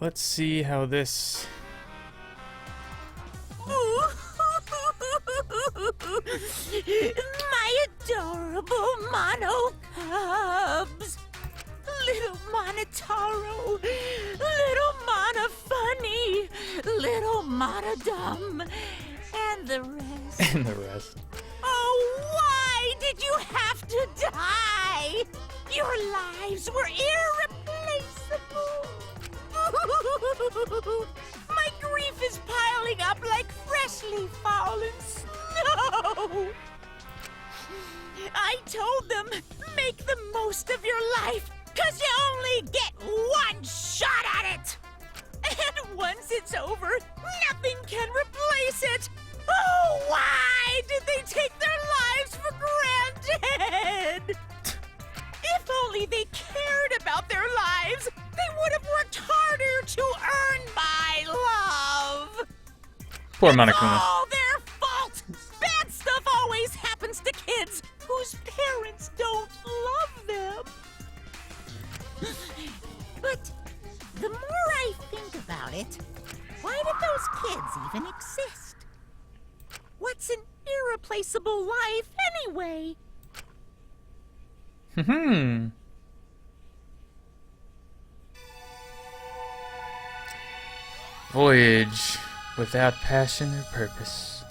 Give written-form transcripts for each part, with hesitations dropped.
let's see how this... My adorable mono cubs! Little Monotaro, little Mana Funny, little Mana Dumb, and the rest. and the rest. Oh, why did you have to die? Your lives were irreplaceable. My grief is piling up like freshly fallen snow. I told them, make the most of your life, 'cause you only get one shot at it. And once it's over, nothing can replace it. Oh, why did they take their lives for granted? If only they cared about their lives, they would have worked harder to earn my love. Poor It's Monokuma. all their fault. Bad stuff always happens to kids whose parents don't love them. But the more I think about it, why did those kids even exist? What's an irreplaceable life anyway? Voyage without passion or purpose.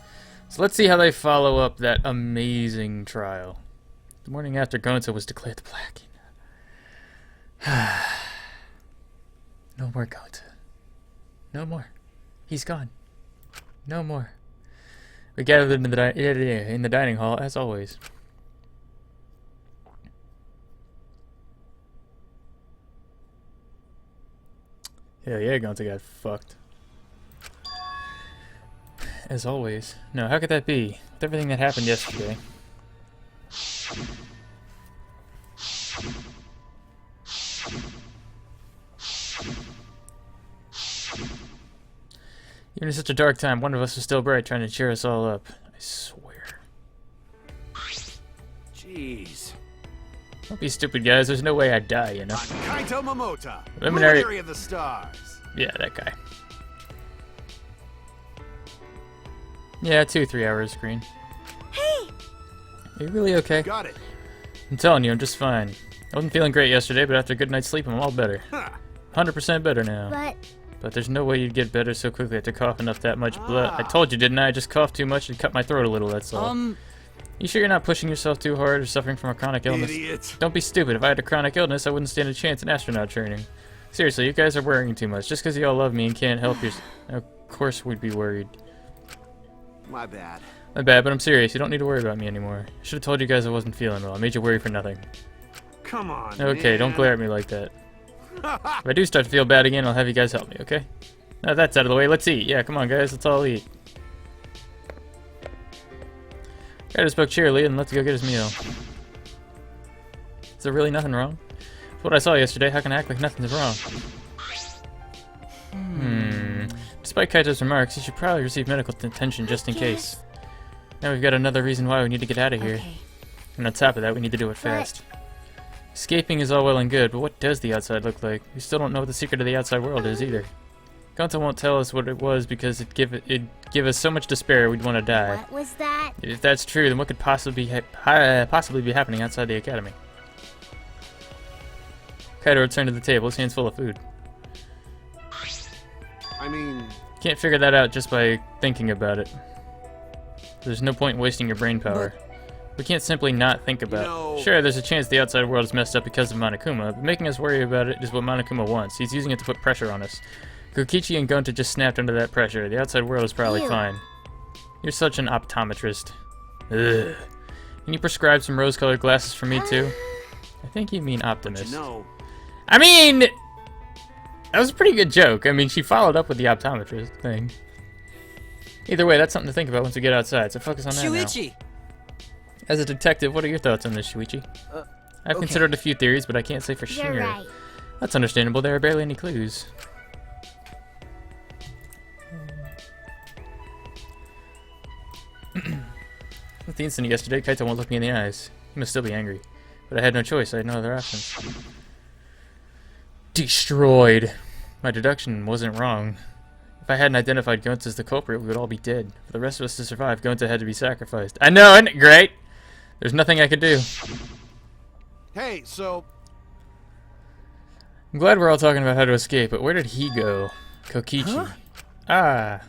So let's see how they follow up that amazing trial. The morning after Gonzo was declared the Black. No more Gonzo. No more. He's gone. No more. We gathered in the dining hall as always. Hell yeah, Gonzo got fucked. As always. No, how could that be? With everything that happened yesterday. Even in such a dark time, one of us was still bright, trying to cheer us all up. I swear. Jeez. Don't be stupid, guys. There's no way I'd die, you know? Kaito Momota, Luminary- Luminary of the Stars. Yeah, that guy. Yeah, 2-3 hours screen. Hey! Are you really okay? Got it. I'm telling you, I'm just fine. I wasn't feeling great yesterday, but after a good night's sleep, I'm all better. Huh. 100% better now. But there's no way you'd get better so quickly after coughing up that much blood. I told you, didn't I? I just coughed too much and cut my throat a little, that's all. You sure you're not pushing yourself too hard or suffering from a chronic illness? Idiot. Don't be stupid. If I had a chronic illness, I wouldn't stand a chance in astronaut training. Seriously, you guys are worrying too much. Just because you all love me and can't help you. Of course we'd be worried. My bad. My bad, but I'm serious. You don't need to worry about me anymore. I should have told you guys I wasn't feeling well. I made you worry for nothing. Come on, Okay, man. don't glare at me like that. If I do start to feel bad again, I'll have you guys help me, okay? Now that's out of the way. Let's eat. Yeah, come on, guys. Let's all eat. Guy spoke cheerily and let's go get his meal. Is there really nothing wrong? With what I saw yesterday, how can I act like nothing's wrong? Despite Kaito's remarks, you should probably receive medical attention just in case. Now we've got another reason why we need to get out of here. Okay. And on top of that, we need to do it fast. Escaping is all well and good, but what does the outside look like? We still don't know what the secret of the outside world is either. Gonzo won't tell us what it was because it'd give us so much despair we'd want to die. What was that? If that's true, then what could possibly be happening outside the academy? Kaito returned to the table, his hands full of food. I mean, Can't figure that out just by thinking about it. There's no point in wasting your brain power. We can't simply not think about it. Sure, there's a chance the outside world is messed up because of Monokuma, but making us worry about it is what Monokuma wants. He's using it to put pressure on us. Kokichi and Gonta just snapped under that pressure. The outside world is probably Ew. fine. You're such an optometrist. Ugh. Can you prescribe some rose-colored glasses for me too? I think you mean optimist. no. I mean, that was a pretty good joke. I mean, she followed up with the optometrist thing. Either way, that's something to think about once we get outside, so focus on that Shuichi! now. As a detective, what are your thoughts on this, Shuichi? I've okay. considered a few theories, but I can't say for sure. You're right. That's understandable. There are barely any clues. With the incident yesterday, Kaito won't look me in the eyes. He must still be angry. But I had no choice. I had no other option. Destroyed. My deduction wasn't wrong. If I hadn't identified Gonta as the culprit, we would all be dead. For the rest of us to survive, Gonta had to be sacrificed. I know, isn't it great? There's nothing I could do. Hey, so I'm glad we're all talking about how to escape, but where did he go? Kokichi. Huh? Ah.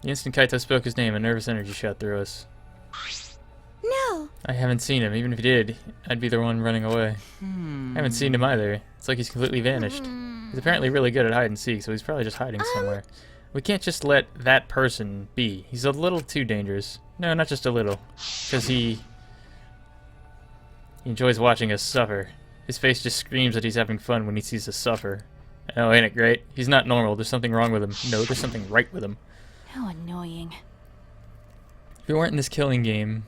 The instant Kaito spoke his name, a nervous energy shot through us. No. I haven't seen him. Even if he did, I'd be the one running away. I haven't seen him either. It's like he's completely vanished. He's apparently really good at hide and seek, so he's probably just hiding somewhere. We can't just let that person be. He's a little too dangerous. No, not just a little. Because he enjoys watching us suffer. His face just screams that he's having fun when he sees us suffer. Oh, ain't it great? He's not normal. There's something wrong with him. No, there's something right with him. How annoying. If we weren't in this killing game,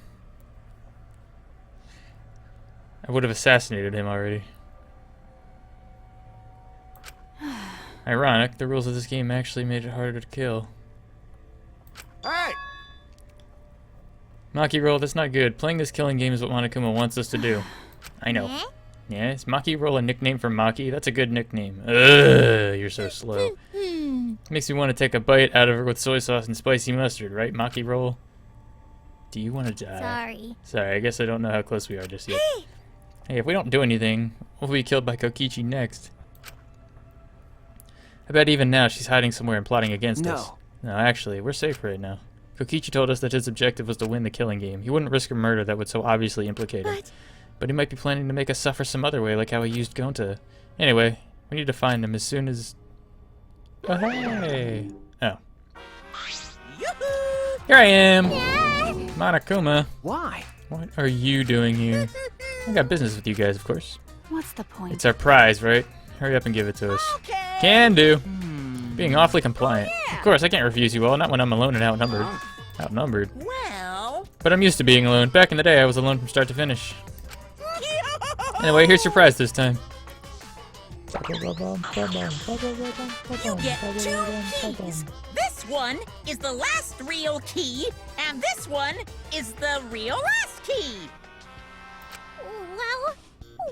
I would have assassinated him already. Ironic, the rules of this game actually made it harder to kill. hey, Maki roll, that's not good. Playing this killing game is what Monokuma wants us to do. I know. Yeah, is Maki roll a nickname for Maki? That's a good nickname. Ugh, you're so slow. Makes me want to take a bite out of her with soy sauce and spicy mustard, right, Maki roll? Do you want to die? Sorry. Sorry, I guess I don't know how close we are just yet. Hey, if we don't do anything, we'll be killed by Kokichi next. I bet even now she's hiding somewhere and plotting against us. No, actually, we're safe right now. Kokichi told us that his objective was to win the killing game. He wouldn't risk a murder that would so obviously implicate him. But he might be planning to make us suffer some other way, like how he used Gonta. Anyway, we need to find him as soon as... Oh, hey! Oh. Here I am! Monokuma. why? What are you doing here? I got business with you guys, of course. What's the point? It's our prize, right? Hurry up and give it to us. Can do. Being awfully compliant. Of course, I can't refuse you all, not when I'm alone and outnumbered. Outnumbered. Well. But I'm used to being alone. Back in the day, I was alone from start to finish. Anyway, here's your prize this time. You get 2 keys. This one is the last real key, and this one is the real last key. Well,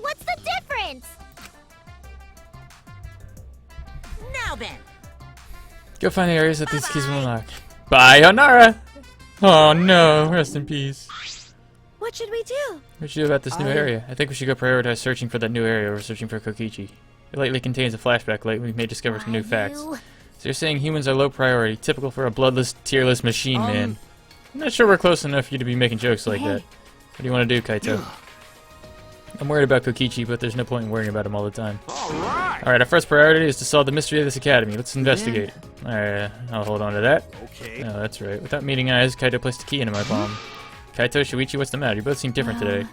what's the difference? Now then, Go find the areas that these keys will unlock. Bye, Onara! Oh no, rest in peace. What should we do? What should we do about this new area? I think we should go prioritize searching for that new area over searching for Kokichi. It likely contains a flashback light. We may discover some new facts. So you're saying humans are low priority, typical for a bloodless, tearless machine man. I'm not sure we're close enough for you to be making jokes like that. What do you want to do, Kaito? I'm worried about Kokichi, but there's no point in worrying about him all the time. Alright, our first priority is to solve the mystery of this academy. Let's investigate. Alright, I'll hold on to that. Okay. Oh, that's right. Without meeting eyes, Kaito placed a key into my palm. Kaito, Shuichi, what's the matter? You both seem different today.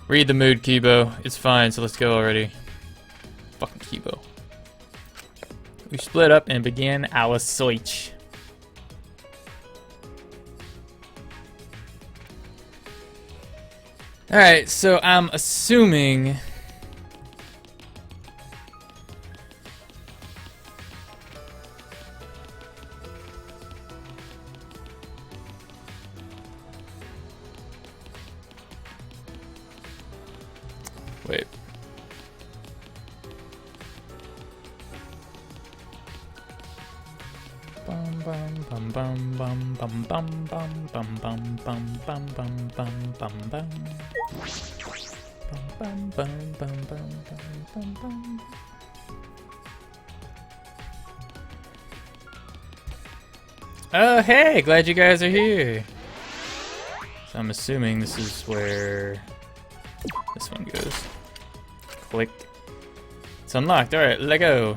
Read the mood, Kibo. It's fine, so let's go already. Fucking Kibo. We split up and began our search. Alright, so I'm assuming... Wait. Bum bum bum bum bum bum bum bum bum bum bum bum bum bum bum bum. Bum bum bum bum bum bum bum. Oh hey, glad you guys are here. So I'm assuming this is where this one goes. Click. It's unlocked. Alright, let go.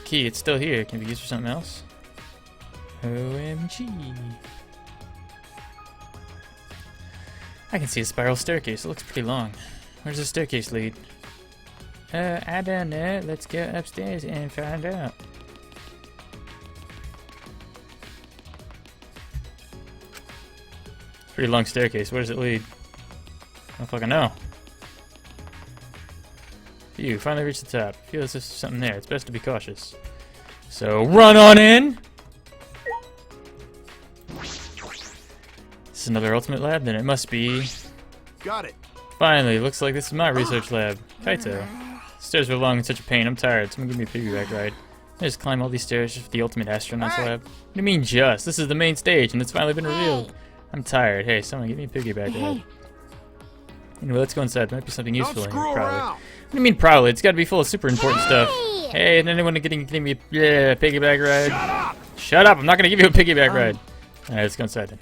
Key, it's still here. Can it be used for something else? OMG. I can see a spiral staircase. It looks pretty long. Where's the staircase lead? I don't know. Let's go upstairs and find out. It's a pretty long staircase. Where does it lead? I don't fucking know. Phew, finally reached the top. Feel as if there's something there. It's best to be cautious. So run on in! This is another ultimate lab? Then it must be... Got it. Finally, looks like this is my research lab. Kaito. Stairs were long and such a pain. I'm tired. Someone give me a piggyback ride. I just climb all these stairs just for the ultimate astronaut's lab. What do you mean just? This is the main stage and it's finally been revealed. I'm tired. Hey, someone give me a piggyback ride. Anyway, let's go inside. There might be something useful in here, probably. What do you mean probably? It's gotta be full of super important stuff. Hey, and anyone getting me a piggyback ride? Shut up! Shut up! I'm not gonna give you a piggyback ride. Alright, let's go inside then.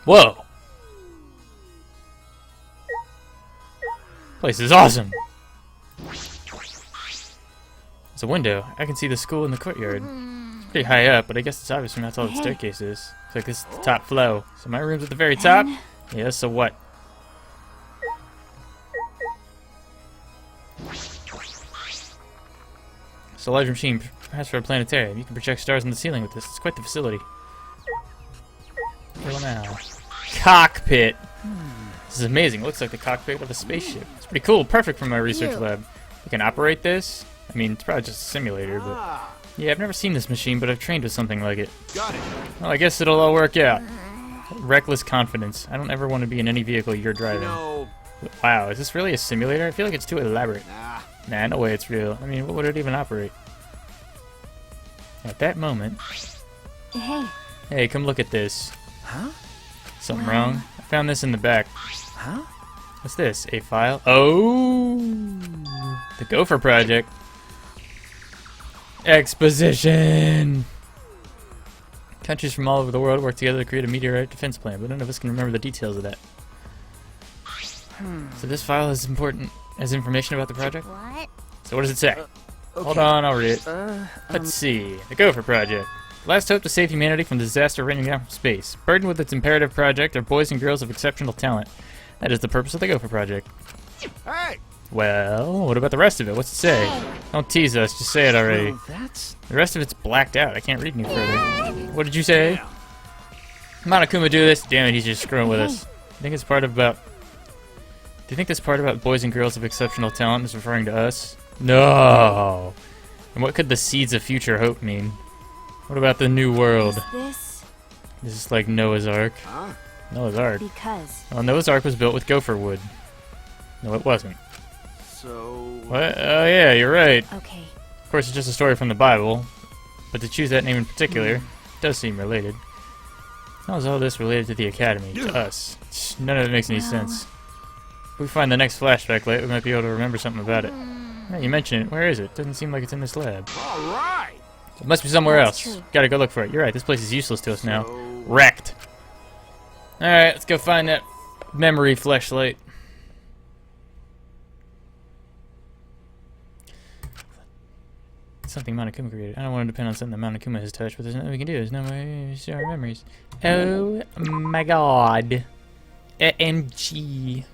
Whoa! Place is awesome! There's a window. I can see the school in the courtyard. It's pretty high up, but I guess it's obvious from that's all the staircase is. Looks like this is the top flow. So my room's at the very top? Yeah, so what? It's a large machine, perhaps for a planetarium. You can project stars in the ceiling with this. It's quite the facility. Kill now. Cockpit! This is amazing. It looks like the cockpit of a spaceship. It's pretty cool. Perfect for my research lab. You can operate this? I mean, it's probably just a simulator, but... Yeah, I've never seen this machine, but I've trained with something like it. Got it. Well, I guess it'll all work out. Reckless confidence. I don't ever want to be in any vehicle you're driving. No. Wow, is this really a simulator? I feel like it's too elaborate. Nah, no way it's real. I mean, what would it even operate? At that moment... Hey, come look at this. Huh? Something wrong? I found this in the back. Huh? What's this? A file? Oh! The Gopher Project. Exposition! Countries from all over the world work together to create a meteorite defense plan, but none of us can remember the details of that. So this file is important as information about the project? What? So what does it say? Hold on, I'll read it. Let's see. The Gopher Project. Last hope to save humanity from disaster raining down from space. Burdened with its imperative project are boys and girls of exceptional talent. That is the purpose of the Gopher Project. Hey! Well, what about the rest of it? What's it say? Don't tease us, just say it already. Well, that's... The rest of it's blacked out. I can't read any further. What did you say? Monokuma do this? Damn it, he's just screwing with us. I think it's part about... Do you think this part about boys and girls of exceptional talent is referring to us? No! And what could the seeds of future hope mean? What about the new world? This Is this like Noah's Ark? Huh? Noah's Ark? because Well, Noah's Ark was built with gopher wood. No, it wasn't. So... What? Oh yeah, you're right. okay. Of course, it's just a story from the Bible, but to choose that name in particular does seem related. How is all this related to the Academy, to us? None of it makes any sense. If we find the next flashback light, we might be able to remember something about it. Yeah, you mentioned it. Where is it? Doesn't seem like it's in this lab. All right! It must be somewhere That's else. true. Gotta go look for it. You're right, this place is useless to us now. So- Wrecked. Alright, let's go find that memory flashlight. Something Monokuma created. I don't want to depend on something that Monokuma has touched, but there's nothing we can do. There's no way to share our memories. Oh my god. AMG.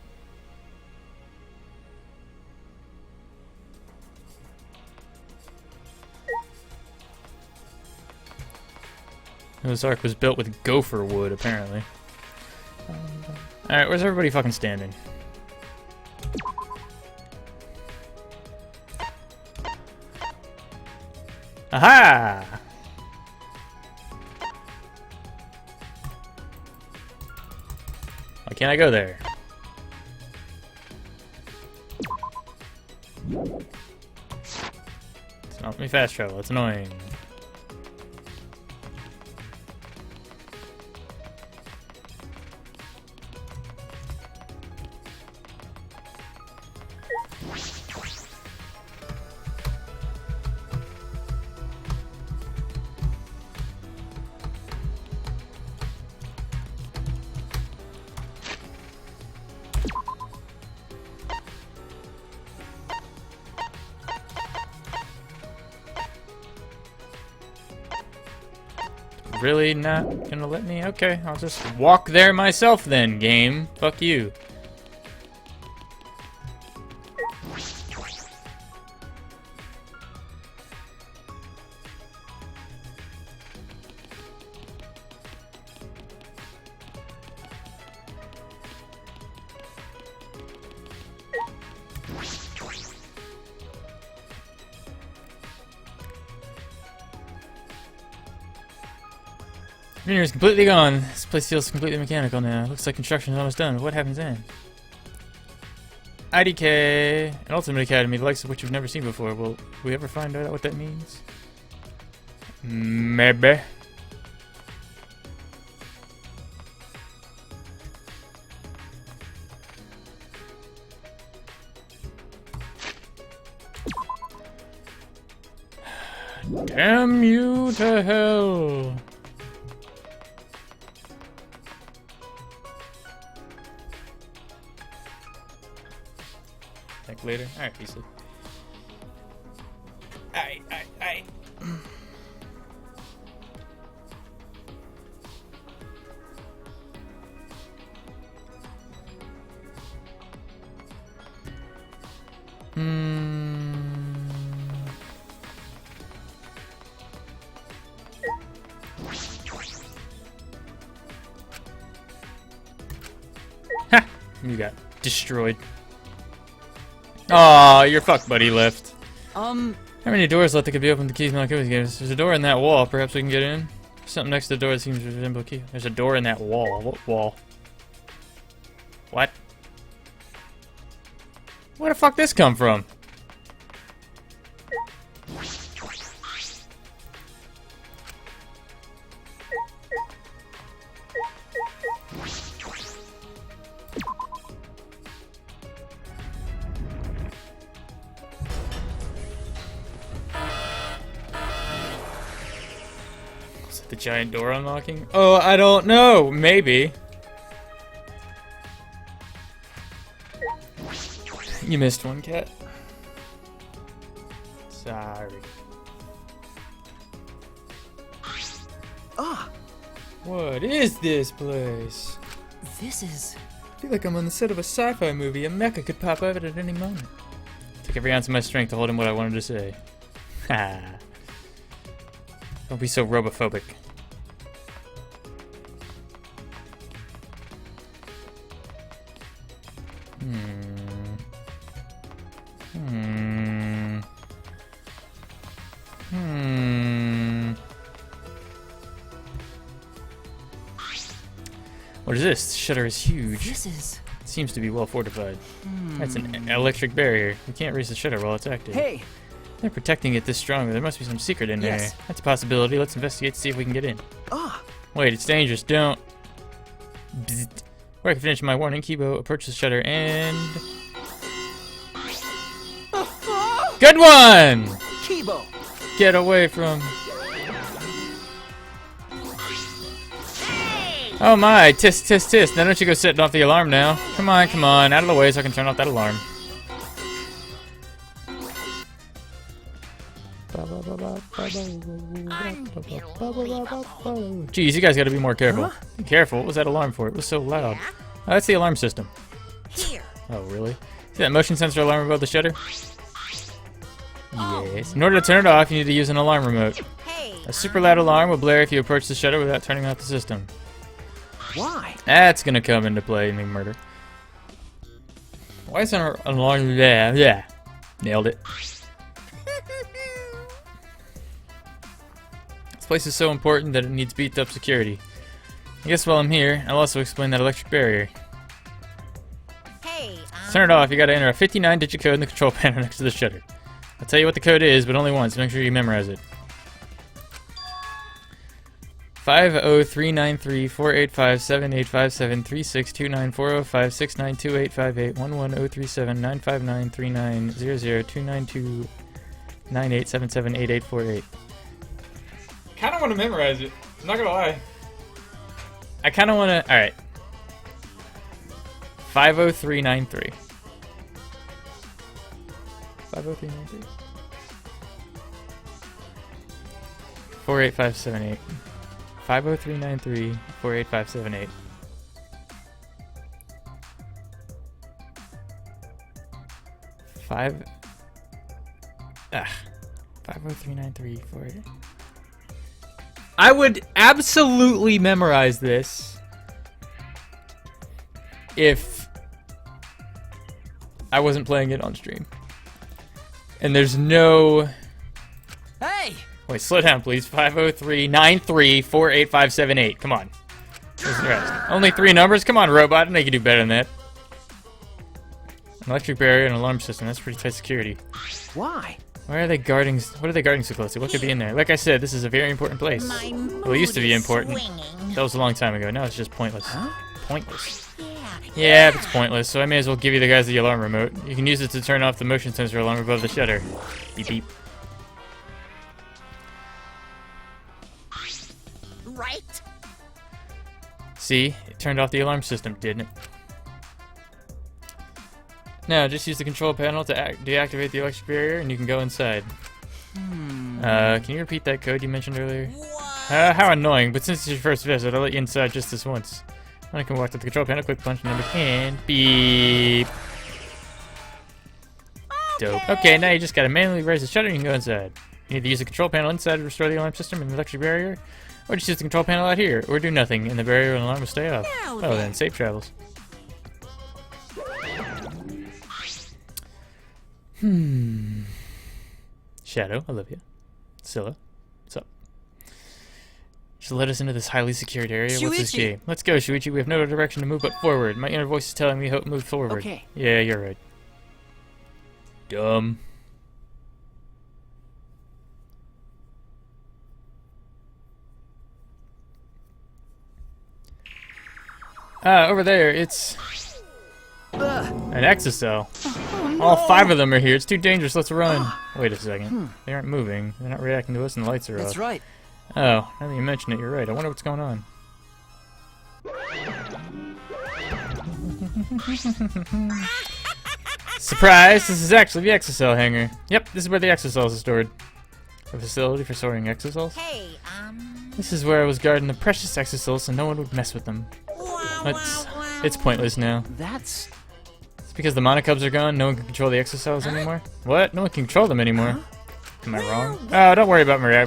This ark was built with gopher wood, apparently. Alright, where's everybody fucking standing? Aha! Why can't I go there? It's not let me fast travel, it's annoying. Really not gonna let me? Okay, I'll just walk there myself then, game. Fuck you. Spinner is completely gone. This place feels completely mechanical now. Looks like construction is almost done. What happens then? IDK, an Ultimate Academy, the likes of which we've never seen before. Will we ever find out what that means? Maybe. Damn you to hell! Back later. Alright, peace. Aye. Ha! You got destroyed. Aw, you're fucked, buddy. Left. How many doors left that could be opened to keys not games? There's a door in that wall. Perhaps we can get in. Something next to the door that seems to resemble a key. There's a door in that wall. What wall? What? Where the fuck this come from? Is it the giant door unlocking? Oh, I don't know. Maybe. You missed one, cat. Sorry. Ah! What is this place? This is... I feel like I'm on the set of a sci-fi movie. A mecha could pop out at any moment. Took every ounce of my strength to hold in what I wanted to say. Ha! Don't be so robophobic. What is this? The shutter is huge. This is... It seems to be well fortified. That's an electric barrier. We can't raise the shutter while it's active. Hey! They're protecting it this strongly. There must be some secret in there. Yes. That's a possibility. Let's investigate to see if we can get in. Ah! Wait, it's dangerous. Don't. Bzzzt. Before I can finish my warning, Kibo approached the shutter and... Good one! Kibo! Get away from... Oh my, tisk tisk tisk. Now don't you go setting off the alarm now. Come on, out of the way so I can turn off that alarm. Jeez, you guys gotta be more careful. Huh? Be careful, what was that alarm for? It was so loud. Yeah? Oh, that's the alarm system. Here. Oh, really? See that motion sensor alarm above the shutter? Yes. In order to turn it off, you need to use an alarm remote. Hey. A super loud alarm will blare if you approach the shutter without turning off the system. Why? That's gonna come into play in the murder. Why is there an alarm? Yeah. Nailed it. This place is so important that it needs beefed up security. I guess while I'm here, I'll also explain that electric barrier. Hey. To turn it off, you gotta enter a 59-digit code in the control panel next to the shutter. I'll tell you what the code is, but only once. Make sure you memorize it. 5039348578573629405692859390029299298778848. I kinda wanna memorize it. I'm not gonna lie. I kinda wanna. Alright. 50393. 50393. 48578. 50393 48578. Five. 50393 48. I would absolutely memorize this if I wasn't playing it on stream. And there's no... Hey! Wait, slow down, please. 503-93-48578. Come on. Where's the rest? Only 3 numbers? Come on, robot. I think you can do better than that. An electric barrier and alarm system. That's pretty tight security. Why? Why are they guarding? What are they guarding so closely? What could be in there? Like I said, this is a very important place. Well, it used to be important. That was a long time ago. Now it's just pointless. Huh? Pointless. Yeah, it's pointless. So I may as well give you the guys the alarm remote. You can use it to turn off the motion sensor alarm above the shutter. Beep beep. Right? See, it turned off the alarm system, didn't it? Now, just use the control panel to deactivate the electric barrier, and you can go inside. Can you repeat that code you mentioned earlier? How annoying, but since it's your first visit, I'll let you inside just this once. I can walk to the control panel, quick punch number, and beep. Dope. Okay, now you just gotta manually raise the shutter and you can go inside. You need to use the control panel inside to restore the alarm system and the electric barrier, or just use the control panel out here, or do nothing, and the barrier and alarm will stay off. Now Oh, then, safe travels. Shadow, I love you. Scylla, what's up? Just let us into this highly secured area. What's this Shuichi! game? Let's go, Shuichi. We have no direction to move but forward. My inner voice is telling me to move forward. Okay. Yeah, you're right. Dumb. Over there, it's an exocell. All 5 of them are here. It's too dangerous. Let's run. Wait a second. They aren't moving. They're not reacting to us, and the lights are off. That's right. Oh, now that you mention it, you're right. I wonder what's going on. Surprise! This is actually the exocell hangar. Yep, this is where the exocells are stored. A facility for storing exocells? Hey, This is where I was guarding the precious exocells so no one would mess with them. It's pointless now. That's... It's because the monocubs are gone, no one can control the exocells anymore? What? No one can control them anymore? Am I wrong? Oh, don't worry about my I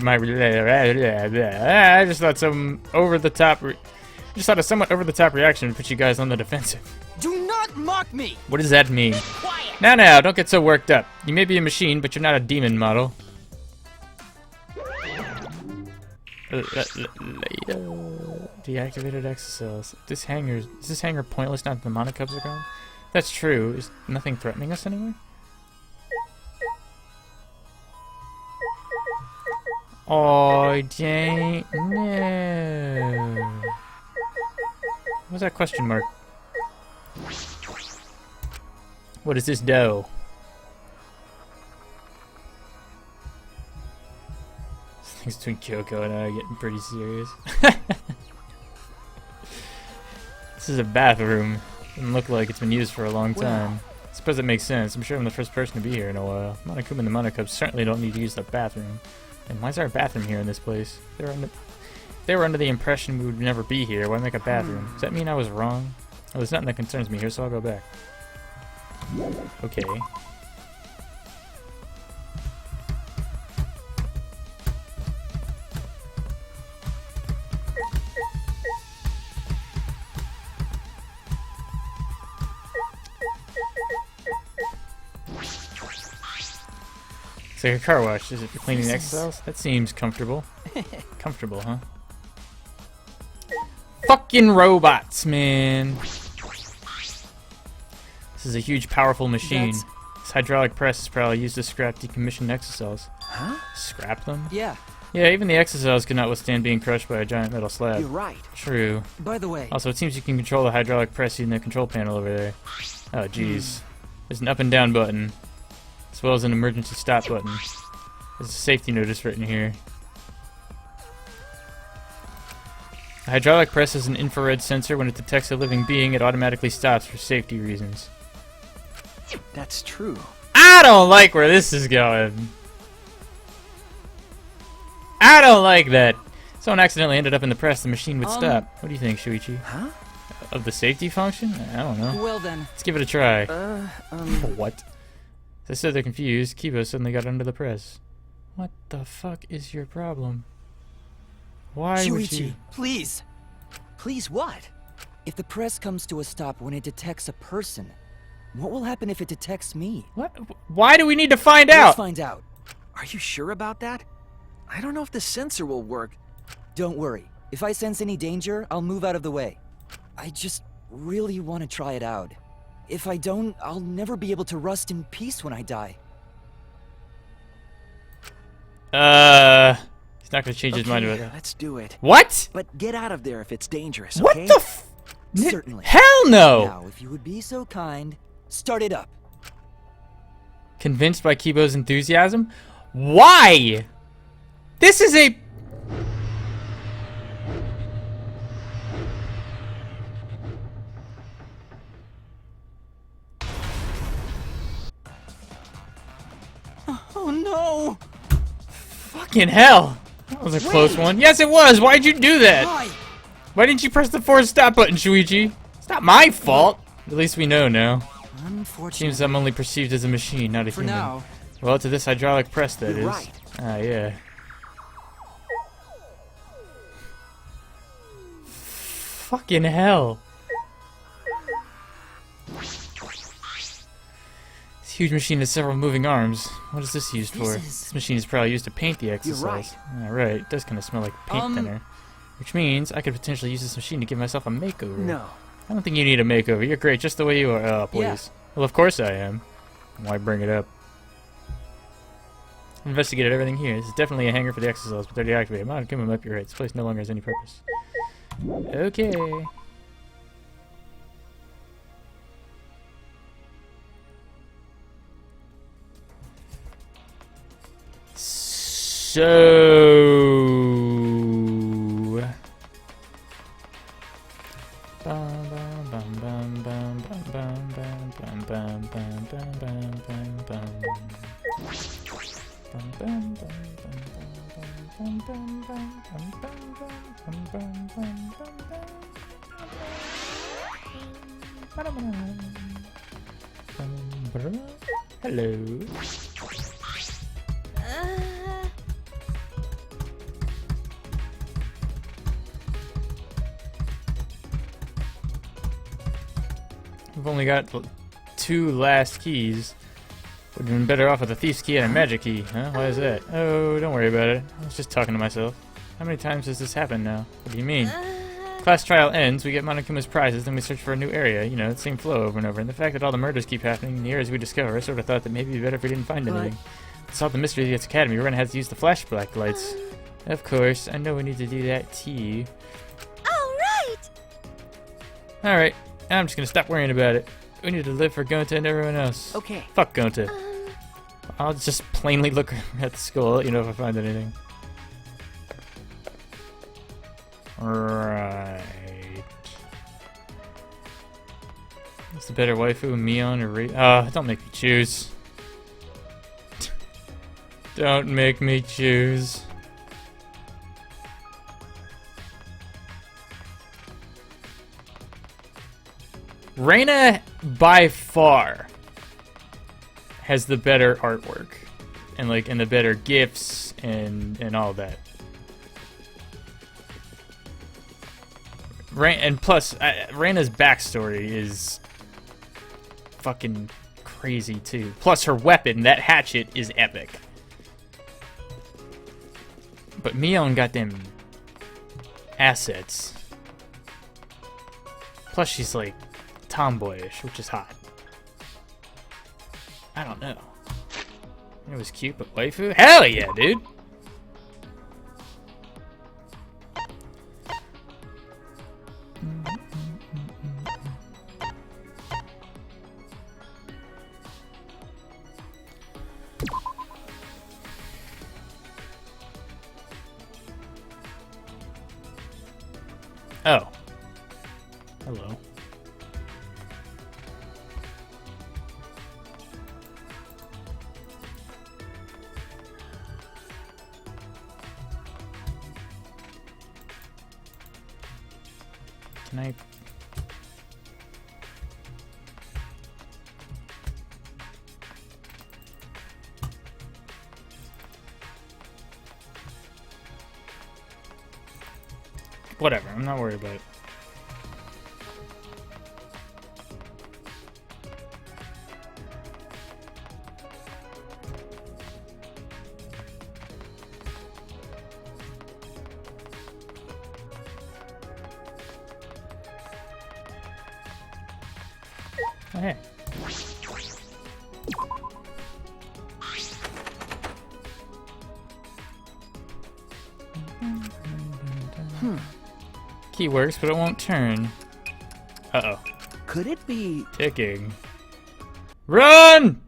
just thought some over-the-top... just thought a somewhat over-the-top reaction would put you guys on the defensive. Do not mock me! What does that mean? quiet. Now, don't get so worked up. You may be a machine, but you're not a demon model. Deactivated exocells. Is this hangar pointless now that the monocubs are gone? That's true. Is nothing threatening us anymore? Oh, dang. No. What's that question mark? What is this dough? Things between Kyoko and I are getting pretty serious. This is a bathroom. Doesn't look like it's been used for a long time. I suppose that makes sense. I'm sure I'm the first person to be here in a while. Monokuma and the Monokubs certainly don't need to use the bathroom. And why is there a bathroom here in this place? They were under the impression we would never be here. Why make a bathroom? Does that mean I was wrong? Oh, there's nothing that concerns me here, so I'll go back. Okay. It's like a car wash. Is it for cleaning the exocells? That seems comfortable. Comfortable, huh? Fucking robots, man. This is a huge, powerful machine. This hydraulic press is probably used to scrap decommissioned exocells. Huh? Scrap them? Yeah, Yeah, even the exocells could not withstand being crushed by a giant metal slab. you're right. True. By the way, Also, it seems you can control the hydraulic press using the control panel over there. Oh, jeez. There's an up and down button, as well as an emergency stop button. There's a safety notice written here. The hydraulic press is an infrared sensor. When it detects a living being, it automatically stops for safety reasons. that's true. I don't like where this is going. I don't like that. If someone accidentally ended up in the press, the machine would stop. What do you think, Shuichi? Huh? Of the safety function? I don't know. Well then, Let's give it a try. um... What? As I said they're confused, Kibo suddenly got under the press. What the fuck is your problem? Why would you... Shuichi, please! Please what? If the press comes to a stop when it detects a person, what will happen if it detects me? What? Why do we need to find Let's out? find out. Are you sure about that? I don't know if the sensor will work. Don't worry. If I sense any danger, I'll move out of the way. I just really want to try it out. If I don't, I'll never be able to rust in peace when I die. He's not gonna change his mind about that. Let's do it. What? But get out of there if it's dangerous, What okay? the f- Certainly. Hell no! Now, if you would be so kind, start it up. Convinced by Kibo's enthusiasm? Why? This is a... Oh no! Fucking hell! That was a close one. Yes, it was! Why'd you do that? Why? Why didn't you press the forward stop button, Shuichi? It's not my fault! At least we know now. Unfortunately. Seems I'm only perceived as a machine, not a For human. now. Well, to this hydraulic press, that is. You're right. Ah, yeah. Fucking hell. This huge machine has several moving arms. What is this used for? This machine is probably used to paint the exercise. Alright, it does kind of smell like paint thinner. Which means I could potentially use this machine to give myself a makeover. No. I don't think you need a makeover. You're great just the way you are. Oh, please. Yeah. Well, of course I am. Why bring it up? Investigated everything here. This is definitely a hangar for the exocells, but they're deactivated. Monokuma might be right. This place no longer has any purpose. Okay. So... Bum, bum, bum, bum, bum, bum, bum, bum, bum, bum, bum, bum, bum, bum. Bum, bum, bum, bum, bum, bum, bum, bum, bum, bum, bum, bum, bum, bum. Hello. We've only got 2 last keys. Would have been better off with a thief's key and a magic key, huh? Why is that? Oh, don't worry about it. I was just talking to myself. How many times has this happened now? What do you mean? Class trial ends, we get Monokuma's prizes, then we search for a new area. You know, the same flow over and over. And the fact that all the murders keep happening in the areas we discover, I sort of thought that maybe it'd be better if we didn't find anything. To solve the mystery of the academy, we're gonna have to use the flashback lights. Of course, I know we need to do that too. Alright! Alright, I'm just gonna stop worrying about it. We need to live for Gonta and everyone else. Okay. Fuck Gonta. I'll just plainly look at the skull, let you know if I find anything. Right. What's the better waifu, Mion or Re- don't make me choose. Don't make me choose. Reina, by far, has the better artwork. And the better gifts and all that. And plus, Reina's backstory is fucking crazy too. Plus her weapon, that hatchet, is epic. But Mion got them assets. Plus she's like tomboyish, which is hot. I don't know. It was cute, but waifu? Hell yeah, dude! Oh. Hello. Can I... Whatever, I'm not worried about it. Oh, hey. Key works, but it won't turn. Uh-oh. Could it be? Ticking. Run!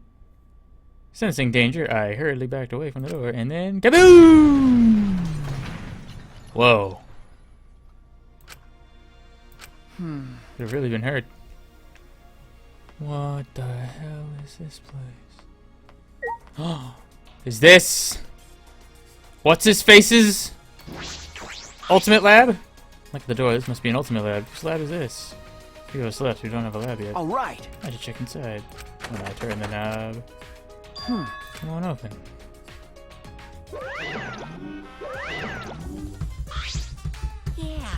Sensing danger, I hurriedly backed away from the door, and then kaboom! Whoa. Could have really been hurt. What the hell is this place? Oh, is this? What's his face's ultimate lab? Look at the door. This must be an ultimate lab. Whose lab is this? Few of us left who don't have a lab yet. All right. I should check inside. When I turn the knob, it won't open. Yeah.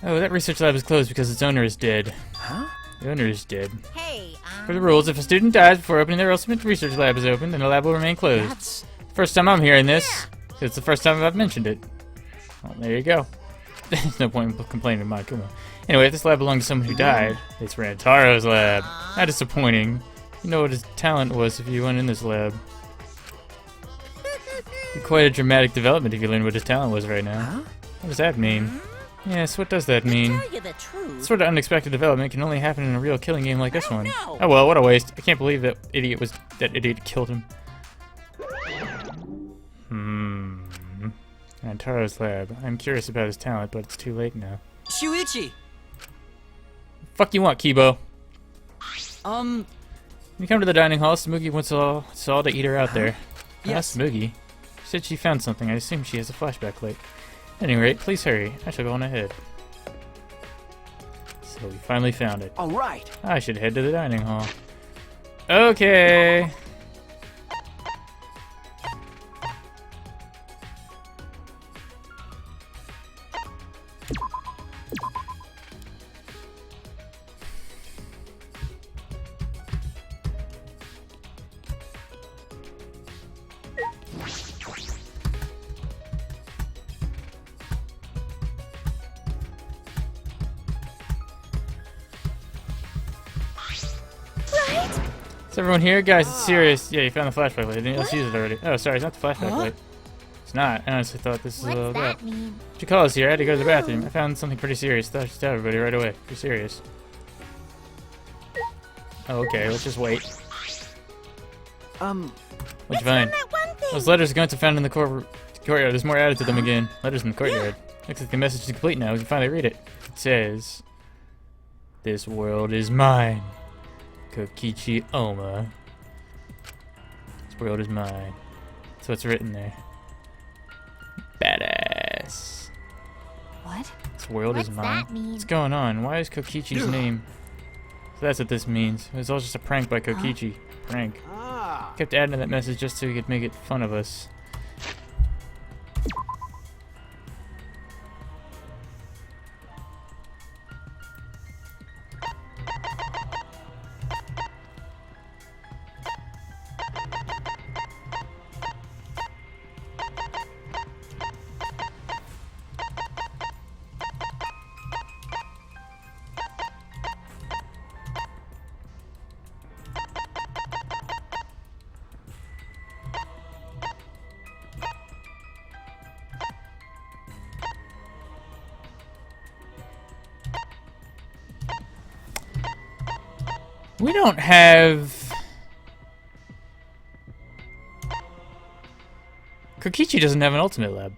Oh, that research lab is closed because its owner is dead. Huh? The owner is dead. Hey, For the rules, if a student dies before opening their ultimate research lab is open, then the lab will remain closed. That's... First time I'm hearing this. It's the first time I've mentioned it. Well, there you go. There's no point in complaining to Monokuma. Anyway, if this lab belonged to someone who died, it's Rantaro's lab. How disappointing. You know what his talent was if you went in this lab. Be quite a dramatic development if you learned what his talent was right now. Huh? What does that mean? Yes, what does that mean? tell you the truth. This sort of unexpected development can only happen in a real killing game like this one. know. Oh well, what a waste. I can't believe that idiot killed him. Rantaro's lab. I'm curious about his talent, but it's too late now. Shuichi! Fuck you want, Kibo? Um, When you come to the dining hall, Smoogie wants all to eat her out there. Yes. Smoogie. She said she found something. I assume she has a flashback light. At any rate, please hurry. I shall go on ahead. So we finally found it. All right. I should head to the dining hall. Okay. Is everyone here? Guys, it's serious. Yeah, you found the flashback light. Didn't else use it already. Oh, sorry, it's not the flashback light. It's not. I honestly thought this was What's that. that mean? Chikawa's here. I had to go to the bathroom. I found something pretty serious. Thought I should tell everybody right away. Pretty serious. Oh, okay. Let's just wait. What'd you find? That one thing. Those letters Gunther found in the courtyard. There's more added to them again. Letters in the courtyard. Looks like the message is complete now. We can finally read it. It says, "This world is mine. Kokichi Oma. This world is mine." That's what's written there. Badass. What? This world is What's mine. that mean? What's going on? Why is Kokichi's name? So that's what this means. It was all just a prank by Kokichi. Prank. Ah. Kept adding to that message just so he could make it fun of us. We don't have... Kokichi doesn't have an ultimate lab.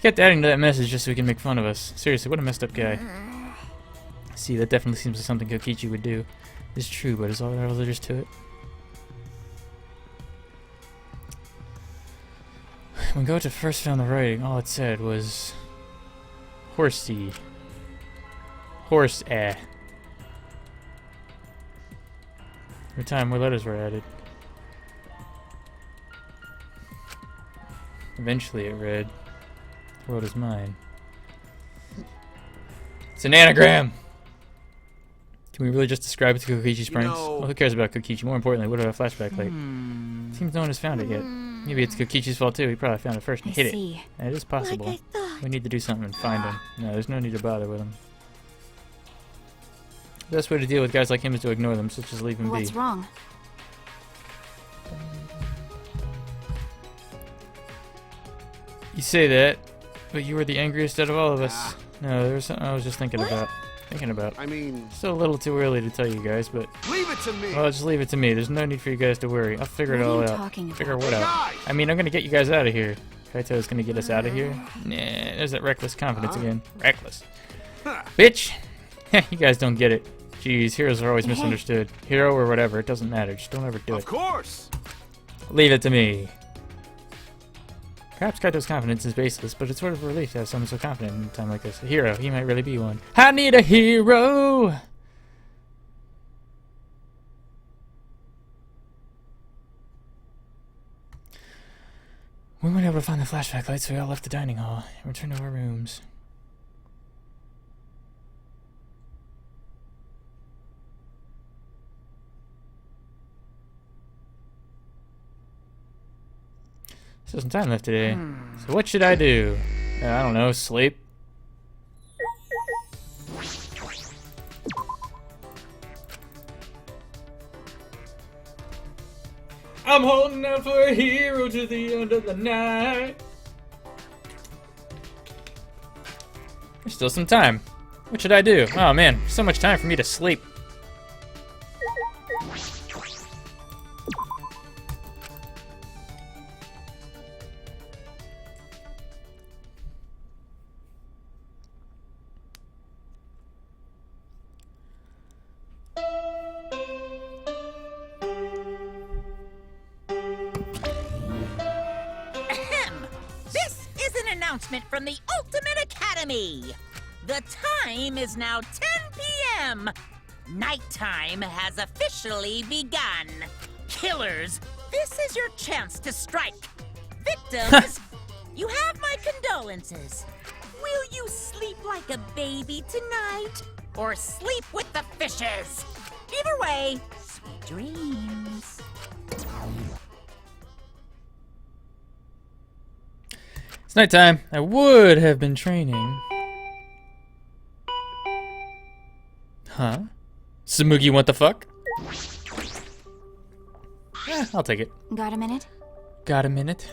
Kept adding to that message just so he can make fun of us. Seriously, what a messed up guy. See, that definitely seems like something Kokichi would do. It's true, but is all there is to it? When Goto first found the writing, all it said was... Horsey. Horse eh. Every time more letters were added. Eventually it read, "The world is mine." It's an anagram! Can we really just describe it to Kokichi's pranks? Well, who cares about Kokichi? More importantly, what about a flashback light? Seems no one has found it yet. Maybe it's Kokichi's fault too. He probably found it first and hit it. And it is possible. Like I thought. We need to do something and find him. No, there's no need to bother with him. The best way to deal with guys like him is to ignore them, such as leave him be. What's wrong? You say that, but you were the angriest out of all of us. No, there's something I was just thinking about. I mean, Still a little too early to tell you guys, but leave it to me. well, just leave it to me. There's no need for you guys to worry. I'll figure it all out. Figure what out? I mean, I'm gonna get you guys out of here. Kaito is gonna get us out of here. Nah, there's that reckless confidence again. Reckless, bitch. You guys don't get it. Jeez, heroes are always misunderstood. Hero or whatever, it doesn't matter. Just don't ever do Of it. course. Leave it to me. Perhaps Kaito's confidence is baseless, but it's sort of a relief to have someone so confident in a time like this. A hero, he might really be one. I need a hero! We weren't able to find the flashback lights, so we all left the dining hall and returned to our rooms. Still some time left today. So what should I do? I don't know, sleep? I'm holding out for a hero to the end of the night. There's still some time. What should I do? Oh man, so much time for me to sleep. Ahem! This is an announcement from the Ultimate Academy. The time is now 10 p.m. Nighttime has officially begun. Killers, this is your chance to strike. Victims, you have my condolences. Will you sleep like a baby tonight? Or sleep with the fishes? Either way, sweet dreams. It's nighttime. I would have been training. Huh? Samugi, what the fuck? I'll take it. Got a minute? Got a minute?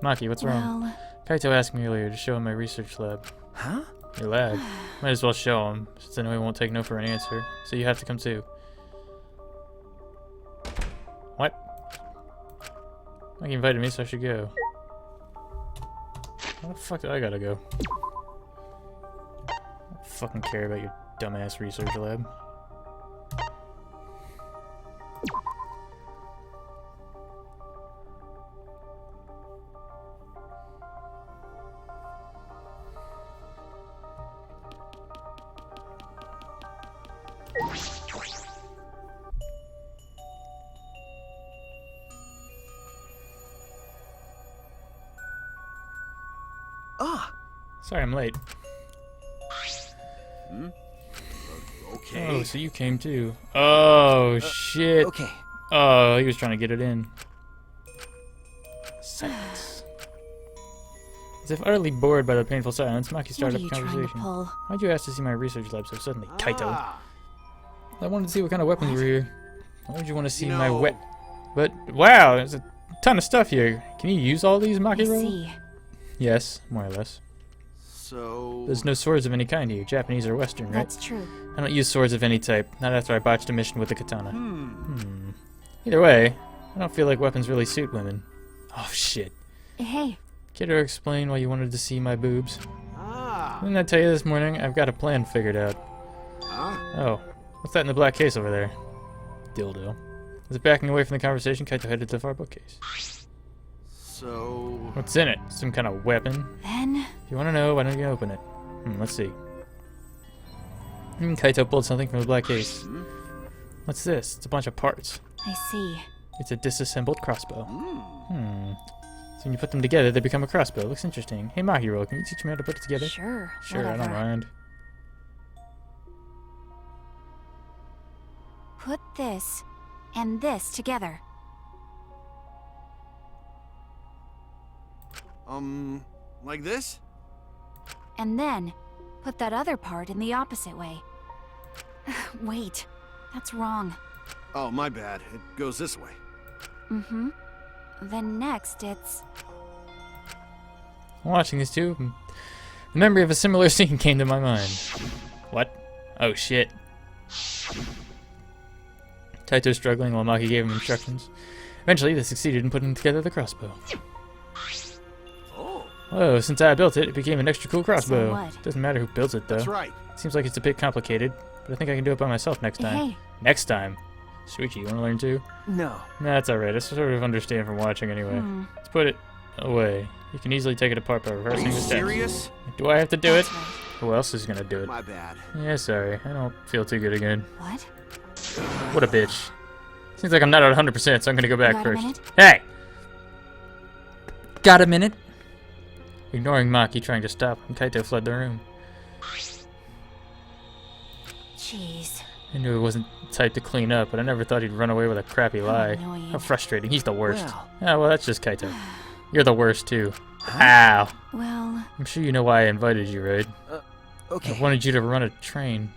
Maki, what's wrong? Well, Kaito asked me earlier to show him my research lab. Huh? Your lab? Might as well show him, since I know he won't take no for an answer. So you have to come too. What? Maki invited me, so I should go. Why the fuck do I gotta go? I don't fucking care about your dumbass research lab. Ah, Sorry I'm late. Okay. Oh, so you came too. Oh, shit. okay. Oh, he was trying to get it in. Silence. As if utterly bored by the painful silence, Maki what started are up you a trying to conversation. pull? Why'd you ask to see my research lab so suddenly, Kaito? Ah, I wanted to see what kind of weapons were here. Why would you want to see my know- wet... But, wow, there's a ton of stuff here. Can you use all these, I Makiro? see. Yes, more or less. so... There's no swords of any kind here, Japanese or Western, right? That's true. I don't use swords of any type, not after I botched a mission with the katana. Either way, I don't feel like weapons really suit women. Oh shit. Hey, Care to explain why you wanted to see my boobs? Ah. Didn't I tell you this morning? I've got a plan figured out. Huh? Oh, what's that in the black case over there? Dildo. As if backing away from the conversation, Kaito headed to the far bookcase. So... What's in it? Some kind of weapon? then If you want to know, why don't you open it? Let's see. Kaito pulled something from the black case. What's this? It's a bunch of parts. I see. It's a disassembled crossbow. So when you put them together, they become a crossbow. Looks interesting. Hey, Mahiro, can you teach me how to put it together? Sure. Sure, I don't whatever. mind. put this and this together. Like this? And then put that other part in the opposite way. Wait, that's wrong. Oh, my bad. It goes this way. Mm-hmm. Then next it's... Watching this too, the memory of a similar scene came to my mind. What? Oh shit. Kaito's struggling while Maki gave him instructions. Eventually, they succeeded in putting together the crossbow. Oh, Whoa, since I built it, it became an extra cool crossbow. what? Doesn't matter who builds it, though. that's right. Seems like it's a bit complicated, but I think I can do it by myself next time. Hey, Next time. Shuichi, you wanna learn too? No. Nah, that's alright. I sort of understand from watching anyway. Let's put it away. You can easily take it apart by Are reversing you the steps. serious? Do I have to do it? that's right. Who else is gonna do it? My bad. Yeah, sorry. I don't feel too good again. What? What a bitch. Seems like I'm not at 100%, so I'm gonna go back Got a first. minute? Hey! Got a minute? Ignoring Maki trying to stop him, Kaito fled the room. Jeez. I knew he wasn't the type to clean up, but I never thought he'd run away with a crappy lie. annoying. How frustrating. He's the worst. Well. Oh, well, that's just Kaito. You're the worst, too. Ow. Well, I'm sure you know why I invited you, right? Okay. I wanted you to run a train.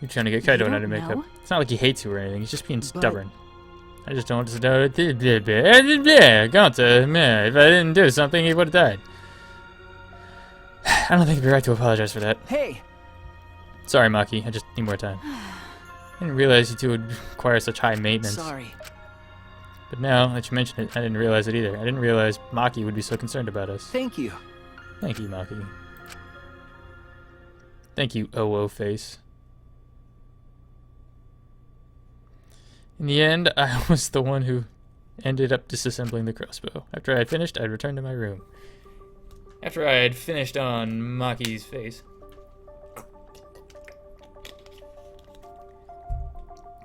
You're trying to get Kaito and I to don't make up. know. It's not like he hates you or anything. He's just being But- stubborn. I just don't want to if I didn't do something, he would have died. I don't think it'd be right to apologize for that. Hey! Sorry, Maki. I just need more time. I didn't realize you two would require such high maintenance. Sorry. But now that you mention it, I didn't realize it either. I didn't realize Maki would be so concerned about us. Thank you. Thank you, Maki. Thank you, OO face. In the end, I was the one who ended up disassembling the crossbow. After I had finished, I'd return to my room. After I had finished on Maki's face.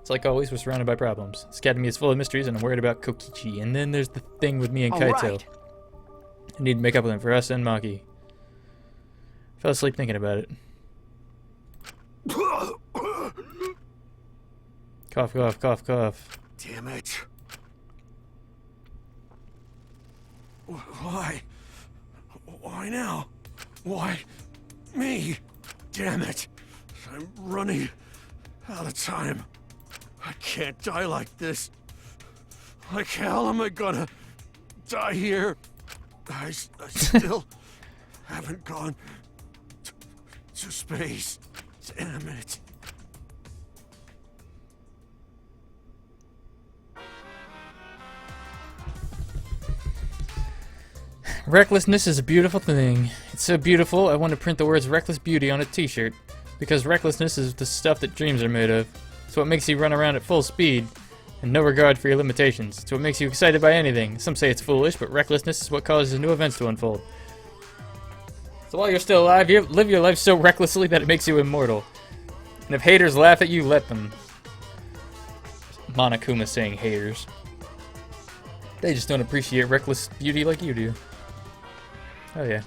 It's like always, we're surrounded by problems. This academy is full of mysteries, and I'm worried about Kokichi. And then there's the thing with me and Kaito. Alright. I need to make up with him for us and Maki. Fell asleep thinking about it. Cough, cough, cough, cough. Damn it. Why? Why now? Why me? Damn it. I'm running out of time. I can't die like this. Like hell am I gonna die here? I still haven't gone to space. Damn it. Recklessness is a beautiful thing. It's so beautiful, I want to print the words Reckless Beauty on a t-shirt. Because recklessness is the stuff that dreams are made of. It's what makes you run around at full speed, and no regard for your limitations. It's what makes you excited by anything. Some say it's foolish, but recklessness is what causes new events to unfold. So while you're still alive, you live your life so recklessly that it makes you immortal. And if haters laugh at you, let them. Monokuma saying haters. They just don't appreciate reckless beauty like you do. Oh yeah.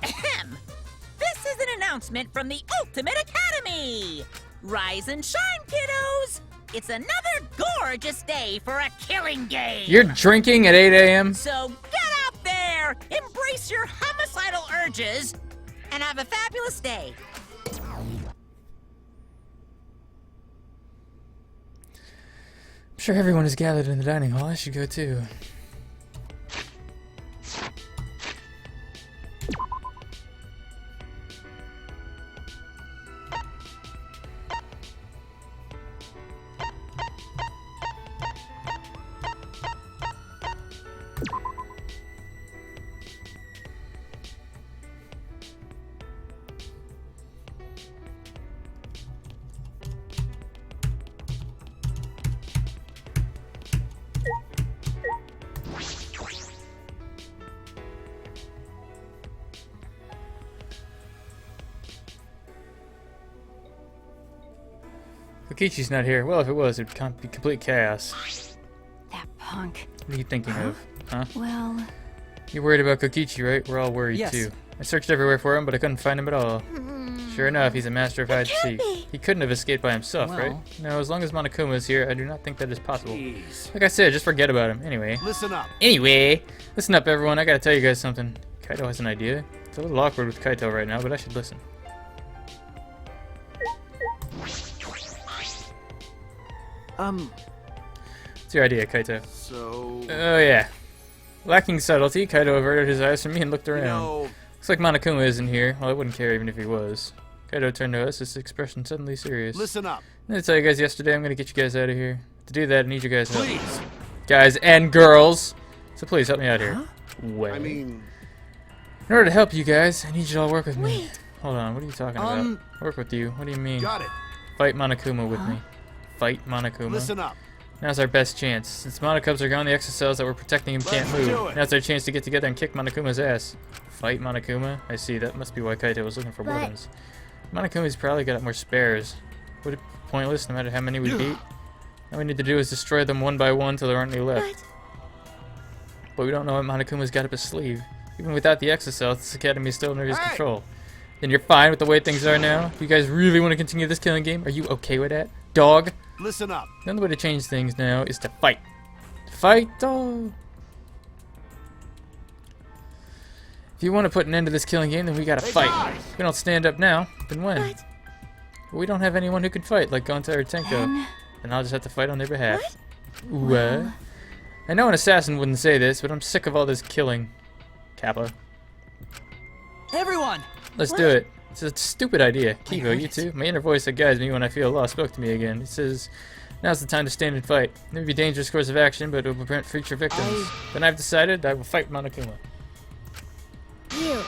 Ahem. This is an announcement from the Ultimate Academy! Rise and shine, kiddos! It's another gorgeous day for a killing game! You're drinking at 8 a.m.? So get out there, embrace your homicidal urges, and have a fabulous day. I'm sure everyone is gathered in the dining hall. I should go too. Kokichi's not here. Well, if it was, it'd be complete chaos. That punk. junk. What are you thinking of? Huh? Well, You're worried about Kokichi, right? We're all worried Yes. too. I searched everywhere for him, but I couldn't find him at all. Sure enough, he's a master of hide and seek. He couldn't have escaped by himself, right? Well. No, as long as Monokuma is here, I do not think that is possible. Jeez. Like I said, just forget about him. Anyway, Listen up. listen up, everyone. I gotta tell you guys something. Kaito has an idea. It's a little awkward with Kaito right now, but I should listen. What's your idea, Kaito? So, Oh yeah. Lacking subtlety, Kaito averted his eyes from me and looked around. no. Looks like Monokuma isn't here. Well, I wouldn't care even if he was. Kaito turned to us, his expression suddenly serious. Listen up. I didn't tell you guys yesterday I'm gonna get you guys out of here. To do that, I need you guys' help. Please. Guys and girls! So please, help me out here. Well, I mean, in order to help you guys, I need you to all work with me. Wait. Hold on, what are you talking about? Work with you? What do you mean? got it. Fight Monokuma with me. Fight Monokuma. Listen up. Now's our best chance. Since Monokubs are gone, the exocells that were protecting him can't Let's do move. it. Now's our chance to get together and kick Monokuma's ass. Fight Monokuma? I see, that must be why Kaito was looking for But- weapons. Monokuma's probably got more spares. Would it be pointless no matter how many we beat? All we need to do is destroy them one by one till there aren't any left. But we don't know what Monokuma's got up his sleeve. Even without the exocells, this academy is still under his Hey! control. Then you're fine with the way things are now? If you guys really want to continue this killing game, are you okay with that? Dog? Listen up. The only way to change things now is to fight. Fight, dog! If you want to put an end to this killing game, then we gotta Hey, fight. guys! If we don't stand up now, then when? But- But we don't have anyone who can fight, like Gonta or Tenko. then... Then I'll just have to fight on their behalf. What? I know an assassin wouldn't say this, but I'm sick of all this killing. Kappa. Everyone! Let's do it. It's a stupid idea. Kivo, you too? My inner voice that guides me when I feel lost spoke to me again. It says, now's the time to stand and fight. It may be a dangerous course of action, but it will prevent future victims. Then I've decided I will fight Monokuma. You.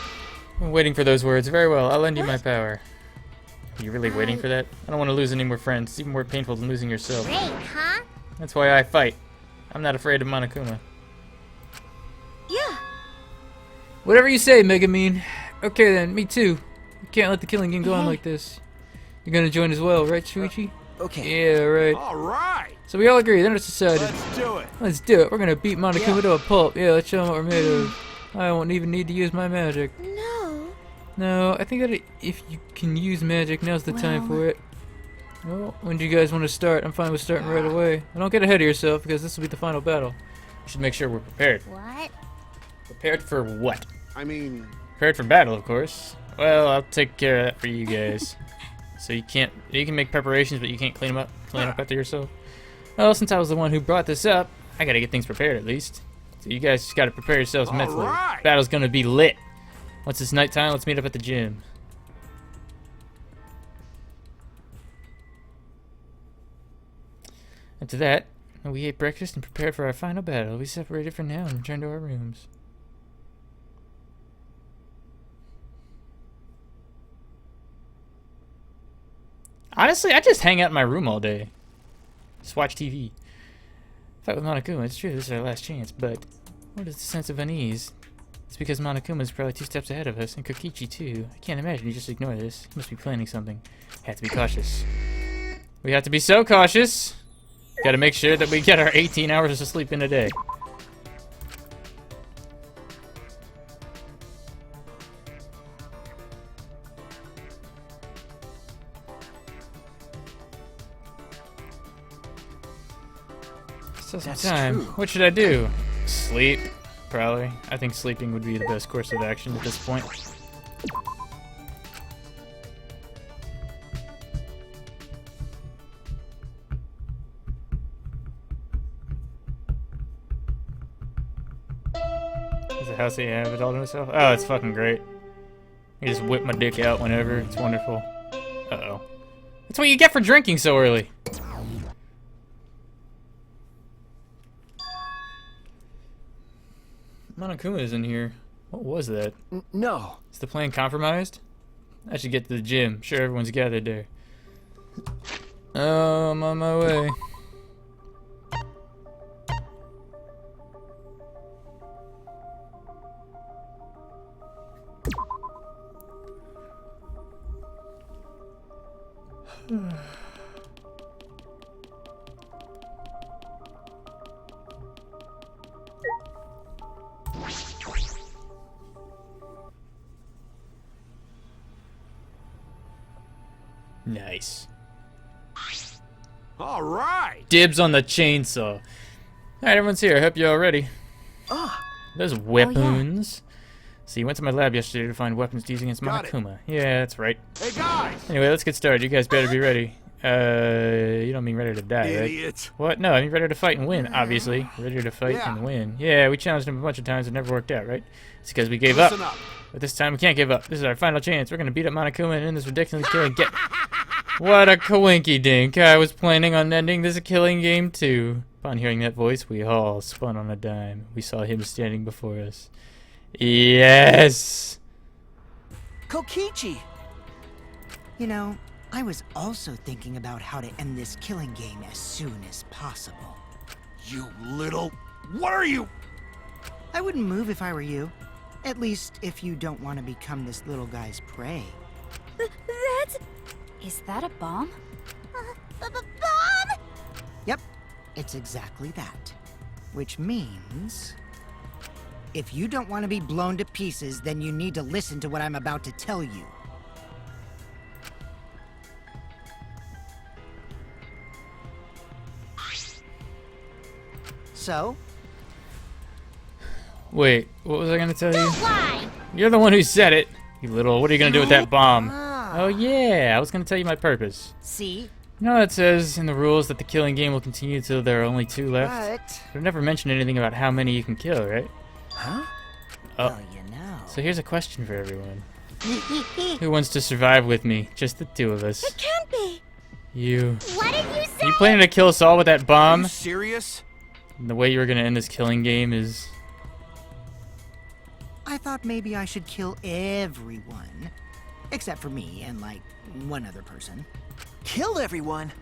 I'm waiting for those words. Very well, I'll lend you my power. Are you really waiting for that? I don't want to lose any more friends. It's even more painful than losing yourself. Great, huh? That's why I fight. I'm not afraid of Monokuma. Yeah. Whatever you say, Megamine. Okay then, me too. You can't let the killing game go on like this. You're gonna join as well, right, Shuichi? Okay. Yeah, right. All right. So we all agree, then it's decided. Let's do it. Let's do it. We're gonna beat Monokuma to a pulp. Yeah, let's show them what we're made of. I won't even need to use my magic. No. No, I think that if you can use magic, now's the time Well- for it. Well, when do you guys want to start? I'm fine with starting right away. And don't get ahead of yourself, because this will be the final battle. We should make sure we're prepared. What? Prepared for what? I mean, Prepared for battle, of course. Well, I'll take care of that for you guys. So you can make preparations, but you can't clean up after yourself. Well, since I was the one who brought this up, I gotta get things prepared at least. So you guys just gotta prepare yourselves mentally. right. Battle's gonna be lit. Once it's nighttime, let's meet up at the gym. After that, we ate breakfast and prepared for our final battle. We separated for now and returned to our rooms. Honestly, I just hang out in my room all day. Just watch TV. Fight with Monokuma, it's true, this is our last chance, but what is the sense of unease? It's because Monokuma is probably 2 steps ahead of us, and Kokichi too. I can't imagine you just ignore this. He must be planning something. Have to be cautious. We have to be so cautious. Gotta make sure that we get our 18 hours of sleep in a day. Still some That's time. true. What should I do? Sleep? Probably. I think sleeping would be the best course of action at this point. Is the house that you have it all to myself? Oh, it's fucking great. I just whip my dick out whenever. It's wonderful. Uh-oh. That's what you get for drinking so early. Monokuma is in here. What was that? No. Is the plan compromised? I should get to the gym. Sure, everyone's gathered there. Oh, I'm on my way. Nice. All right. Dibs on the chainsaw. Alright, everyone's here. I hope you're all ready. There's weapons. So you went to my lab yesterday to find weapons to use against Got it. Monokuma. Yeah, that's right. Hey, guys. Anyway, let's get started. You guys better be ready. You don't mean ready to die, right? Idiot. What? No, I mean ready to fight and win, obviously. Ready to fight Yeah. and win. Yeah, we challenged him a bunch of times. It never worked out, right? It's because we gave up. Listen up. But this time we can't give up. This is our final chance. We're going to beat up Monokuma and end this ridiculous killing game. What a coinky dink. I was planning on ending this killing game too. Upon hearing that voice, we all spun on a dime. We saw him standing before us. Yes! Kokichi! You know, I was also thinking about how to end this killing game as soon as possible. You little. What are you? I wouldn't move if I were you. At least if you don't want to become this little guy's prey. That's... Is that a bomb? Bomb? Yep, it's exactly that. Which means... if you don't want to be blown to pieces, then you need to listen to what I'm about to tell you. So, Wait, what was I going to tell you? Why? You're the one who said it. You little, what are you going to do with that bomb? Ah. Oh yeah, I was going to tell you my purpose. see? You know how it says in the rules that the killing game will continue until there are only 2 left? But... I've never mentioned anything about how many you can kill, right? Huh? Oh. Well, you know. So here's a question for everyone. Who wants to survive with me? Just the 2 of us. Can't be. You. What did you say? You planning to kill us all with that Are bomb? you serious? And the way you were gonna end this killing game is... I thought maybe I should kill everyone. Except for me and, like, one other person. Kill everyone!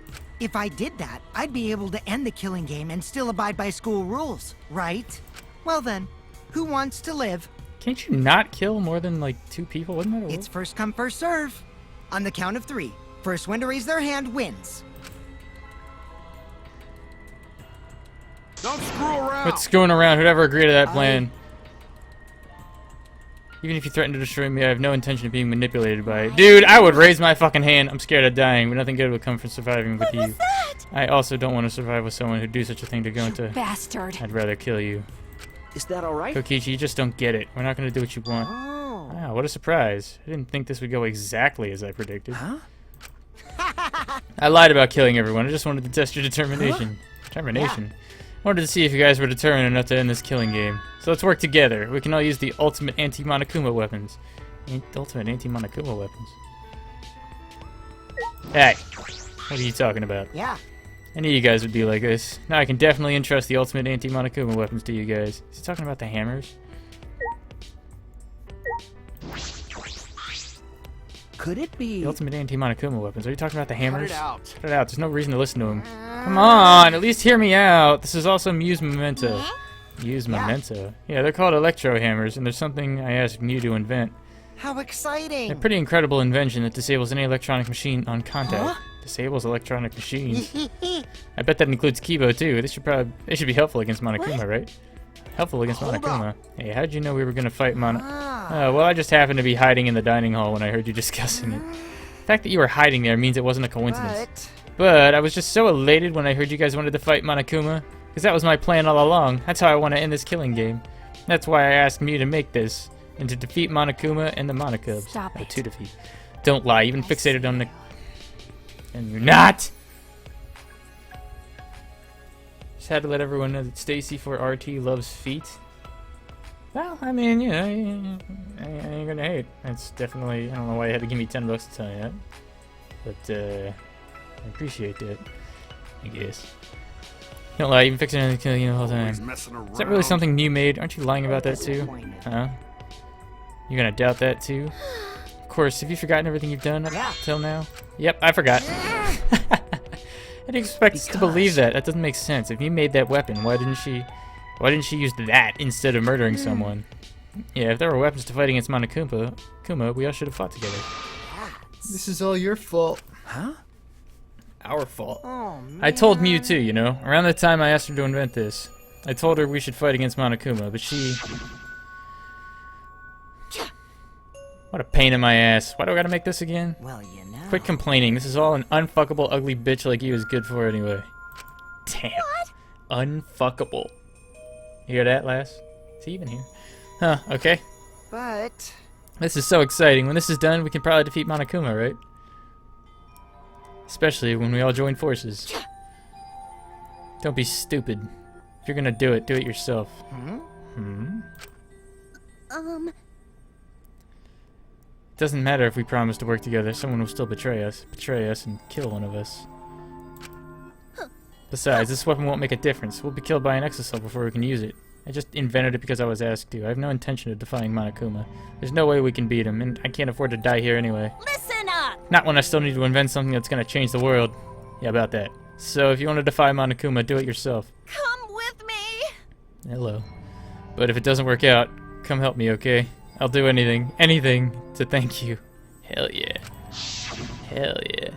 If I did that, I'd be able to end the killing game and still abide by school rules, right? Well then, who wants to live? Can't you not kill more than like 2 people? Wasn't that a rule? It's first come, first serve. On the count of 3, first one to raise their hand wins. Don't screw around. What's going around? Who'd ever agree to that plan? Even if you threaten to destroy me, I have no intention of being manipulated by it. Dude, I would raise my fucking hand. I'm scared of dying, but nothing good would come from surviving with you. I also don't want to survive with someone who'd do such a thing to go into... Bastard. I'd rather kill you. Is that alright? Kokichi, you just don't get it. We're not going to do what you want. Oh. Wow, what a surprise. I didn't think this would go exactly as I predicted. Huh? I lied about killing everyone. I just wanted to test your determination. Determination? I wanted to see if you guys were determined enough to end this killing game. So let's work together. We can all use the ultimate anti-Monokuma weapons. Ultimate anti-Monokuma weapons. Hey, what are you talking about? Yeah. I knew you guys would be like this. Now I can definitely entrust the ultimate anti-Monokuma weapons to you guys. Is he talking about the hammers? Could it be... The ultimate anti-Monokuma weapons. Are you talking about the Cut hammers? it out. Cut it out. There's no reason to listen to him. Come on, at least hear me out. This is also Muse Memento. Muse Memento? Yeah, they're called electro hammers, and there's something I asked Mew to invent. How exciting! A pretty incredible invention that disables any electronic machine on contact. Disables electronic machines. I bet that includes Kibo too. This should be helpful against Monokuma, right? Helpful against Monokuma. Hey, how'd you know we were gonna fight well, I just happened to be hiding in the dining hall when I heard you discussing it. The fact that you were hiding there means it wasn't a coincidence. But I was just so elated when I heard you guys wanted to fight Monokuma, because that was my plan all along. That's how I want to end this killing game. That's why I asked Mew to make this, and to defeat Monokuma and the Monokubs. Stop Or it. to defeat. Don't lie, even fixated on the... And you're not! Just had to let everyone know that Stacy for RT loves feet. Well, I mean, you know, I ain't gonna hate. That's definitely... I don't know why you had to give me $10 to tell you that. But, I appreciate that, I guess. Don't lie, even fixing anything killing you the whole Always time. messing around. Is that really something Mew made? Aren't you lying about that too? Huh? You're gonna doubt that too? Of course, have you forgotten everything you've done up till now? Yep, I forgot. I didn't expect us to believe that. That doesn't make sense. If you made that weapon, why didn't she use that instead of murdering someone? Yeah, if there were weapons to fight against Monokuma, we all should have fought together. This is all your fault. Huh? Our fault. Oh, man. I told Mew too, you know. Around the time I asked her to invent this, I told her we should fight against Monokuma, but she... What a pain in my ass. Why do I gotta make this again? Well, you know. Quit complaining. This is all an unfuckable, ugly bitch like you is good for anyway. Damn. What? Unfuckable. You hear that, lass? Is he even here? Huh, okay. But This is so exciting. When this is done, we can probably defeat Monokuma, right? Especially when we all join forces. Don't be stupid. If you're gonna do it yourself. It doesn't matter if we promise to work together. Someone will still betray us and kill one of us. Besides, this weapon won't make a difference. We'll be killed by an exocell before we can use it. I just invented it because I was asked to. I have no intention of defying Monokuma. There's no way we can beat him, and I can't afford to die here anyway. Listen up! Not when I still need to invent something that's gonna change the world. Yeah, about that. So if you want to defy Monokuma, do it yourself. Come with me! Hello. But if it doesn't work out, come help me, okay? I'll do anything to thank you. Hell yeah. Hell yeah.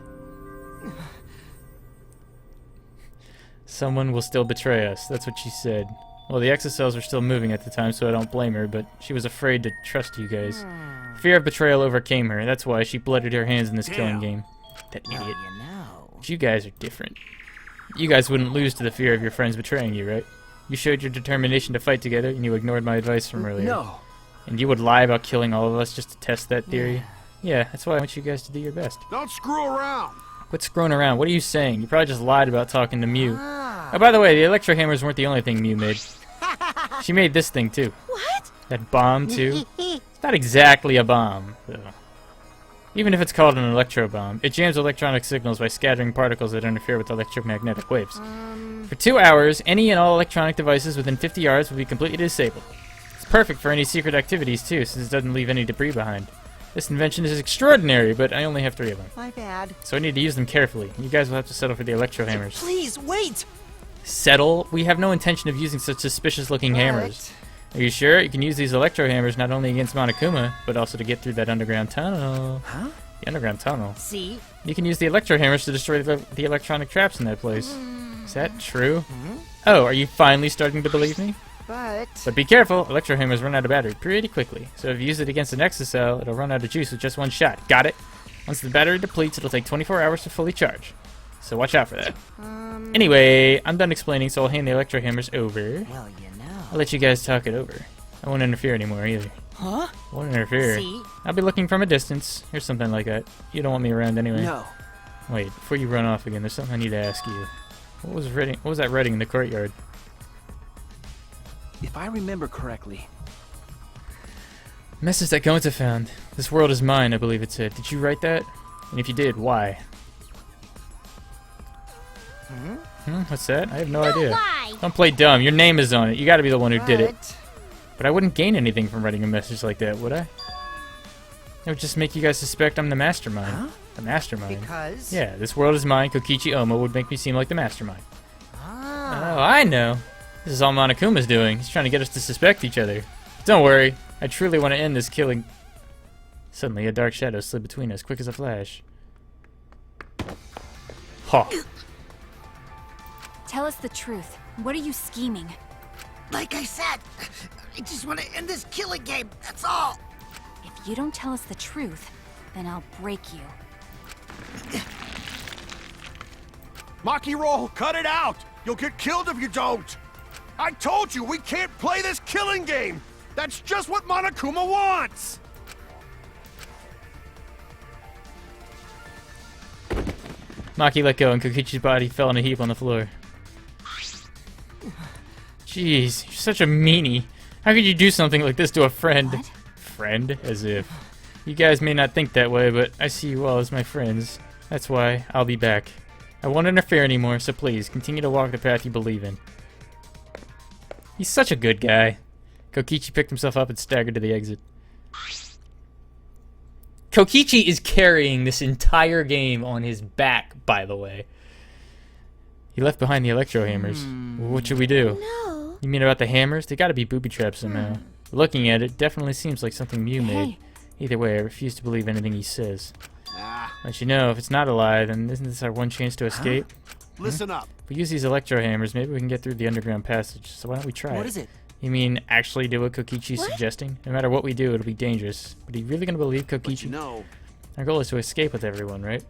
Someone will still betray us, that's what she said. Well, the exocells were still moving at the time, so I don't blame her, but she was afraid to trust you guys. Fear of betrayal overcame her, that's why she blooded her hands in this killing game. That idiot. you know. But you guys are different. You guys wouldn't lose to the fear of your friends betraying you, right? You showed your determination to fight together, and you ignored my advice from earlier. No. And you would lie about killing all of us just to test that theory? Yeah, that's why I want you guys to do your best. Don't screw around. Quit screwing around. What are you saying? You probably just lied about talking to Mew. Oh, by the way, the electro hammers weren't the only thing Mew made. She made this thing, too. What? That bomb, too. It's not exactly a bomb, though. Even if it's called an electro bomb, it jams electronic signals by scattering particles that interfere with electromagnetic waves. For 2 hours, any and all electronic devices within 50 yards will be completely disabled. It's perfect for any secret activities, too, since it doesn't leave any debris behind. This invention is extraordinary, but I only have 3 of them. My bad. So I need to use them carefully. You guys will have to settle for the electro hammers. Please, wait! Settle? We have no intention of using such suspicious-looking hammers. Are you sure? You can use these electro hammers not only against Monokuma, but also to get through that underground tunnel. Huh? The underground tunnel. See? You can use the electro hammers to destroy the electronic traps in that place. Is that true? Oh, are you finally starting to believe me? But Be careful, electro hammers run out of battery pretty quickly. So if you use it against an exocell, it'll run out of juice with just 1 shot. Got it? Once the battery depletes, it'll take 24 hours to fully charge. So watch out for that. Anyway, I'm done explaining, so I'll hand the electro hammers over. well, you know. I'll let you guys talk it over. I won't interfere anymore either. Huh? I won't interfere. See? I'll be looking from a distance, or something like that. You don't want me around anyway. No. Wait, before you run off again, there's something I need to ask you. What was that writing in the courtyard? If I remember correctly, Message that Gonta found. This world is mine, I believe it said. Did you write that? And if you did, why? What's that? I have no idea. Lie! Don't play dumb. Your name is on it. You gotta be the one who did it. But But I wouldn't gain anything from writing a message like that, would I? It would just make you guys suspect I'm the mastermind. Huh? The mastermind. because Yeah, this world is mine. Kokichi Oma would make me seem like the mastermind. Ah. Oh, I know. This is all Monokuma's doing. He's trying to get us to suspect each other. Don't worry. I truly want to end this killing. Suddenly, a dark shadow slid between us, quick as a flash. Ha. Tell us the truth. What are you scheming? Like I said, I just want to end this killing game. That's all. If you don't tell us the truth, then I'll break you. Maki roll, cut it out! You'll get killed if you don't! I told you, we can't play this killing game! That's just what Monokuma wants! Maki let go, and Kokichi's body fell in a heap on the floor. Jeez, you're such a meanie. How could you do something like this to a friend? What? Friend? As if. You guys may not think that way, but I see you all as my friends. That's why I'll be back. I won't interfere anymore, so please, continue to walk the path you believe in. He's such a good guy. Kokichi picked himself up and staggered to the exit. Kokichi is carrying this entire game on his back, by the way. He left behind the electro hammers. What should we do? No. You mean about the hammers? They gotta be booby traps somehow. Looking at it, definitely seems like something Mew made. Either way, I refuse to believe anything he says. Ah, Let you know, if it's not a lie, then isn't this our one chance to escape? listen up. If we use these electro hammers, maybe we can get through the underground passage. So why don't we try it? what is it? You mean actually do what Kokichi's suggesting? No matter what we do, it'll be dangerous. But are you really gonna believe But Kokichi? you know, Our goal is to escape with everyone, right?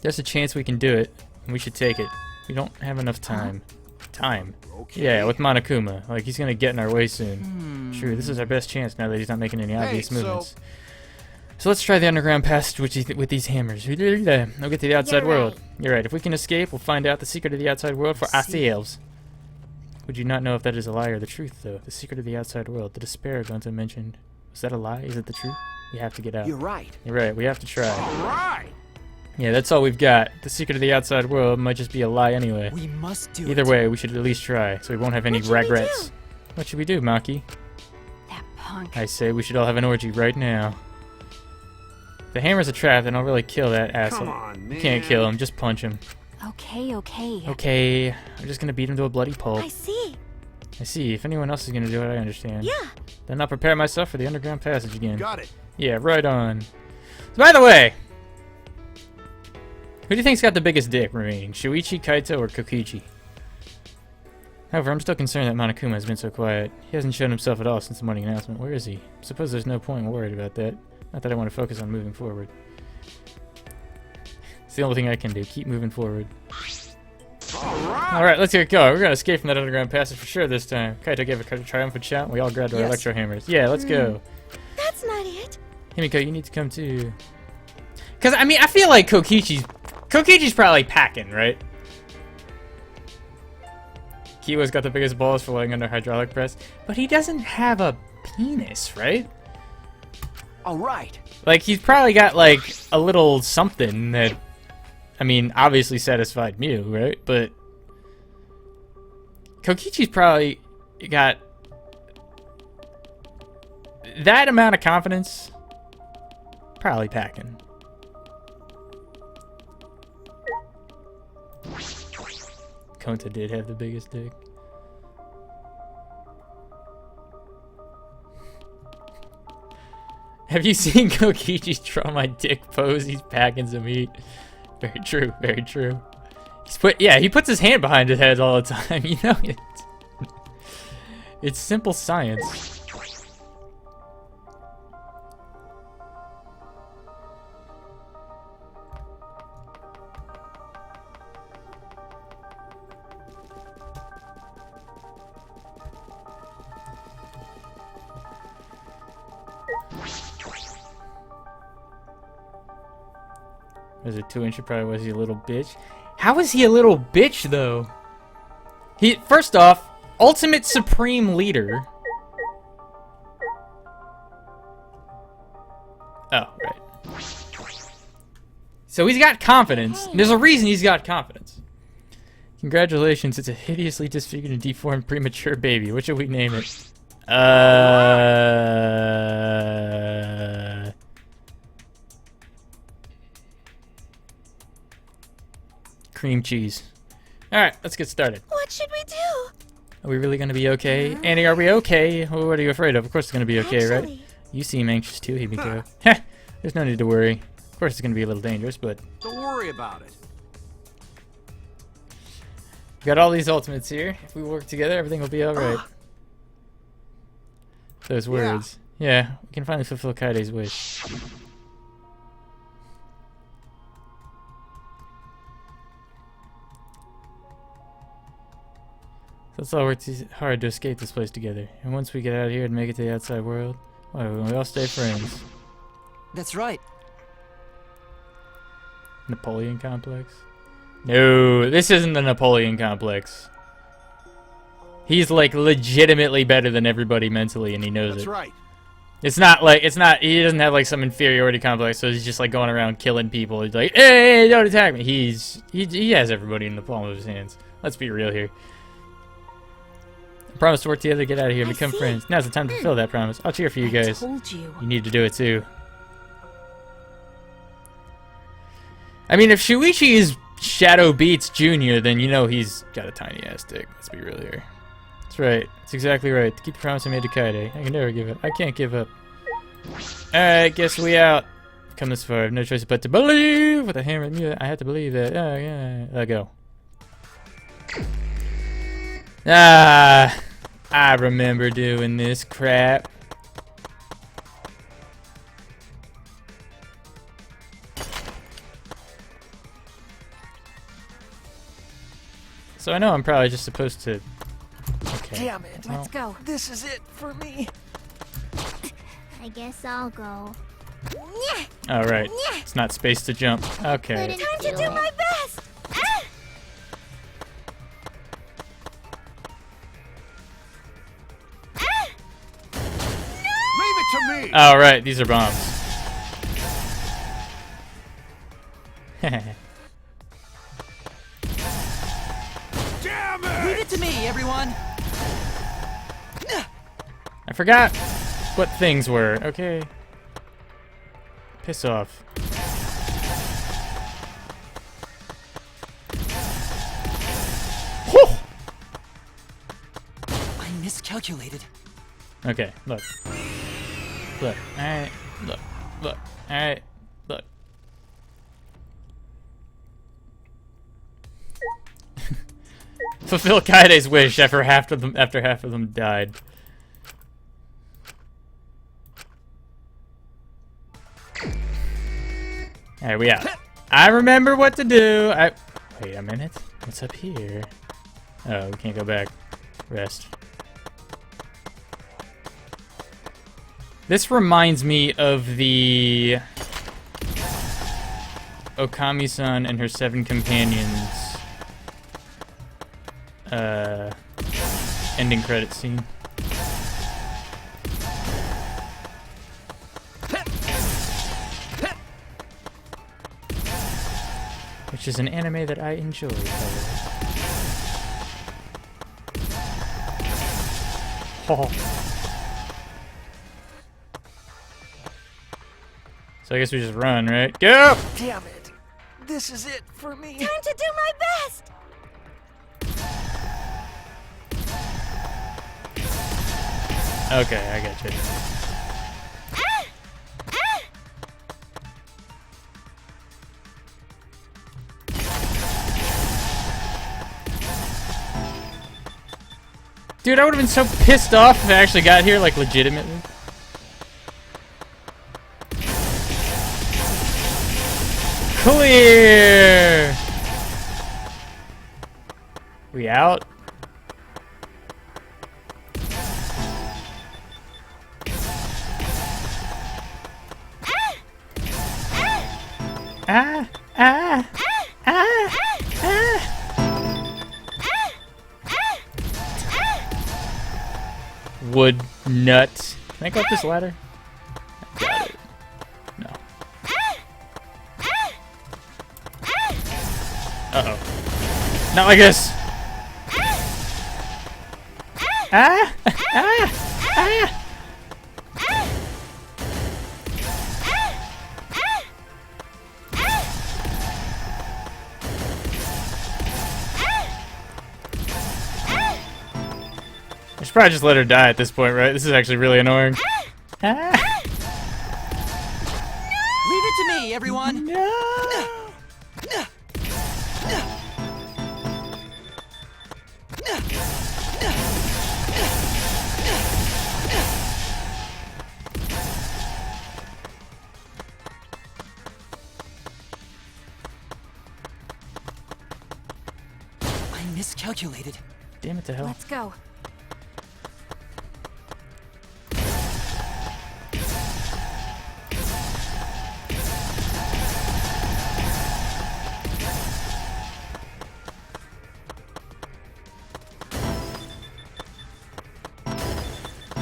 There's a chance we can do it, and we should take it. We don't have enough time. Time? Okay. Yeah, with Monokuma. Like, he's gonna get in our way soon. True, this is our best chance now that he's not making any obvious movements. So let's try the underground passage with these hammers. We'll get to the outside world. You're right. If we can escape, we'll find out the secret of the outside world for ourselves. Would you not know if that is a lie or the truth, though? The secret of the outside world. The despair Gonta mentioned. Was that a lie? Is it the truth? We have to get out. You're right. You're right. We have to try. All right. Yeah, that's all we've got. The secret of the outside world might just be a lie anyway. We must do Either it. way, we should at least try, so we won't have any What should we regrets. do? What should we do, Maki? That punk. I say we should all have an orgy right now. If the hammer's a trap, then I'll really kill that asshole. Come on, man. You can't kill him, just punch him. Okay, okay. Okay, I'm just gonna beat him to a bloody pulp. I see. I see. If anyone else is gonna do it, I understand. Yeah. Then I'll prepare myself for the underground passage again. Got it. Yeah, right on. So, by the way, who do you think's got the biggest dick remaining? Shuichi, Kaito, or Kokichi? However, I'm still concerned that Monokuma has been so quiet. He hasn't shown himself at all since the morning announcement. Where is he? I suppose there's no point in worried about that. Not that I want to focus on moving forward. It's the only thing I can do. Keep moving forward. Alright, let's get going. We're gonna escape from that underground passage for sure this time. Kaito gave a triumphant shout, and we all grabbed our Yes. electro hammers. Yeah, let's go. That's not it. Himiko, you need to come too. Cause I mean, I feel like Kokichi's probably packing, right? Kiwa's got the biggest balls for laying under hydraulic press, but he doesn't have a penis, right? All right. Like, he's probably got, like, a little something that, I mean, obviously satisfied Mew, right? But Kokichi's probably got that amount of confidence, probably packing. Konta did have the biggest dick. Have you seen Kokichi's draw my dick pose? He's packing some heat. Very true, very true. He puts his hand behind his head all the time, you know it. It's simple science. Was it 2 inch? Probably was he a little bitch. How is he a little bitch though? First off, ultimate supreme leader. Oh, right. So he's got confidence. There's a reason he's got confidence. Congratulations, it's a hideously disfigured and deformed premature baby. What should we name it? Cream cheese. Alright, let's get started. What should we do? Are we really gonna be okay? Annie, are we okay? What are you afraid of? Of course it's gonna be okay, right? Actually, You seem anxious too, Himiko. Heh, there's no need to worry. Of course it's gonna be a little dangerous, but Don't worry about it. we got all these ultimates here. If we work together, everything will be alright. Those words. Yeah, we can finally fulfill Kaide's wish. Let's all work hard to escape this place together. And once we get out of here and make it to the outside world, why, we all stay friends. That's right. Napoleon complex? No, this isn't the Napoleon complex. He's like legitimately better than everybody mentally, and he knows That's it. right. It's not, he doesn't have like some inferiority complex, so he's just like going around killing people. He's like, hey, don't attack me. He has everybody in the palm of his hands. Let's be real here. I promise to work together to get out of here and become friends. Now's the time to fulfill that promise. I'll cheer for you guys. told you. You need to do it too. I mean, if Shuichi is Shadow Beats Jr., then you know he's got a tiny ass dick. Let's be real here. That's right. That's exactly right. To keep the promise I made to Kaide. I can never give up. I can't give up. Alright, guess we out. Come this far. I have no choice but to believe. With a hammer and mute, I had to believe that. Oh, yeah. Let go. Ah, I remember doing this crap. So I know I'm probably just supposed to... Okay. Damn it. Let's go. This is it for me. I guess I'll go. Alright. It's not space to jump. Okay. Time to do my best! Leave it to me! Alright, these are bombs. Damn it! Leave it to me, everyone! I forgot what things were. Okay. Piss off. Whew! I miscalculated. Okay, look. Look. Alright. Look. Look. Alright. Look. Fulfill Kaide's wish after half of them died. Alright, we out. I remember what to do. Wait a minute. What's up here? Oh, we can't go back. Rest. This reminds me of the Okami-san and her 7 companions ending credit scene. Which is an anime that I enjoy, by the way. Oh. So I guess we just run, right? Go! Damn it. This is it for me. Time to do my best! Okay, I got you. Dude, I would have been so pissed off if I actually got here, like, legitimately. Clear! We out? Wood nut. Can I go up this ladder? I got it. No. Uh-oh. Not like this! I should probably just let her die at this point, right? This is actually really annoying. Leave it to me, everyone! No! I miscalculated. Damn it to hell. Let's go.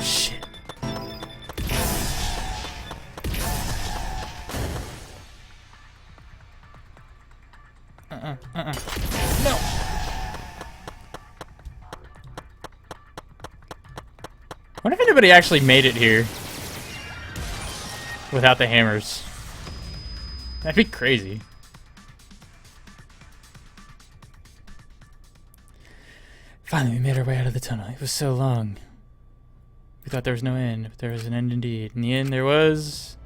Shit. No! I wonder if anybody actually made it here without the hammers. That'd be crazy. Finally, we made our way out of the tunnel. It was so long. We thought there was no end, but there was an end indeed. In the end, there was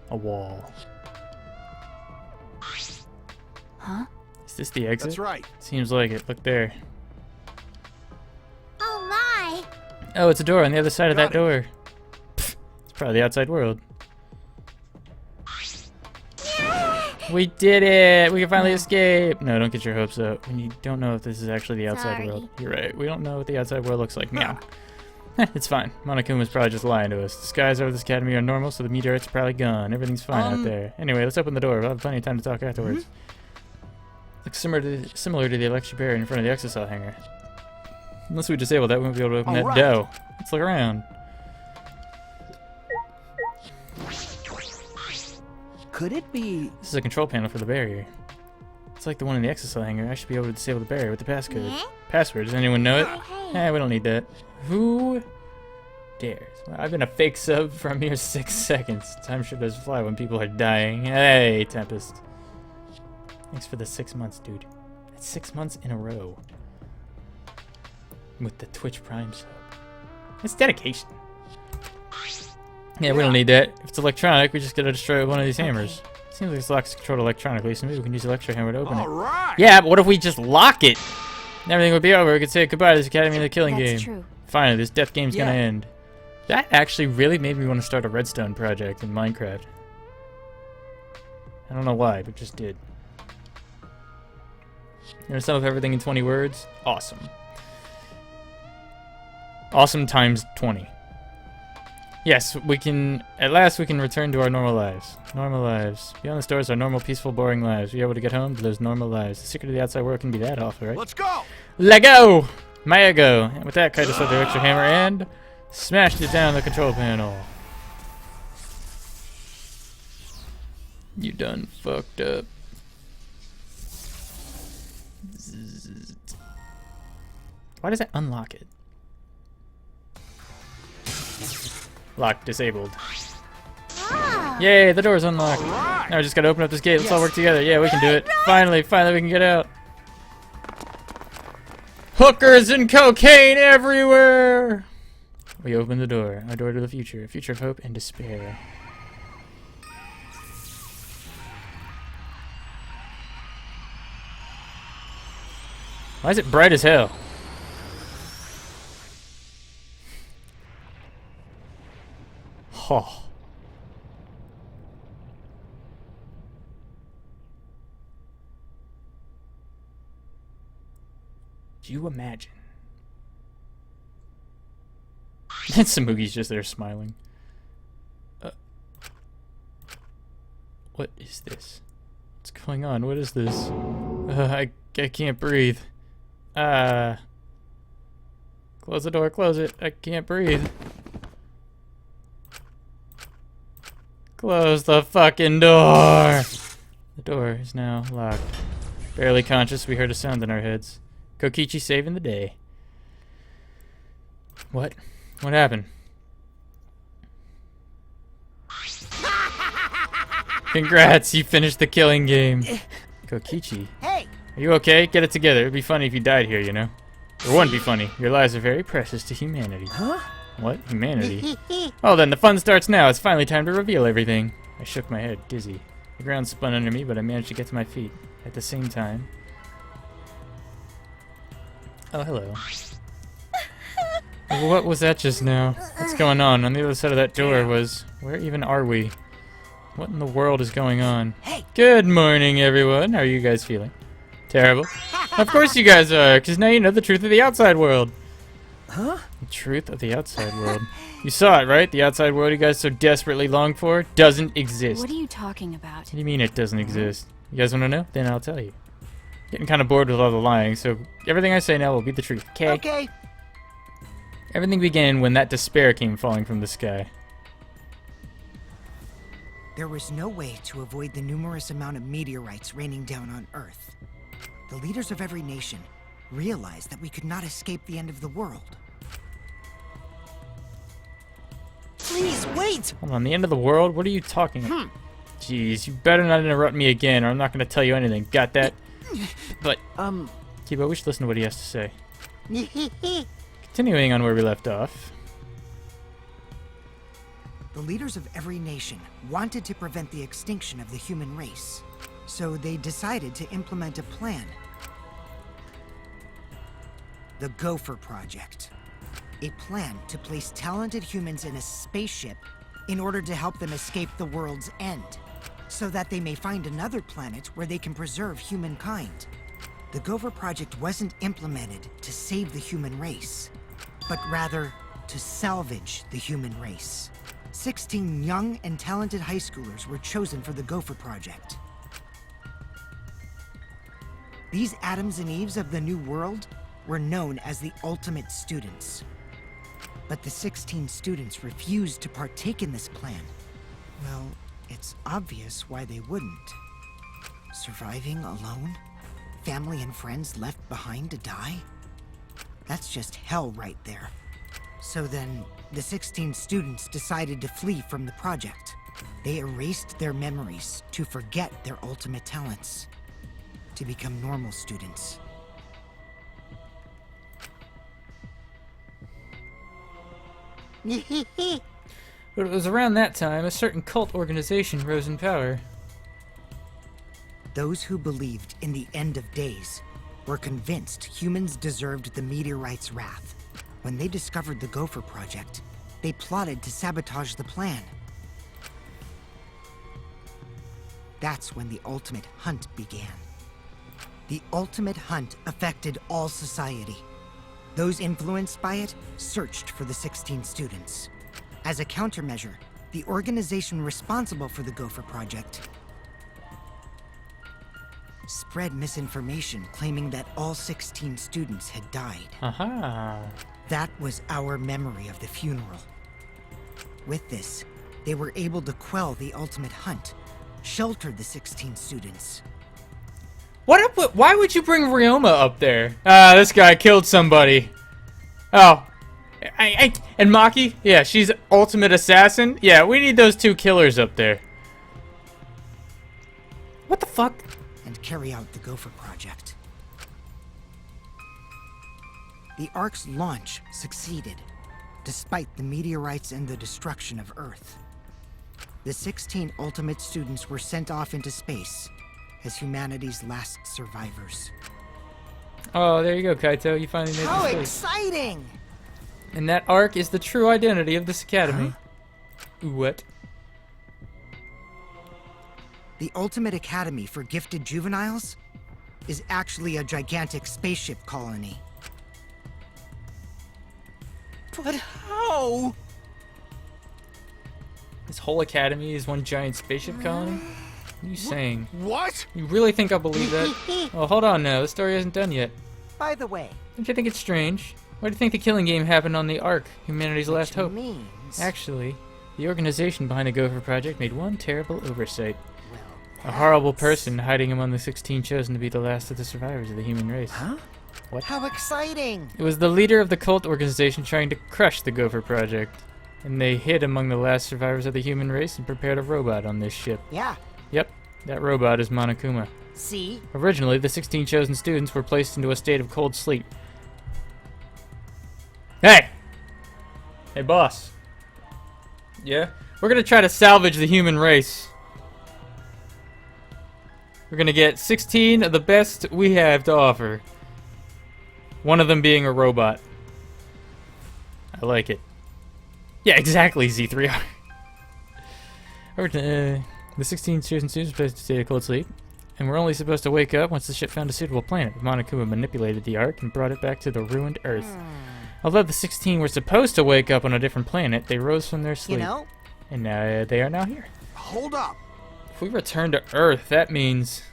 a wall. Huh? Is this the exit? That's right. Seems like it. Look there. Oh my! Oh, it's a door on the other side of that Got it. door. Pfft, it's probably the outside world. We did it! We can finally escape! No, don't get your hopes up. When you don't know if this is actually the outside Sorry. world. You're right. We don't know what the outside world looks like. Meow. It's fine. Monokuma's probably just lying to us. The skies over this academy are normal, so the meteorites are probably gone. Everything's fine out there. Anyway, let's open the door. We'll have plenty of time to talk afterwards. Looks similar to the electric barrier in front of the exocell hangar. Unless we disable that, we won't be able to open that door. Let's look around. Could it be? This is a control panel for the barrier. It's like the one in the exocell hangar. I should be able to disable the barrier with the passcode. Yeah? Password, does anyone know it? Hey. We don't need that. Who dares? Well, I've been a fake sub for a mere 6 seconds. Time sure does fly when people are dying. Hey, Tempest. Thanks for the 6 months, dude. That's 6 months in a row. With the Twitch Prime sub. It's dedication. Yeah, we don't need that. If it's electronic, we just gotta destroy one of these hammers. Seems like this lock is controlled electronically, so maybe we can use the electro hammer to open it. Right. Yeah, but what if we just lock it? Everything would be over. We could say goodbye to this Academy of the Killing That's Game. true. Finally, this death game's gonna end. That actually really made me want to start a redstone project in Minecraft. I don't know why, but just did. You know, sum up everything in 20 words? Awesome. Awesome times 20. Yes, we can, at last we can return to our normal lives. Normal lives. Beyond the stores, our normal, peaceful, boring lives. Be able to get home to those normal lives. The secret of the outside world can be that awful, right? Let's go. Let go! Maya go! And with that, Kaito swept the extra hammer and smashed it down the control panel. You done fucked up. Zzz. Why does that unlock it? Lock disabled. Ah. Yay, the door's unlocked. Now we just gotta open up this gate. Let's all work together. Yeah, we can do it. Finally we can get out. Hookers and cocaine everywhere! We open the door. Our door to the future. A future of hope and despair. Why is it bright as hell? Oh. Do you imagine? And Samugi's just there smiling. What is this? What's going on? What is this? I can't breathe. Close the door, close it. I can't breathe. Close the fucking door! The door is now locked. Barely conscious, we heard a sound in our heads. Kokichi saving the day. What? What happened? Congrats, you finished the killing game. Kokichi. Hey! Are you okay? Get it together. It'd be funny if you died here, you know? It wouldn't be funny. Your lives are very precious to humanity. Huh? What? Humanity? Oh, then the fun starts now. It's finally time to reveal everything. I shook my head, dizzy. The ground spun under me, but I managed to get to my feet. At the same time... Oh, hello. What was that just now? What's going on? On the other side of that door was... Where even are we? What in the world is going on? Hey! Good morning, everyone. How are you guys feeling? Terrible? Of course you guys are, because now you know the truth of the outside world. Huh? The truth of the outside world. You saw it, right? The outside world you guys so desperately long for doesn't exist. What are you talking about? What do you mean it doesn't exist? You guys want to know? Then I'll tell you. Getting kind of bored with all the lying, so everything I say now will be the truth. Okay. Everything began when that despair came falling from the sky. There was no way to avoid the numerous amount of meteorites raining down on Earth. The leaders of every nation realized that we could not escape the end of the world. Please wait. Hold on, the end of the world? What are you talking about? Jeez, you better not interrupt me again, or I'm not going to tell you anything. Got that? But, Kibo, we should listen to what he has to say. Continuing on where we left off. The leaders of every nation wanted to prevent the extinction of the human race, so they decided to implement a plan. The Gopher Project. A plan to place talented humans in a spaceship in order to help them escape the world's end. so that they may find another planet where they can preserve humankind. The Gopher Project wasn't implemented to save the human race, but rather to salvage the human race. 16 young and talented high schoolers were chosen for the Gopher Project. These Adams and Eves of the New World were known as the Ultimate Students. But the 16 students refused to partake in this plan. Well, it's obvious why they wouldn't. Surviving alone? Family and friends left behind to die? That's just hell right there. So then, the 16 students decided to flee from the project. They erased their memories to forget their ultimate talents, to become normal students. But it was around that time a certain cult organization rose in power. Those who believed in the end of days were convinced humans deserved the meteorite's wrath. When they discovered the Gopher Project, they plotted to sabotage the plan. That's when the ultimate hunt began. The ultimate hunt affected all society. Those influenced by it searched for the 16 students. As a countermeasure, the organization responsible for the Gopher Project spread misinformation claiming that all 16 students had died. Aha. That was our memory of the funeral. With this, they were able to quell the ultimate hunt, shelter the 16 students. What up? Why would you bring Ryoma up there? Ah, this guy killed somebody. Oh. And Maki? Yeah, she's ultimate assassin? Yeah, we need those two killers up there. What the fuck? And carry out the Gopher Project. The Ark's launch succeeded, despite the meteorites and the destruction of Earth. The 16 ultimate students were sent off into space as humanity's last survivors. Oh, there you go, Kaito. You finally made How the space. exciting! And that Ark is the true identity of this academy. Huh? What? The Ultimate Academy for Gifted Juveniles is actually a gigantic spaceship colony. But how? This whole academy is one giant spaceship colony? What are you saying? What? You really think I'll believe that? Well, hold on now. The story isn't done yet. By the way, Don't you think it's strange? Why do you think the killing game happened on the Ark, humanity's last hope? means... Actually, the organization behind the Gopher Project made one terrible oversight. Well, A horrible person hiding among the 16 chosen to be the last of the survivors of the human race. Huh? What? How exciting! It was the leader of the cult organization trying to crush the Gopher Project. And they hid among the last survivors of the human race and prepared a robot on this ship. Yeah. Yep, that robot is Monokuma. See? Originally, the 16 chosen students were placed into a state of cold sleep. Hey! Hey, boss. Yeah? We're gonna try to salvage the human race. We're gonna get 16 of the best we have to offer. One of them being a robot. I like it. Yeah, exactly, Z3R. The 16 chosen students were placed in a state of cold sleep, and we're only supposed to wake up once the ship found a suitable planet. Monokuma manipulated the Ark and brought it back to the ruined Earth. Although the 16 were supposed to wake up on a different planet, they rose from their sleep. You know? And they are now here. Hold up. If we return to Earth, that means...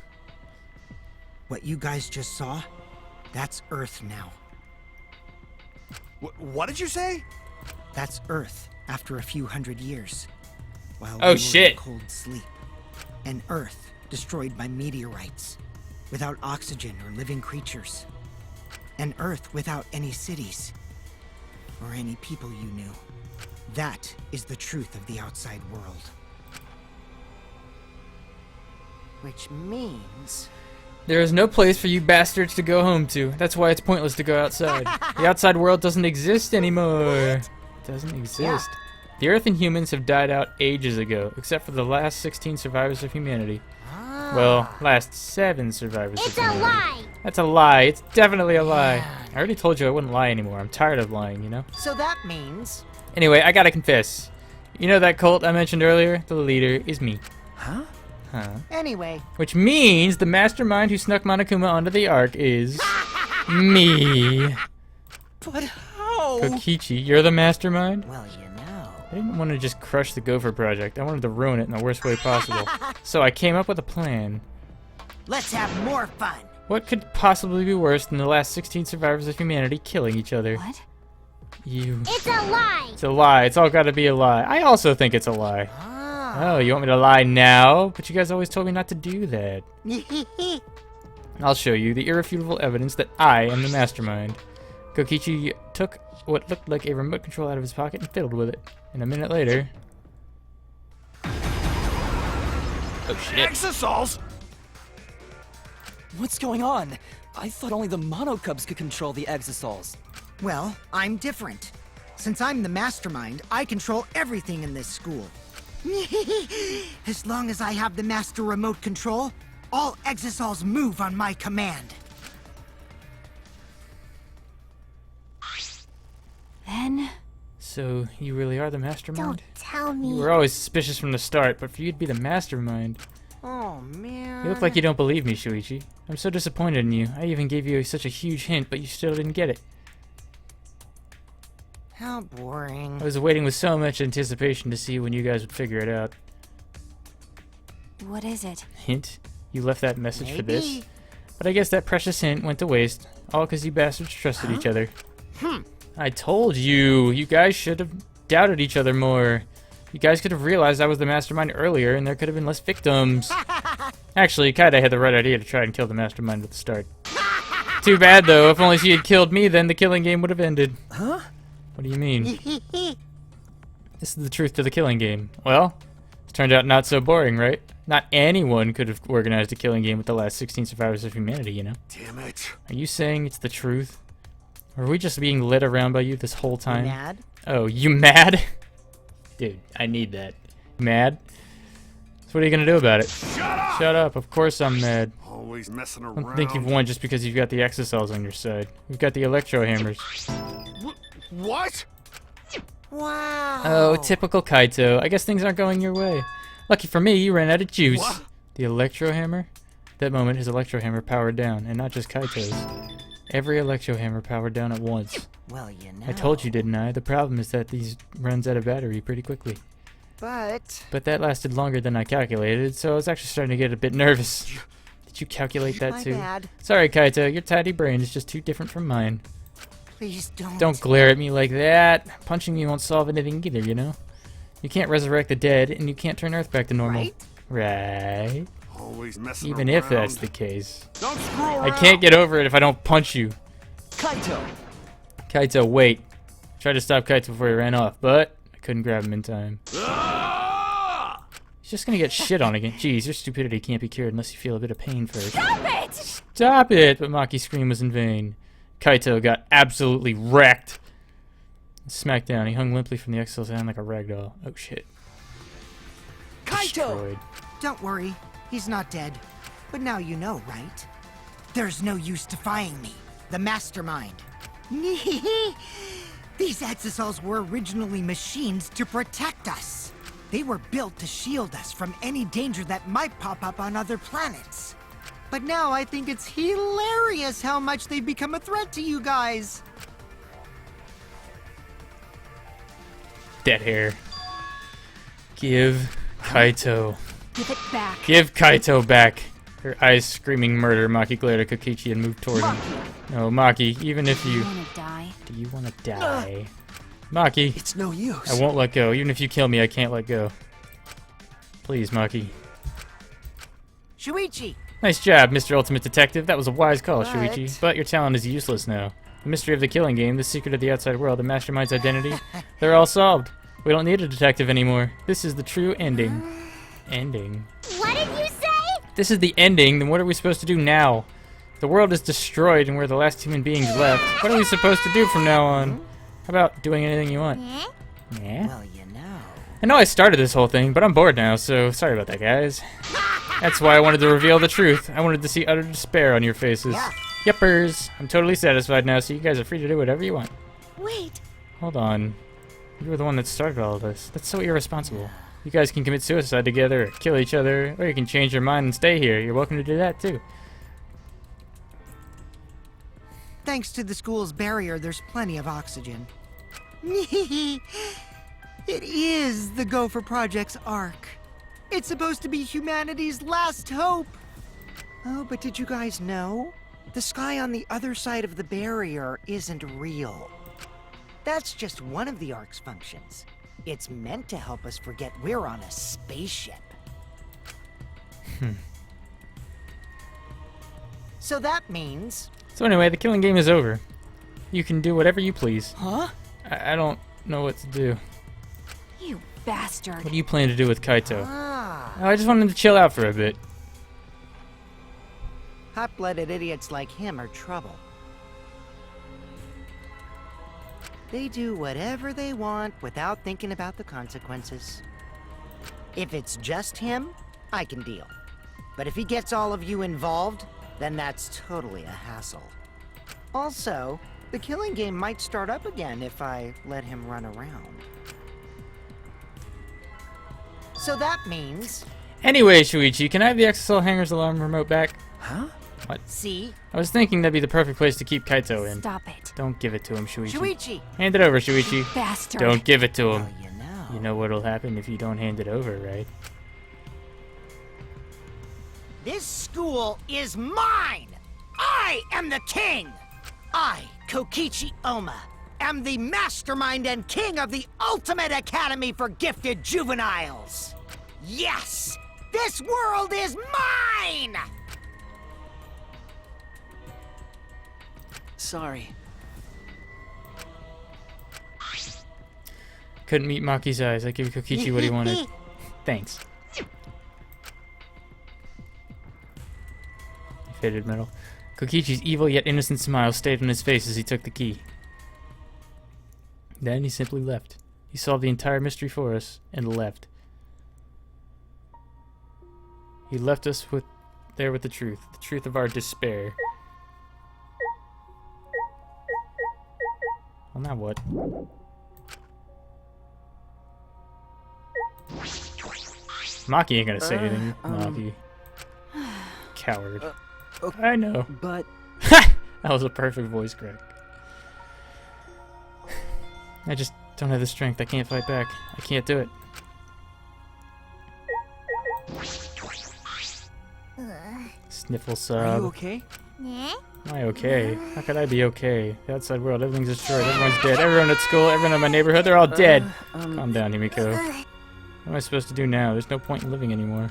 What you guys just saw, that's Earth now. What did you say? That's Earth after a few hundred years. While Oh, we were shit. in cold sleep. An Earth destroyed by meteorites, without oxygen or living creatures. An Earth without any cities, or any people you knew. That is the truth of the outside world. Which means... There is no place for you bastards to go home to. That's why it's pointless to go outside. The outside world doesn't exist anymore. It doesn't exist. The Earth and humans have died out ages ago, except for the last 16 survivors of humanity. Well, last 7 survivors of humanity. lie! That's a lie. It's definitely a lie. I already told you I wouldn't lie anymore. I'm tired of lying, you know? So that means... Anyway, I gotta confess. You know that cult I mentioned earlier? The leader is me. Huh? Huh. Anyway, Which means the mastermind who snuck Monokuma onto the Ark is me. But how? Kokichi, you're the mastermind? well, you know. I didn't want to just crush the Gopher Project. I wanted to ruin it in the worst way possible. So I came up with a plan. Let's have more fun. What could possibly be worse than the last 16 survivors of humanity killing each other? What? You. It's a lie. It's a lie. It's all got to be a lie. I also think it's a lie. Oh, you want me to lie now? But you guys always told me not to do that. I'll show you the irrefutable evidence that I am the mastermind. Kokichi took what looked like a remote control out of his pocket and fiddled with it. And a minute later... Oh shit. Exosols? What's going on? I thought only the Monocubs could control the Exosols. Well, I'm different. Since I'm the mastermind, I control everything in this school. As long as I have the master remote control, all Exosols move on my command. Then... So, you really are the mastermind? Don't tell You me. were always suspicious from the start, but for you to be the mastermind... Oh, man. You look like you don't believe me, Shuichi. I'm so disappointed in you. I even gave you such a huge hint, but you still didn't get it. How boring. I was waiting with so much anticipation to see when you guys would figure it out. what is it? Hint? You left that message for this? Maybe. But I guess that precious hint went to waste. All because you bastards trusted each other. I told you! You guys should have doubted each other more. You guys could have realized I was the mastermind earlier, and there could have been less victims. Actually, Kaide had the right idea to try and kill the mastermind at the start. Too bad, though. If only she had killed me, then the killing game would have ended. Huh? What do you mean? This is the truth to the killing game. Well, it turned out not so boring, right? Not anyone could have organized a killing game with the last 16 survivors of humanity, you know? Damn it. Are you saying it's the truth? Or are we just being led around by you this whole time? Mad? Oh, you mad? Dude, I need that. Mad? So what are you gonna do about it? Shut up! Shut up, of course I'm mad. Always messing I around. don't think you've won just because you've got the exocells on your side. We've got the electro hammers. What? Wow. Oh, typical Kaito. I guess things aren't going your way. Lucky for me, you ran out of juice. What? The electro hammer? At that moment, his electro hammer powered down, and not just Kaito's. Every electro hammer powered down at once. Well, you know. I told you, didn't I? The problem is that these runs out of battery pretty quickly. But... But that lasted longer than I calculated, so I was actually starting to get a bit nervous. Did you calculate that My too? bad. Sorry, Kaito, your tidy brain is just too different from mine. Please don't. Don't glare at me like that. Punching me won't solve anything either, you know? You can't resurrect the dead, and you can't turn Earth back to normal. Right? Always messing Even around. if that's the case. Don't screw around. I can't get over it if I don't punch you. Kaito! Kaito, wait. Tried to stop Kaito before he ran off, but I couldn't grab him in time. Ah! He's just gonna get shit on again. Jeez, your stupidity can't be cured unless you feel a bit of pain first. Stop it! Stop it! But Maki's scream was in vain. Kaito got absolutely wrecked. Smacked down. He hung limply from the exocel's hand like a ragdoll. Oh shit. Kaito! Destroyed. Don't worry, he's not dead. But now you know, right? There's no use defying me, the mastermind. These exosols were originally machines to protect us. They were built to shield us from any danger that might pop up on other planets. But now I think it's hilarious how much they've become a threat to you guys. Dead hair. Give Kaito. Give it back. Give Kaito back. Her eyes screaming murder, Maki glared at Kokichi and moved toward him. No, Maki, even if You you... wanna die? Do you want to die? Maki, It's no use. I won't let go. Even if you kill me, I can't let go. Please, Maki. Shuichi! Nice job, Mr. Ultimate Detective. That was a wise call, But- Shuichi. But your talent is useless now. The mystery of the killing game, the secret of the outside world, the mastermind's identity, they're all solved. We don't need a detective anymore. This is the true ending. Ending. What did you say? This is the ending, then what are we supposed to do now? The world is destroyed and we're the last human beings left. What are we supposed to do from now on? How about doing anything you want? Eh? Yeah? Well, you know. I know I started this whole thing, but I'm bored now, so sorry about that, guys. That's why I wanted to reveal the truth. I wanted to see utter despair on your faces. Yeah. Yuppers! I'm totally satisfied now, so you guys are free to do whatever you want. Wait, Hold on. You were the one that started all of this. That's so irresponsible. You guys can commit suicide together, or kill each other, or you can change your mind and stay here. You're welcome to do that too. Thanks to the school's barrier, there's plenty of oxygen. It is the Gopher Project's Ark. It's supposed to be humanity's last hope. Oh, but did you guys know? The sky on the other side of the barrier isn't real. That's just one of the Ark's functions. It's meant to help us forget we're on a spaceship. So that means... So anyway, the killing game is over. You can do whatever you please. Huh? I don't know what to do. You bastard. What do you plan to do with Kaito? Ah, Oh, I just want him to chill out for a bit. hot-blooded idiots like him are trouble. They do whatever they want without thinking about the consequences. If it's just him, I can deal. But if he gets all of you involved, then that's totally a hassle. Also, the killing game might start up again if I let him run around. So that means... Anyway, Shuichi, can I have the XSL Hangers alarm remote back? Huh? See? I was thinking that'd be the perfect place to keep Kaito in. Stop it. Don't give it to him, Shuichi. Shuichi! Hand it over, Shuichi. Bastard. Don't give it to him. Well, you know. You know what'll happen if you don't hand it over, right? This school is mine! I am the king! I, Kokichi Oma, am the mastermind and king of the Ultimate Academy for Gifted Juveniles! Yes! This world is mine! Sorry. Couldn't meet Maki's eyes. I gave Kokichi what he wanted. Thanks. Faded metal. Kokichi's evil yet innocent smile stayed on his face as he took the key. Then he simply left. He solved the entire mystery for us and left. He left us with the truth of our despair. Well, now what? Maki ain't gonna say anything. Maki. Coward. Okay, I know. but... That was a perfect voice crack. I just don't have the strength. I can't fight back. I can't do it. Sniffle Are you sob. okay? Yeah? Am I okay? How could I be okay? The outside world, everything's destroyed. Everyone's dead. Everyone at school, everyone in my neighborhood, they're all dead. Calm down, Himiko. What am I supposed to do now? There's no point in living anymore.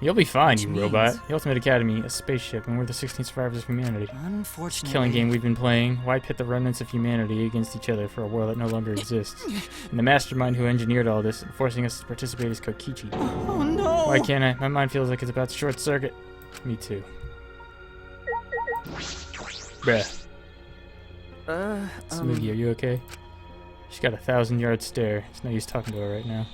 You'll be fine, you robot. The Ultimate Academy, a spaceship, and we're the 16 survivors of humanity. Unfortunately... Killing game we've been playing. Why pit the remnants of humanity against each other for a world that no longer exists? And the mastermind who engineered all this and forcing us to participate is Kokichi. Oh no! Why can't I? My mind feels like it's about to short circuit. Me too. Bruh. Smoogie, are you okay? She's got a 1,000-yard stare. It's no use talking to her right now.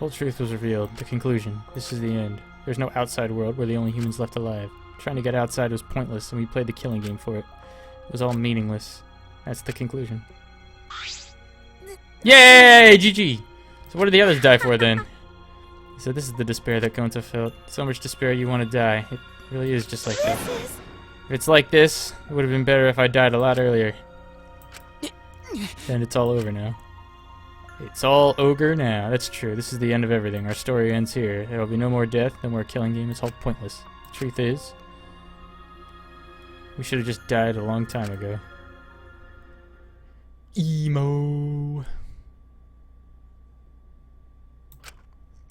Whole truth was revealed. The conclusion. This is the end. There's no outside world. We're the only humans left alive. Trying to get outside was pointless, and we played the killing game for it. It was all meaningless. That's the conclusion. Yay! GG! So what did the others die for then? So this is the despair that Gonta felt. So much despair you want to die. It really is just like this. If it's like this, it would have been better if I died a lot earlier. Then it's all over now. It's all ogre now. That's true. This is the end of everything. Our story ends here. There will be no more death, no more killing game. It's all pointless. The truth is, we should have just died a long time ago. Emo.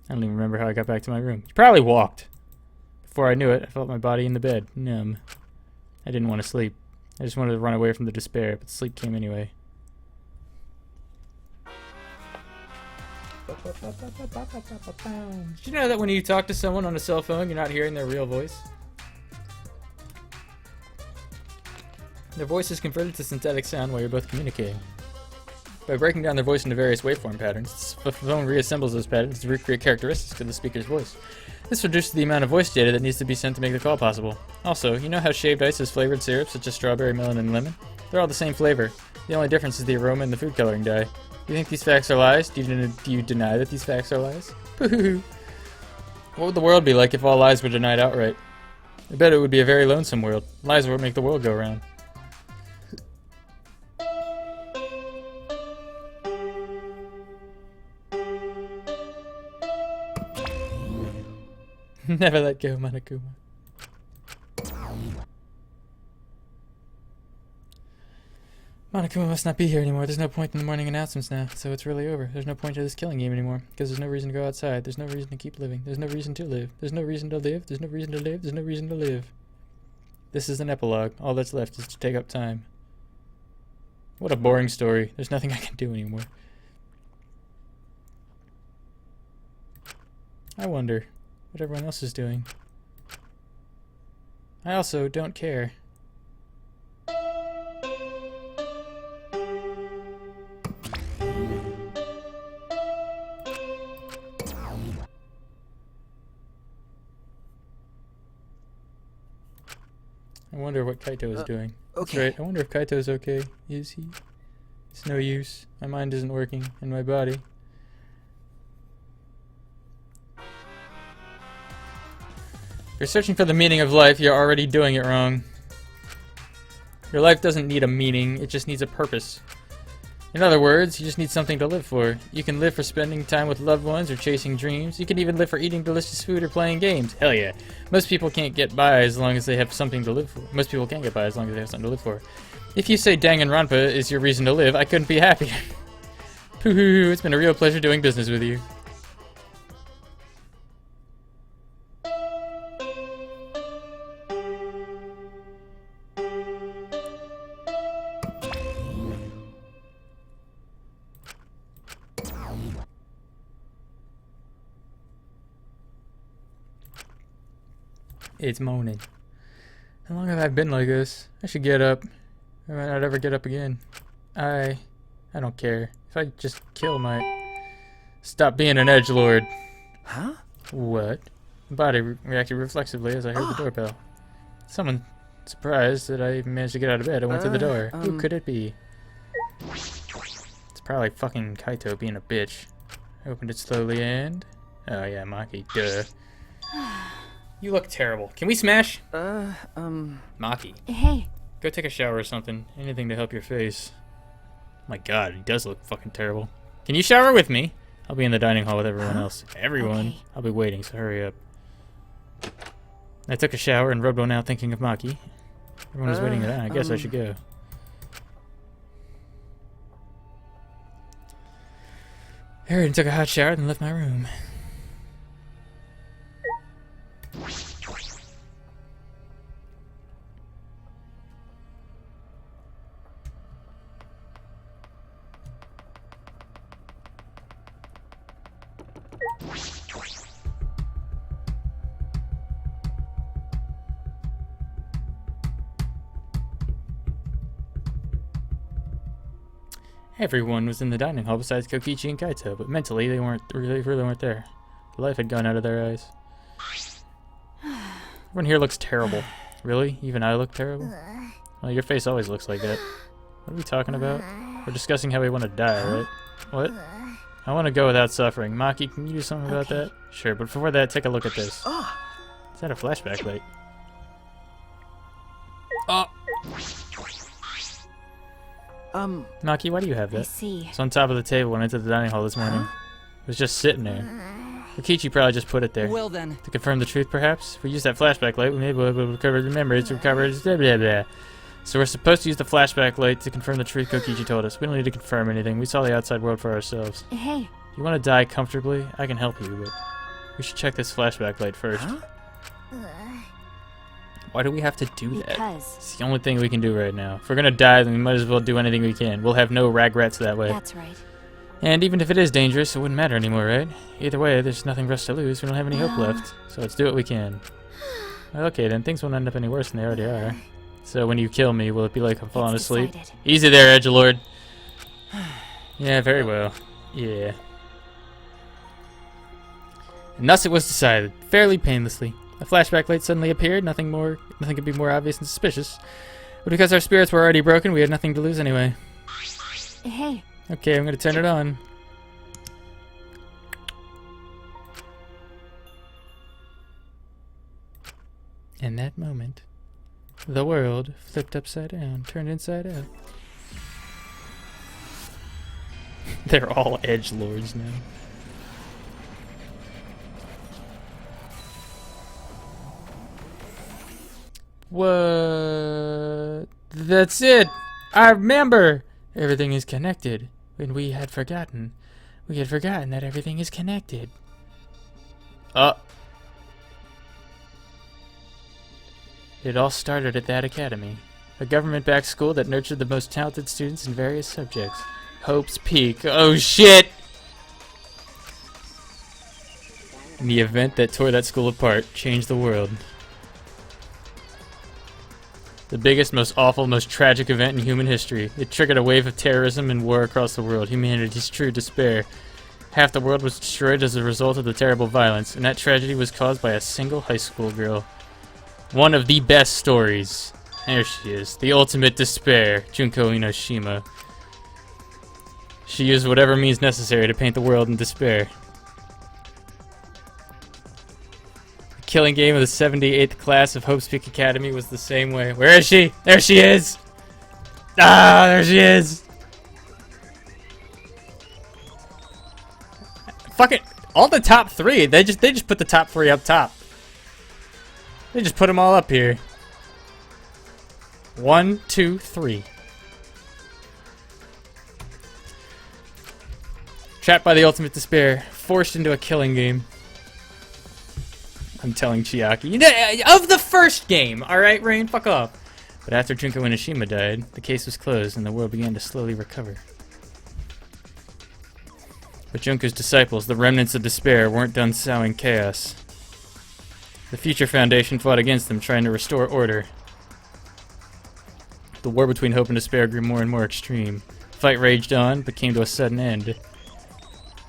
I don't even remember how I got back to my room. You probably walked. Before I knew it, I felt my body in the bed, numb. I didn't want to sleep. I just wanted to run away from the despair, but sleep came anyway. Did you know that when you talk to someone on a cell phone, you're not hearing their real voice? Their voice is converted to synthetic sound while you're both communicating. By breaking down their voice into various waveform patterns, the phone reassembles those patterns to recreate characteristics of the speaker's voice. This reduces the amount of voice data that needs to be sent to make the call possible. Also, you know how shaved ice has flavored syrups such as strawberry, melon, and lemon? They're all the same flavor. The only difference is the aroma and the food coloring dye. Do you think these facts are lies? Do you deny that these facts are lies? What would the world be like if all lies were denied outright? I bet it would be a very lonesome world. Lies are what make the world go round. Never let go, Monokuma. Monokuma must not be here anymore. There's no point in the morning announcements now, so it's really over. There's no point to this killing game anymore, because there's no reason to go outside. There's no reason to keep living. There's no reason to live. There's no reason to live. There's no reason to live. There's no reason to live. This is an epilogue. All that's left is to take up time. What a boring story. There's nothing I can do anymore. I wonder what everyone else is doing. I also don't care. I wonder what Kaito is doing. That's okay. right. I wonder if Kaito's okay. Is he? It's no use. My mind isn't working, and my body. If you're searching for the meaning of life, you're already doing it wrong. Your life doesn't need a meaning, it just needs a purpose. In other words, you just need something to live for. You can live for spending time with loved ones or chasing dreams. You can even live for eating delicious food or playing games. Hell yeah. Most people can't get by as long as they have something to live for. Most people can't get by as long as they have something to live for. If you say Danganronpa is your reason to live, I couldn't be happier. Pooh, it's been a real pleasure doing business with you. It's moaning. How long have I been like this? I should get up. I might not ever get up again. I don't care. If I just kill my... Stop being an edgelord. Huh? What? My body reacted reflexively as I heard the doorbell. Someone surprised that I managed to get out of bed. I went to the door. Who could it be? It's probably fucking Kaito being a bitch. I opened it slowly and... Oh yeah, Maki. Duh. You look terrible. Can we smash? Maki. Hey. Go take a shower or something. Anything to help your face. My god, he does look fucking terrible. Can you shower with me? I'll be in the dining hall with everyone else. Everyone? Okay. I'll be waiting, so hurry up. I took a shower and rubbed one out thinking of Maki. Everyone was waiting it out. I guess I should go. I hurried and took a hot shower and left my room. Everyone was in the dining hall besides Kokichi and Kaito, but mentally they really weren't there. The life had gone out of their eyes. Everyone here looks terrible. Really? Even I look terrible? Well, your face always looks like that. What are we talking about? We're discussing how we want to die, right? What? I want to go without suffering. Maki, can you do something about that? Sure, but before that, take a look at this. Is that a flashback light? Oh! Maki, why do you have that? I see. It's on top of the table when I entered the dining hall this morning. It was just sitting there. Kokichi probably just put it there. Well then. To confirm the truth, perhaps? If we use that flashback light, we may be able to recover the memories, recover blah, blah, blah. So we're supposed to use the flashback light to confirm the truth Kokichi told us. We don't need to confirm anything. We saw the outside world for ourselves. Hey. You want to die comfortably? I can help you, but we should check this flashback light first. Huh? Why do we have to do that? Because. It's the only thing we can do right now. If we're gonna die, then we might as well do anything we can. We'll have no regrets that way. That's right. And even if it is dangerous, it wouldn't matter anymore, right? Either way, there's nothing for us to lose. We don't have any hope left. So let's do what we can. Well, okay, then things won't end up any worse than they already are. So when you kill me, will it be like I'm falling asleep? Decided. Easy there, edgelord. Yeah, very well. Yeah. And thus it was decided, fairly painlessly. A flashback light suddenly appeared. Nothing could be more obvious and suspicious. But because our spirits were already broken, we had nothing to lose anyway. Hey, Okay, I'm gonna turn it on. In that moment, the world flipped upside down, turned inside out. They're all edgelords now. What? That's it! I remember! Everything is connected. When we had forgotten that everything is connected. It all started at that academy. A government-backed school that nurtured the most talented students in various subjects. Hope's Peak. Oh shit! And the event that tore that school apart changed the world. The biggest, most awful, most tragic event in human history. It triggered a wave of terrorism and war across the world. Humanity's true despair. Half the world was destroyed as a result of the terrible violence, and that tragedy was caused by a single high school girl. One of the best stories. There she is. The ultimate despair. Junko Inoshima. She used whatever means necessary to paint the world in despair. The killing game of the 78th class of Hope's Peak Academy was the same way. Where is she? There she is! Ah, there she is! Fuck it. All the top three. They just put the top three up top. They just put them all up here. 1, 2, 3. Trapped by the ultimate despair, forced into a killing game. I'm telling Chiaki. Of the first game! Alright, Rain, fuck off. But after Junko Inoshima died, the case was closed and the world began to slowly recover. But Junko's disciples, the remnants of despair, weren't done sowing chaos. The Future Foundation fought against them, trying to restore order. The war between hope and despair grew more and more extreme. The fight raged on, but came to a sudden end.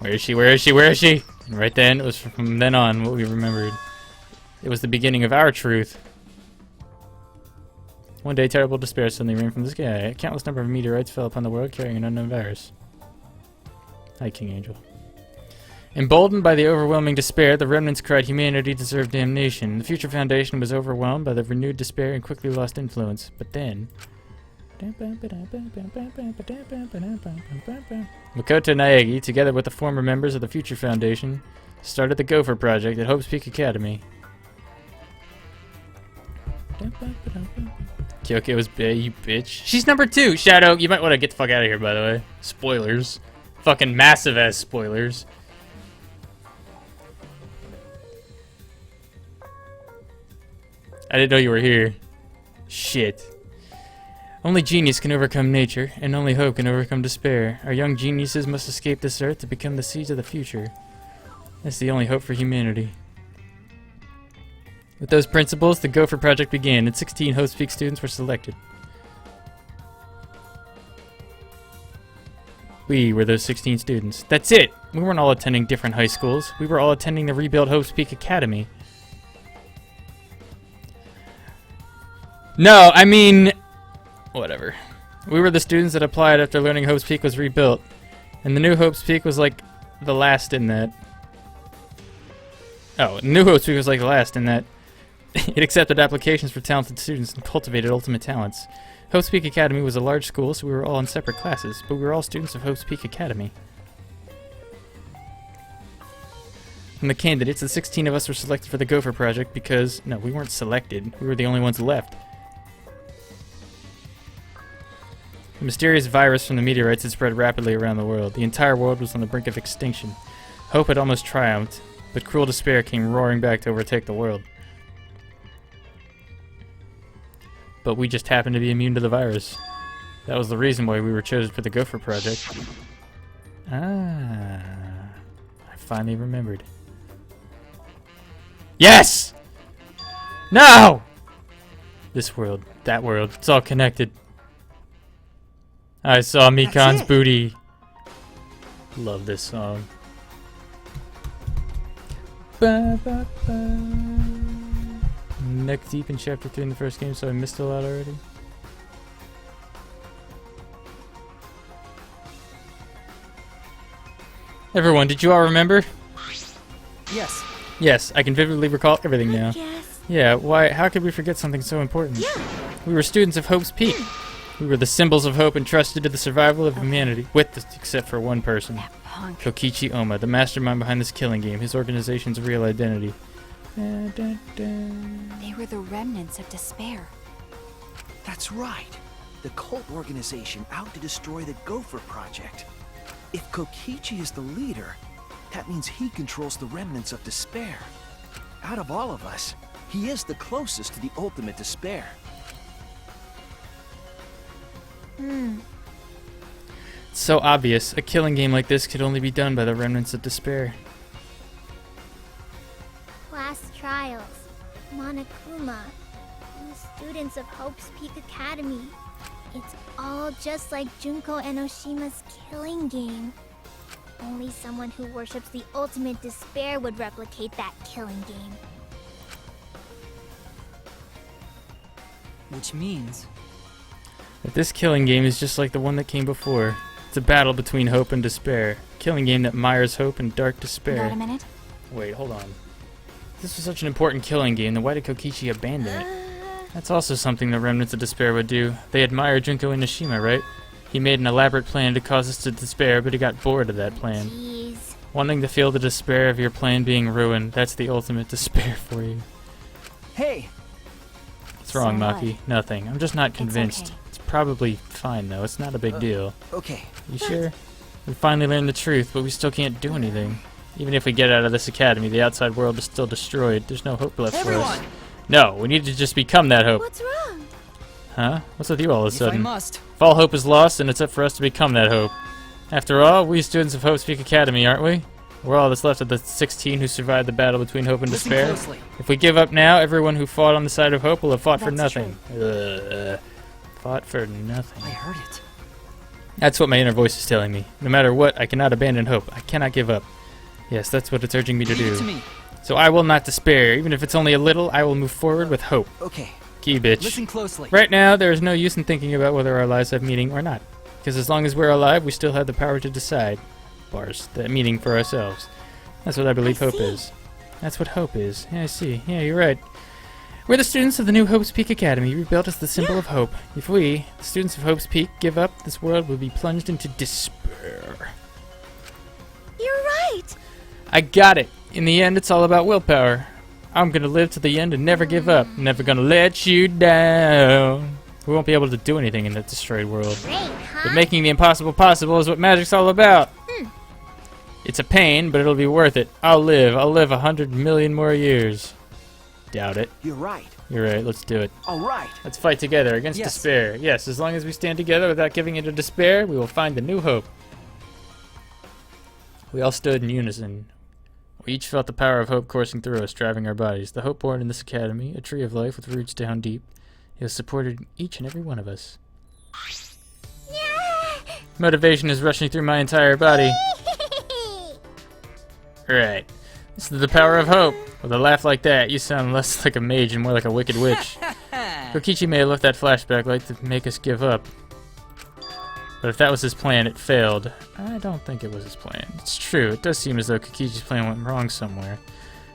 Where is she? Where is she? Where is she? And right then, it was from then on what we remembered. It was the beginning of our truth. One day, terrible despair suddenly rained from the sky. A countless number of meteorites fell upon the world, carrying an unknown virus. Hi, King Angel. Emboldened by the overwhelming despair, the remnants cried humanity deserved damnation. The Future Foundation was overwhelmed by the renewed despair and quickly lost influence. But then... Makoto Naegi, together with the former members of the Future Foundation, started the Gopher Project at Hope's Peak Academy. Kyoke was you bitch. She's number 2! Shadow, you might want to get the fuck out of here, by the way. Spoilers. Fucking massive-ass spoilers. I didn't know you were here. Shit. Only genius can overcome nature, and only hope can overcome despair. Our young geniuses must escape this earth to become the seeds of the future. That's the only hope for humanity. With those principles, the Gopher Project began, and 16 Hope's Peak students were selected. We were those 16 students. That's it! We weren't all attending different high schools. We were all attending the rebuilt Hope's Peak Academy. No, I mean... Whatever. We were the students that applied after learning Hope's Peak was rebuilt. And the new Hope's Peak was like the last in that. Oh, new Hope's Peak was like the last in that it accepted applications for talented students and cultivated ultimate talents. Hope's Peak Academy was a large school, so we were all in separate classes, but we were all students of Hope's Peak Academy. From the candidates, the 16 of us were selected for the Gopher Project because... No, we weren't selected. We were the only ones left. The mysterious virus from the meteorites had spread rapidly around the world. The entire world was on the brink of extinction. Hope had almost triumphed, but cruel despair came roaring back to overtake the world. But we just happened to be immune to the virus. That was the reason why we were chosen for the Gopher Project. Ah, I finally remembered. Yes! No! This world, that world, it's all connected. I saw Mikan's booty. Love this song. Ba, ba, ba. Neck deep in chapter 3 in the first game, so I missed a lot already. Everyone, did you all remember? Yes. Yes, I can vividly recall everything now. Yes. Yeah, why? How could we forget something so important? Yeah. We were students of Hope's Peak. We were the symbols of hope entrusted to the survival of humanity, except for one person. Punk. Kokichi Oma, the mastermind behind this killing game, his organization's real identity. They were the remnants of despair. That's right. The cult organization out to destroy the Gopher Project. If Kokichi is the leader, that means he controls the remnants of despair. Out of all of us, he is the closest to the ultimate despair. It's so obvious. A killing game like this could only be done by the remnants of despair. Class trials. Monokuma. The students of Hope's Peak Academy. It's all just like Junko Enoshima's killing game. Only someone who worships the ultimate despair would replicate that killing game. Which means... But this killing game is just like the one that came before. It's a battle between hope and despair. A killing game that mires hope and dark despair. Got a minute? Wait, hold on. If this was such an important killing game, then why did Kokichi abandon it? That's also something the remnants of despair would do. They admire Junko Enoshima, right? He made an elaborate plan to cause us to despair, but he got bored of that plan. Jeez. Wanting to feel the despair of your plan being ruined, that's the ultimate despair for you. Hey! What's wrong, So what? Maki? Nothing. I'm just not convinced. okay. It's probably fine, though. It's not a big deal. Okay. You sure? We finally learned the truth, but we still can't do anything. Even if we get out of this academy, the outside world is still destroyed. There's no hope left for us. Everyone! No, we need to just become that hope. What's wrong? Huh? What's with you all of a If I sudden? must. If all hope is lost, then it's up for us to become that hope. After all, we students of Hope's Peak Academy, aren't we? We're all that's left of the 16 who survived the battle between hope and Listen despair. closely. If we give up now, everyone who fought on the side of hope will have fought for That's nothing. Fought for nothing. I heard it. That's what my inner voice is telling me. No matter what, I cannot abandon hope. I cannot give up. Yes, that's what it's urging me to Leave it do. to me. So I will not despair. Even if it's only a little, I will move forward with hope. Okay. Key bitch. Listen closely. Right now, there is no use in thinking about whether our lives have meaning or not. Because as long as we're alive, we still have the power to decide. Bars. That meaning for ourselves. That's what I believe hope is. That's what hope is. Yeah, I see. Yeah, you're right. We're the students of the new Hope's Peak Academy, rebuilt as the symbol of hope. If we, the students of Hope's Peak, give up, this world will be plunged into despair. You're right. I got it. In the end, it's all about willpower. I'm gonna live to the end and never give up. Never gonna let you down. We won't be able to do anything in that destroyed world. Great, huh? But making the impossible possible is what magic's all about. It's a pain, but it'll be worth it. I'll live 100 million more years. Doubt it. You're right. You're right, let's do it. All right. Let's fight together against Yes. despair. Yes, as long as we stand together without giving in to despair, we will find the new hope. We all stood in unison. We each felt the power of hope coursing through us, driving our bodies. The hope born in this academy, a tree of life with roots down deep, it has supported each and every one of us. Motivation is rushing through my entire body. Right. This is the power of hope. With a laugh like that, you sound less like a mage and more like a wicked witch. Kokichi may have left that flashback light to make us give up. But if that was his plan, it failed. I don't think it was his plan. It's true, it does seem as though Kokichi's plan went wrong somewhere.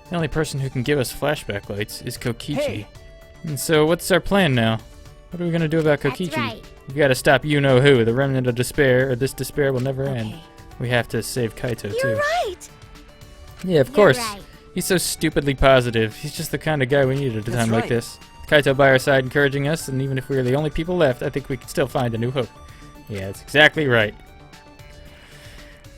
The only person who can give us flashback lights is Kokichi. Hey. And so, what's our plan now? What are we gonna do about That's Kokichi? right. We've gotta stop you-know-who, the remnant of despair, or this despair will never end. Okay. We have to save Kaito, You're too. right. Yeah, of You're course. right. He's so stupidly positive. He's just the kind of guy we need at a That's time like right. this. Kaito by our side encouraging us, and even if we are the only people left, I think we can still find a new hope. Yeah, that's exactly right.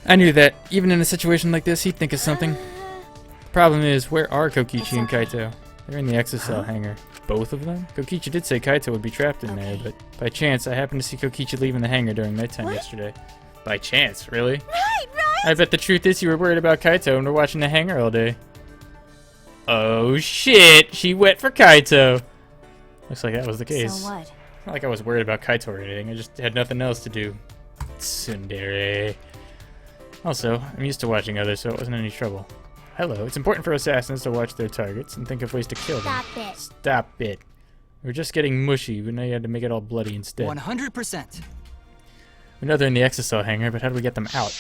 I knew that, even in a situation like this, he'd think of something. The problem is, where are Kokichi and Kaito? They're in the exocell hangar. Both of them? Kokichi did say Kaito would be trapped in there, but by chance, I happened to see Kokichi leaving the hangar during nighttime yesterday. By chance, really? Right, right. I bet the truth is you were worried about Kaito and were watching the hangar all day. Oh shit, she went for Kaito. Looks like that was the case. So what? Not like I was worried about Kaito or anything, I just had nothing else to do. Tsundere. Also, I'm used to watching others, so it wasn't any trouble. Hello, it's important for assassins to watch their targets and think of ways to kill them. Stop it. Stop it. We were just getting mushy, but now you had to make it all bloody instead. 100%. We know they're in the exocell hangar, but how do we get them out?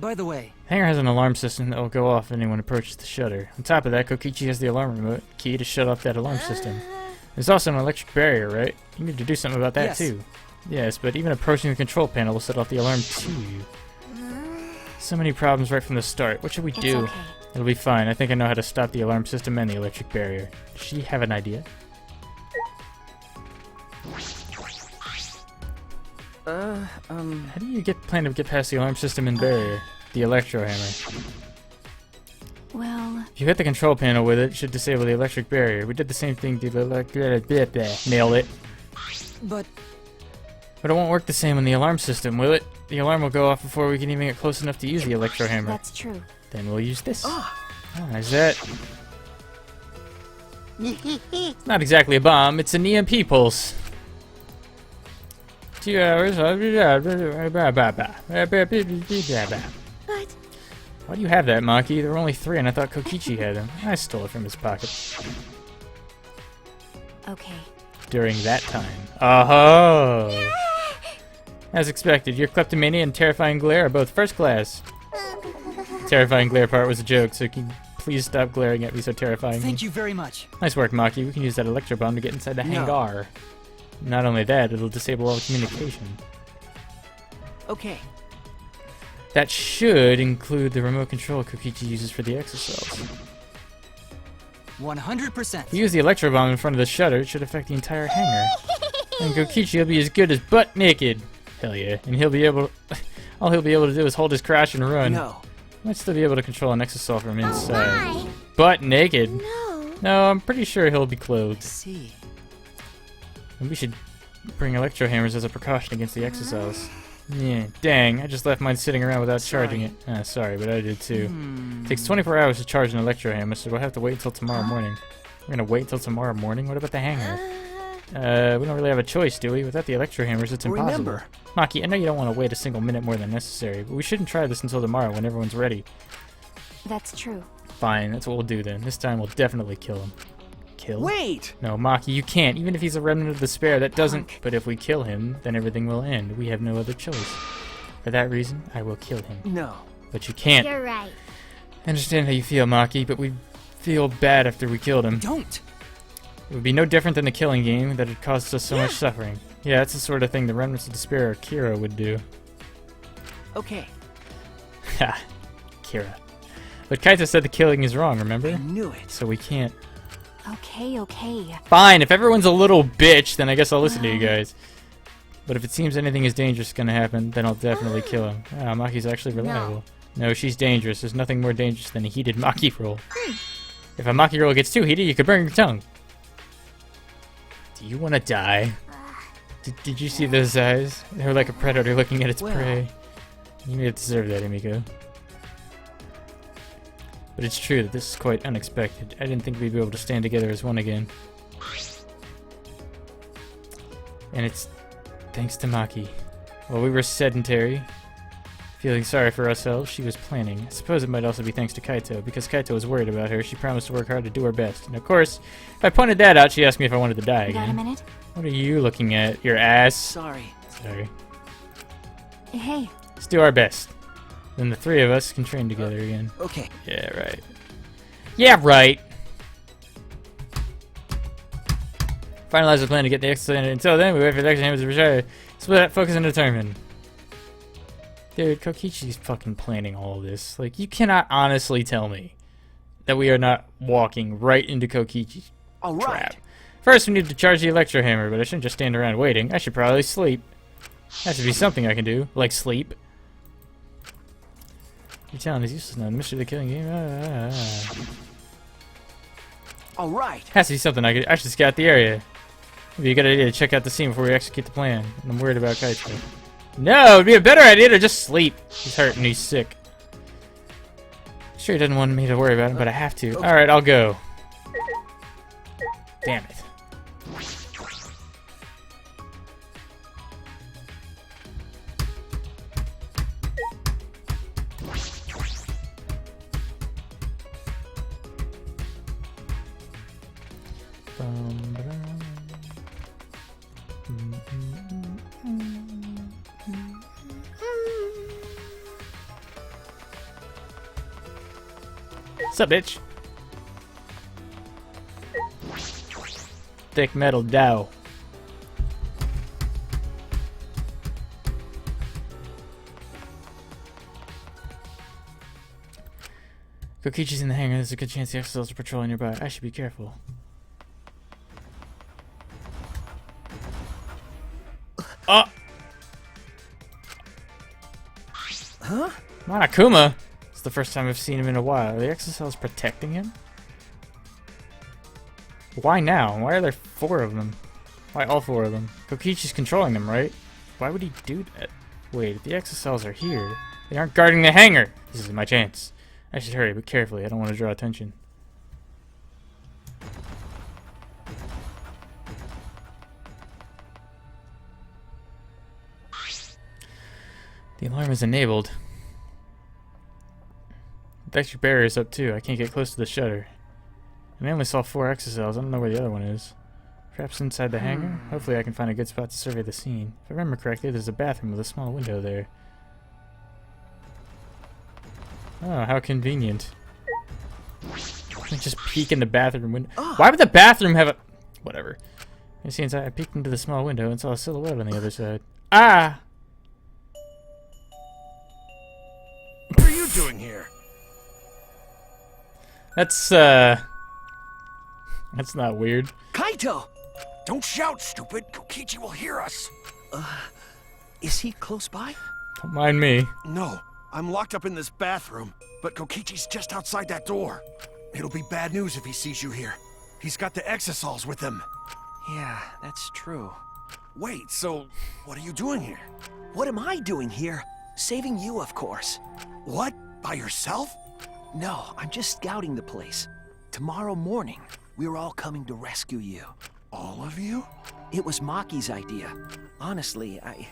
By the way, Hangar has an alarm system that will go off if anyone approaches the shutter. On top of that, Kokichi has the alarm remote key to shut off that alarm system. There's also an electric barrier, right? You need to do something about that Yes. too. Yes, but even approaching the control panel will set off the alarm too. So many problems right from the start. What should we It's do? okay. It'll be fine. I think I know how to stop the alarm system and the electric barrier. Does she have an idea? How do you plan to get past the alarm system and barrier? The electro hammer. Well, If you hit the control panel with it, it should disable the electric barrier. We did the same thing to the electric... Nailed it. but But it won't work the same on the alarm system, will it? The alarm will go off before we can even get close enough to use the electro hammer. that's true. Then we'll use this. Is that... It's not exactly a bomb, it's an EMP pulse. 2 hours... But Why do you have that, Maki? There were only 3 and I thought Kokichi had them. I stole it from his pocket. Okay. During that time. Oh! As expected, your kleptomania and terrifying glare are both first class. Terrifying glare part was a joke, so can you please stop glaring at me so terrifyingly? thank you very much. Nice work, Maki. We can use that electro bomb to get inside the No. hangar. Not only that, it'll disable all communication. Okay. That should include the remote control Kokichi uses for the exocells. 100%. If we use the electro bomb in front of the shutter, it should affect the entire hangar. And Kokichi will be as good as butt naked. Hell yeah. And he'll be able all he'll be able to do is hold his crash and run. No. Might still be able to control an exocell from inside. Why? Butt naked? No. No, I'm pretty sure he'll be clothed. See. And we should bring electro hammers as a precaution against the exocells. Yeah, dang, I just left mine sitting around without charging it. Sorry, but I did too. It takes 24 hours to charge an electro hammer, so we'll have to wait until tomorrow morning. We're gonna wait until tomorrow morning? What about the hangar? We don't really have a choice, do we? Without the electro hammers, it's impossible. Remember. Maki, I know you don't want to wait a single minute more than necessary, but we shouldn't try this until tomorrow when everyone's ready. That's true. Fine, that's what we'll do then. This time we'll definitely kill him. Kill? Wait! No, Maki, you can't. Even if he's a remnant of despair, that doesn't... But if we kill him, then everything will end. We have no other choice. For that reason, I will kill him. No. But you can't. You're right. I understand how you feel, Maki, but we feel bad after we killed him. Don't. It would be no different than the killing game that had caused us so much suffering. Yeah, that's the sort of thing the remnants of despair or Kira would do. Okay. Ha. Kira. But Kaito said the killing is wrong, remember? I knew it. So we can't. Okay, okay. Fine, if everyone's a little bitch, then I guess I'll listen to you guys. But if it seems anything is dangerous gonna happen, then I'll definitely kill him. Ah, Maki's actually reliable. No, she's dangerous. There's nothing more dangerous than a heated Maki roll. If a Maki roll gets too heated, you could burn your tongue. Do you want to die? Did you see those eyes? They were like a predator looking at its Well. prey. You may have deserved that, Emiko. But it's true that this is quite unexpected. I didn't think we'd be able to stand together as one again. And it's thanks to Maki. While we were sedentary, feeling sorry for ourselves, she was planning. I suppose it might also be thanks to Kaito. Because Kaito was worried about her, she promised to work hard to do her best. And of course, if I pointed that out, she asked me if I wanted to die Got a again. minute? What are you looking at? Your ass? Sorry. Sorry. Hey, Let's do our best. Then the 3 of us can train together again. Okay. Yeah, right. Yeah, right! Finalize the plan to get the excellent. Until then, we wait for the extra hammers to retire. Split, focus, and determine. Dude, Kokichi's fucking planning all of this. Like, you cannot honestly tell me that we are not walking right into Kokichi's All right. trap. First, we need to charge the electro hammer, but I shouldn't just stand around waiting. I should probably sleep. Has to be something I can do, like sleep. Your talent is useless now. The mystery of the killing game. All right. Has to be something I should scout the area. Maybe a good idea to check out the scene before we execute the plan. I'm worried about Kaito. No, it'd be a better idea to just sleep. He's hurt and he's sick. Sure, he doesn't want me to worry about him, but I have to. Okay. Alright, I'll go. Damn it. What's up, bitch? Thick metal dough. Kokichi's in the hangar. There's a good chance the Excel's are patrolling nearby. I should be careful. Oh! Huh? Monokuma? It's the first time I've seen him in a while. Are the Excel's protecting him? Why now? Why are there 4 of them? Why all 4 of them? Kokichi's controlling them, right? Why would he do that? Wait, if the Excel's are here, they aren't guarding the hangar! This is my chance. I should hurry, but carefully. I don't want to draw attention. The alarm is enabled. The extra barrier is up too. I can't get close to the shutter. And I only saw 4 exocells. I don't know where the other one is. Perhaps inside the hangar? Hopefully I can find a good spot to survey the scene. If I remember correctly, there's a bathroom with a small window there. Oh, how convenient. I can just peek in the bathroom window. Why would the bathroom have a... Whatever. You see inside, I peeked into the small window and saw a silhouette on the other side. Ah! What are you doing here? That's not weird. Kaito! Don't shout, stupid. Kokichi will hear us. Is he close by? Don't mind me. No, I'm locked up in this bathroom, but Kokichi's just outside that door. It'll be bad news if he sees you here. He's got the exosols with him. Yeah, that's true. Wait, so what are you doing here? What am I doing here? Saving you, of course. What? By yourself? No, I'm just scouting the place. Tomorrow morning, we're all coming to rescue you. All of you? It was Maki's idea. Honestly, I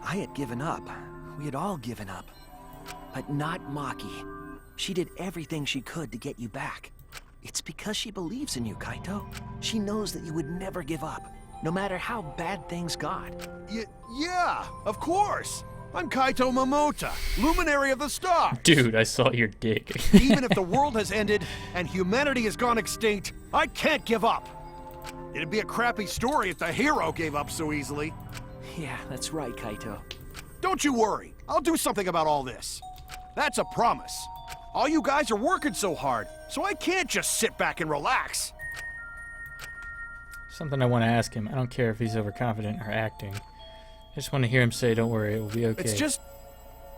had given up. We had all given up. But not Maki. She did everything she could to get you back. It's because she believes in you, Kaito. She knows that you would never give up, no matter how bad things got. Yeah, of course. I'm Kaito Momota, luminary of the stars. Dude, I saw your dick. Even if the world has ended and humanity has gone extinct, I can't give up. It'd be a crappy story if the hero gave up so easily. Yeah, that's right, Kaito. Don't you worry. I'll do something about all this. That's a promise. All you guys are working so hard, so I can't just sit back and relax. Something I want to ask him. I don't care if he's overconfident or acting. I just want to hear him say, don't worry, it will be okay. It's just...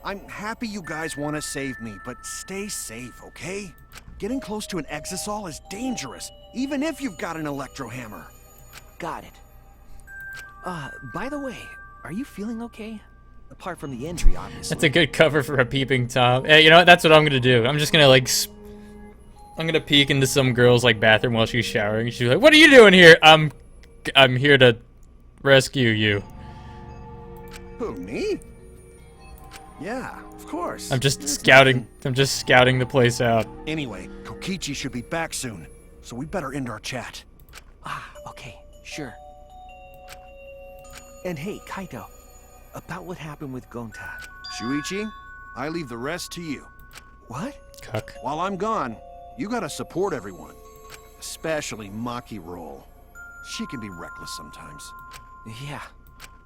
I'm happy you guys want to save me, but stay safe, okay? Getting close to an exosol is dangerous, even if you've got an electro hammer. Got it. By the way, are you feeling okay? Apart from the injury, obviously. That's a good cover for a peeping Tom. Hey, you know what? That's what I'm gonna do. I'm just gonna like, I'm gonna peek into some girl's like bathroom while she's showering. She's like, "What are you doing here?" I'm here to rescue you. Who, me? Yeah, of course. I'm just scouting. I'm just scouting the place out. Anyway, Kokichi should be back soon, so we better end our chat. Okay, sure. And hey, Kaito, about what happened with Gonta. Shuichi, I leave the rest to you. What? Cuck. While I'm gone, you gotta support everyone. Especially Maki Roll. She can be reckless sometimes. Yeah.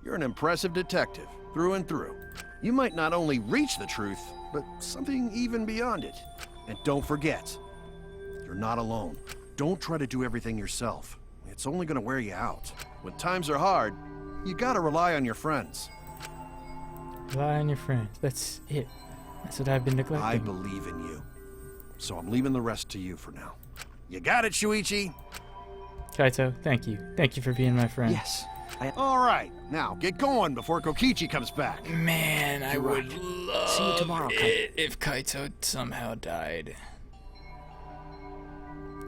You're an impressive detective, through and through. You might not only reach the truth, but something even beyond it. And don't forget, you're not alone. Don't try to do everything yourself. It's only gonna wear you out. When times are hard, you gotta rely on your friends. Rely on your friends. That's it. That's what I've been neglecting. I believe in you. So I'm leaving the rest to you for now. You got it, Shuichi? Kaito, thank you. Thank you for being my friend. Yes. All right, now get going before Kokichi comes back. Man, I would love See you tomorrow, it if Kaito somehow died.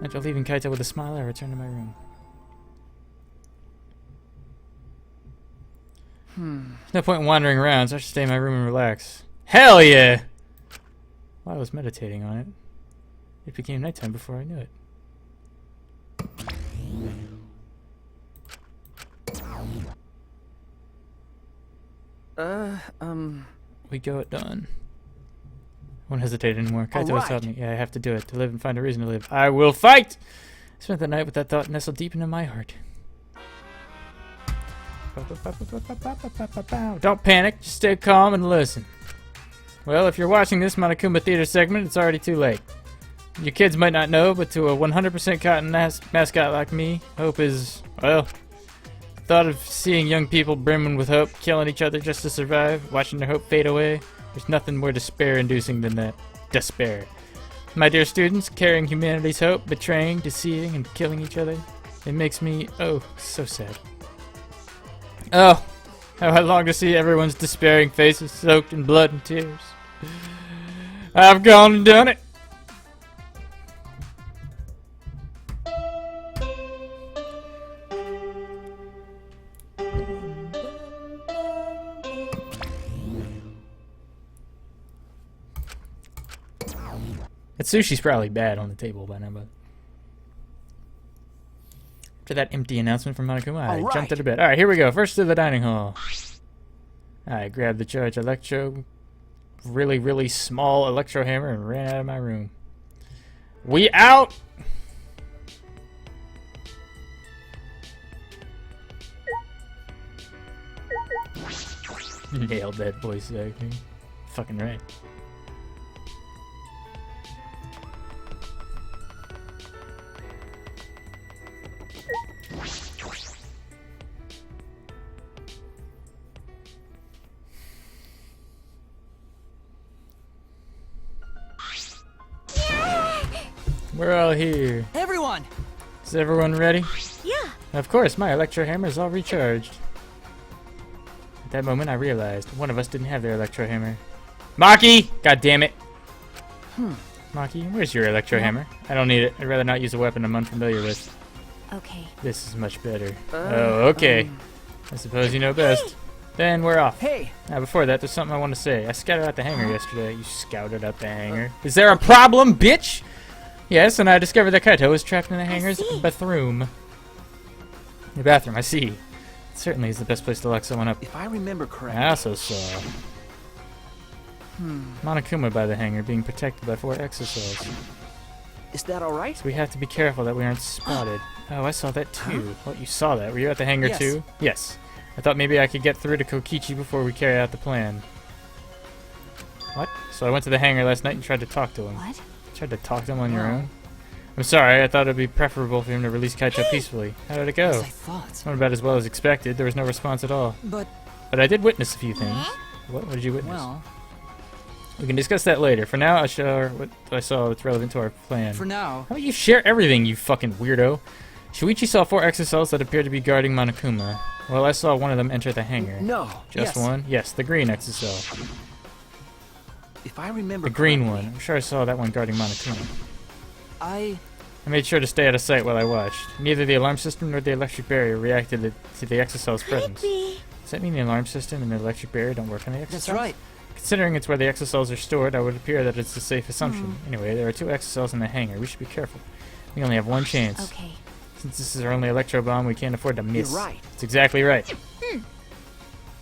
After leaving Kaito with a smile, I returned to my room. There's no point in wandering around, so I should stay in my room and relax. Hell yeah! While I was meditating on it, it became nighttime before I knew it. We go at dawn. Won't hesitate anymore. Kaito has Alright. taught me. Yeah, I have to do it. To live and find a reason to live. I will fight! I spent the night with that thought nestled deep into my heart. Don't panic. Just stay calm and listen. Well, if you're watching this Monokuma Theater segment, it's already too late. Your kids might not know, but to a 100% cotton mascot like me, hope is, well, the thought of seeing young people brimming with hope, killing each other just to survive, watching their hope fade away, there's nothing more despair-inducing than that. Despair. My dear students, carrying humanity's hope, betraying, deceiving, and killing each other, it makes me, oh, so sad. Oh, how I long to see everyone's despairing faces soaked in blood and tears. I've gone and done it. That sushi's probably bad on the table by now, but after that empty announcement from Monokuma, I Alright. jumped out of bed. Alright, here we go. First to the dining hall. I grabbed the charge electro, really small electro hammer and ran out of my room. We out! Nailed that voice acting. Fucking right. We're all here. Everyone! Is everyone ready? Yeah. Of course, my electro hammer is all recharged. At that moment, I realized one of us didn't have their electro hammer. Maki! God damn it! Maki, where's your electro hammer? I don't need it. I'd rather not use a weapon I'm unfamiliar with. Okay. This is much better. Oh, okay. I suppose you know best. Then we're off. Hey! Now, before that, there's something I want to say. I scouted out the hangar yesterday. You scouted out the hangar? Is there a problem, bitch? Yes, and I discovered that Kaito was trapped in the hangar's see. bathroom. The bathroom, I see. It certainly is the best place to lock someone up. If I remember correctly, I also saw Monokuma by the hangar being protected by 4 exocells. is that all right? So we have to be careful that we aren't spotted. Oh, I saw that too. What, you saw that? Were you at the hangar Yes. too? Yes. I thought maybe I could get through to Kokichi before we carry out the plan. What? So I went to the hangar last night and tried to talk to him. What? Tried to talk to him on your own? I'm sorry, I thought it'd be preferable for him to release Kaito peacefully. How did it go? As I thought. Not about as well as expected. There was no response at all. But, But I did witness a few things. What did you witness? well, We can discuss that later. For now, I'll share what I saw that's relevant to our plan. for now, How about you share everything, you fucking weirdo? Shuichi saw 4 exocells that appeared to be guarding Monokuma. Well, I saw one of them enter the hangar. No. Just yes. one? Yes, the green exocell. If I remember The green correctly, one. I'm sure I saw that one guarding Monokuma. I made sure to stay out of sight while I watched. Neither the alarm system nor the electric barrier reacted to the exocell's presence. Creepy. Does that mean the alarm system and the electric barrier don't work on the exocells? That's right. Considering it's where the exocells are stored, I would appear that it's a safe assumption. Anyway, there are 2 exocells in the hangar. We should be careful. We only have one chance. Okay. Since this is our only electro bomb, we can't afford to miss. You're right. That's exactly right.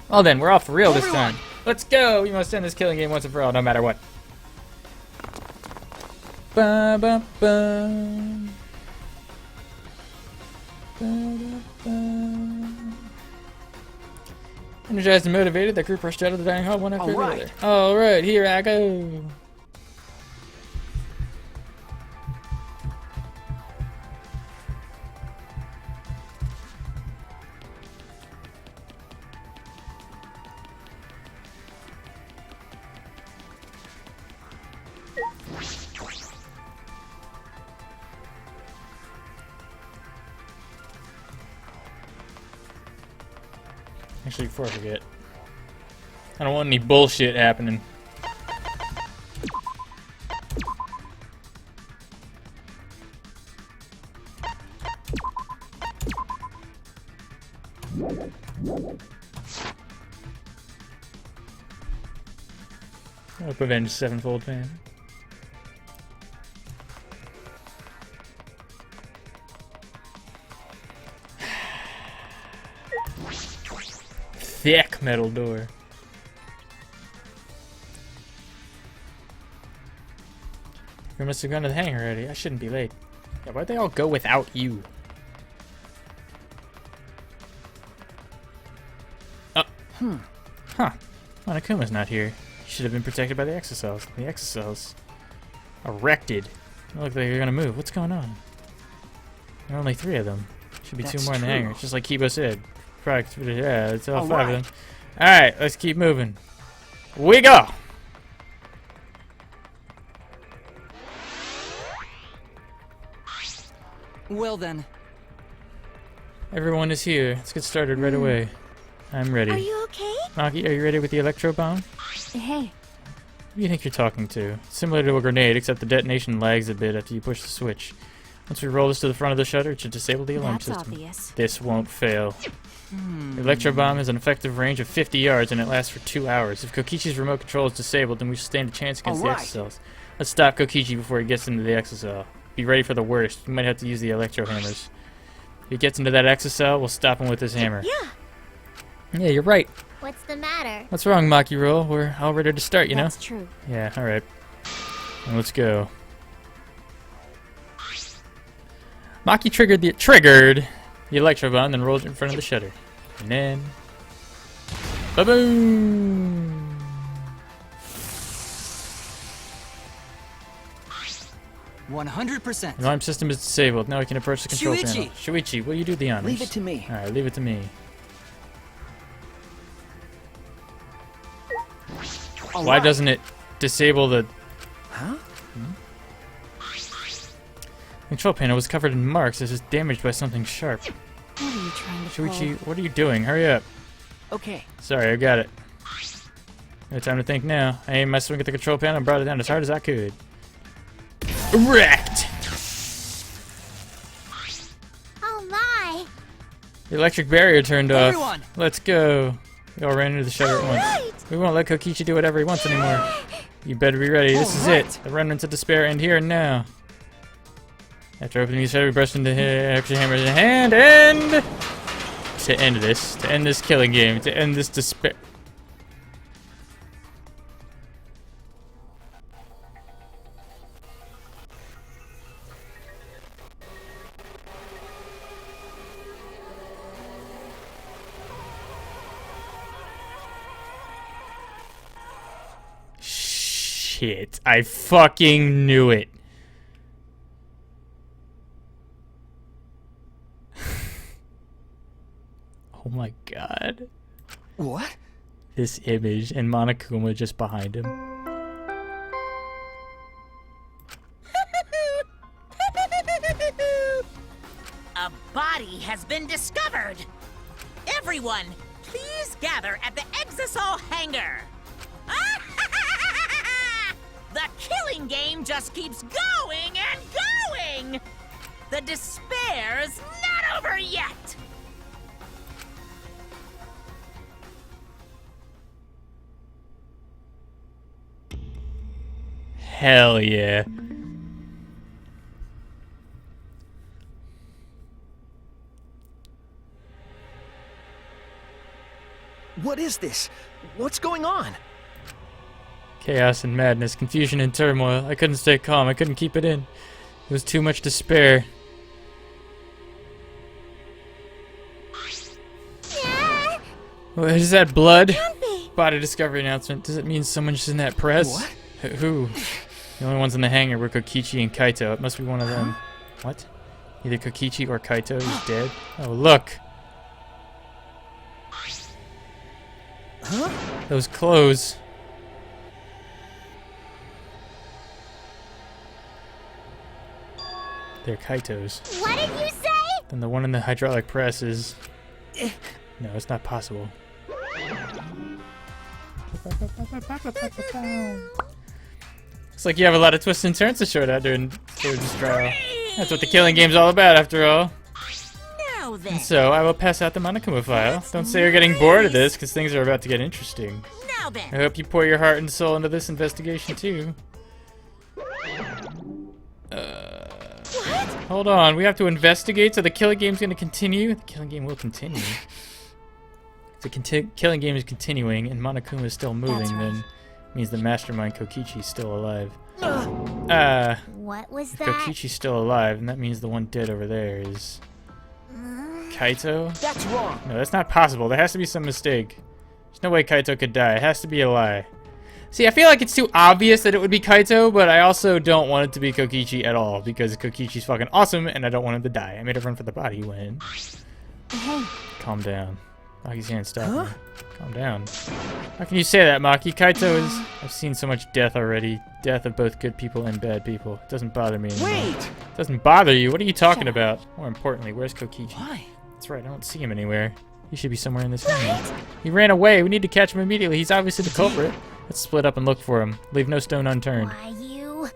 Well then, we're off for real this time. Let's go! We must end this killing game once and for all, no matter what. Ba ba ba. Ba da ba. Energized and motivated, the group rushed out of the dining hall one after Alright. another. Alright, here I go. Actually, before I forget, I don't want any bullshit happening. Hope Avenged Sevenfold fan. Thick metal door. We must have gone to the hangar already. I shouldn't be late. Yeah, why'd they all go without you? Huh. Monokuma's not here. He should have been protected by the exocells. The exocells. Erected. They look like they're gonna move. What's going on? There are only 3 of them. Should be 2 That's more in the true. hangar. Just like Kibo said. Probably, yeah, it's all 5 Alright. of them. Alright, let's keep moving. We go! Well then. Everyone is here. Let's get started right away. I'm ready. Are you okay? Maki, are you ready with the electro bomb? Hey, Who do you think you're talking to? It's similar to a grenade, except the detonation lags a bit after you push the switch. Once we roll this to the front of the shutter, it should disable the alarm that's system. obvious. This won't fail. The electro bomb has an effective range of 50 yards and it lasts for 2 hours. If Kokichi's remote control is disabled, then we stand a chance against Alright. the exocells. Let's stop Kokichi before he gets into the exocell. Be ready for the worst. We might have to use the electro hammers. If he gets into that exocell, we'll stop him with this hammer. Yeah. Yeah, you're right. What's the matter? What's wrong, Maki Roll? We're all ready to start, you know? That's true. Yeah, alright. Well, let's go. Maki triggered the electro bomb, then rolled it in front of the shutter. And then... Ba-boom! — 100%. The alarm system is disabled. Now we can approach the control Shuichi! panel. Shuichi, will you do the honors? Leave it to me. Alright, leave it to me. Why Alright. doesn't it disable the... Huh? Control panel was covered in marks as if damaged by something sharp. What are you trying to Shuichi, what are you doing? Hurry up. Okay. Sorry, I got it. No time to think now. I aimed my swing at the control panel and brought it down as hard as I could. Wrecked! Oh my! The electric barrier turned off. Everyone! Let's go. We all ran into the shutter at once. Alright! We won't let Kokichi do whatever he wants anymore. You better be ready. This is it. The remnants of despair end here and now. After opening the shutter, we burst into extra hammers in hand and... To end this killing game, to end this despair... Shit, I fucking knew it. Oh my god. What? This image and Monokuma just behind him. A body has been discovered. Everyone, please gather at the Exosol hangar. The killing game just keeps going and going. The despair's not over yet. Hell yeah. What is this? What's going on? Chaos and madness, confusion and turmoil. I couldn't stay calm. I couldn't keep it in. It was too much despair. Yeah. What is that, blood? Can't be. Body discovery announcement. Does it mean someone's in that press? What? Who? The only ones in the hangar were Kokichi and Kaito. It must be one of them. What? Either Kokichi or Kaito is dead? Oh, look! Huh? Those clothes. They're Kaito's. What did you say? Then the one in the hydraulic press is... No, it's not possible. Looks like you have a lot of twists and turns to sort out during this trial. That's what the killing game's all about, after all. Now then. And so, I will pass out the Monokuma file. Don't say you're getting bored of this, because things are about to get interesting. Now I then. hope you pour your heart and soul into this investigation, too. Hold on, we have to investigate, so the killing game's gonna continue? The killing game will continue. If the killing game is continuing and Monokuma is still moving, That's right. then it means the mastermind Kokichi is still alive. What was If that? Kokichi's still alive, and that means the one dead over there is... Kaito? That's wrong. No, that's not possible. There has to be some mistake. There's no way Kaito could die. It has to be a lie. See, I feel like it's too obvious that it would be Kaito, but I also don't want it to be Kokichi at all, because Kokichi's fucking awesome, and I don't want him to die. I made a run for the body when... Hey, Calm down. Maki's hand, stop me. Calm down. How can you say that, Maki? Kaito is... I've seen so much death already. Death of both good people and bad people. It doesn't bother me anymore. Wait! It doesn't bother you? What are you talking about? More importantly, where's Kokichi? Why? That's right, I don't see him anywhere. He should be somewhere in this room. He ran away. We need to catch him immediately. He's obviously the culprit. Let's split up and look for him. Leave no stone unturned. Why you?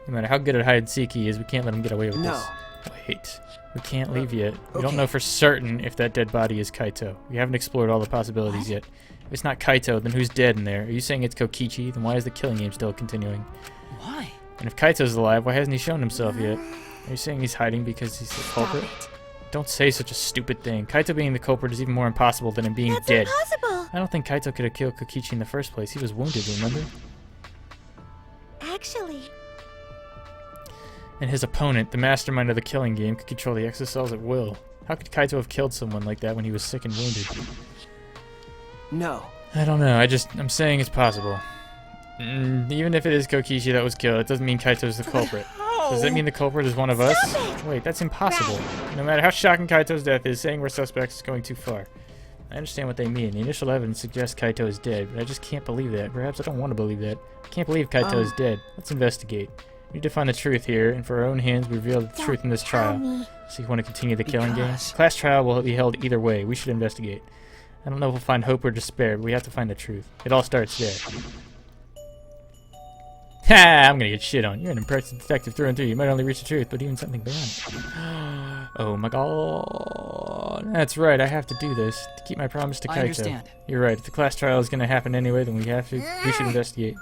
No matter how good at hide and seek he is, we can't let him get away with No. this. Wait. We can't leave yet. We don't know for certain if that dead body is Kaito. We haven't explored all the possibilities yet. If it's not Kaito, then who's dead in there? Are you saying it's Kokichi? Then why is the killing game still continuing? Why? And if Kaito's alive, why hasn't he shown himself yet? Are you saying he's hiding because he's the culprit? Don't say such a stupid thing. Kaito being the culprit is even more impossible than him being That's dead. impossible. I don't think Kaito could have killed Kokichi in the first place. He was wounded, remember? Actually, And his opponent, the mastermind of the killing game, could control the exocells at will. How could Kaito have killed someone like that when he was sick and wounded? No. I don't know. I'm saying it's possible. Even if it is Kokichi that was killed, it doesn't mean Kaito's the culprit. Does that mean the culprit is one of us? Wait, that's impossible. No matter how shocking Kaito's death is, saying we're suspects is going too far. I understand what they mean. The initial evidence suggests Kaito is dead, but I just can't believe that. Perhaps I don't want to believe that. I can't believe Kaito is dead. Let's investigate. We need to find the truth here, and for our own hands, we reveal the truth in this trial. So you want to continue the killing game? Class trial will be held either way. We should investigate. I don't know if we'll find hope or despair, but we have to find the truth. It all starts there. Ha! I'm gonna get shit on. You're an impressive detective through and through. You might only reach the truth, but even something beyond it. Oh my god. That's right, I have to do this to keep my promise to Kaito. I understand. You're right. If the class trial is gonna happen anyway, then we should investigate.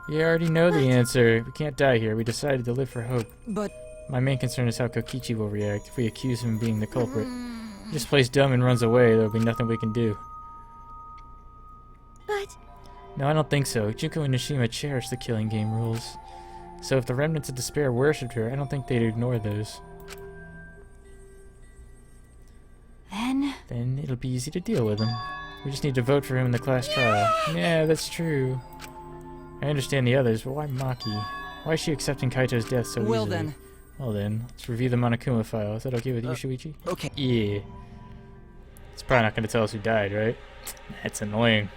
We already know the answer. We can't die here. We decided to live for hope. But My main concern is how Kokichi will react if we accuse him of being the culprit. If he just plays dumb and runs away, there will be nothing we can do. but No, I don't think so. Junko and Nishima cherish the killing game rules. So if the remnants of despair worshipped her, I don't think they'd ignore those. Then it'll be easy to deal with him. We just need to vote for him in the class trial. Yeah, that's true. I understand the others, but why Maki? Why is she accepting Kaito's death so well easily? then, Well then, let's review the Monokuma file. Is that okay with you, Shuichi? okay. Yeah. It's probably not going to tell us who died, right? That's annoying.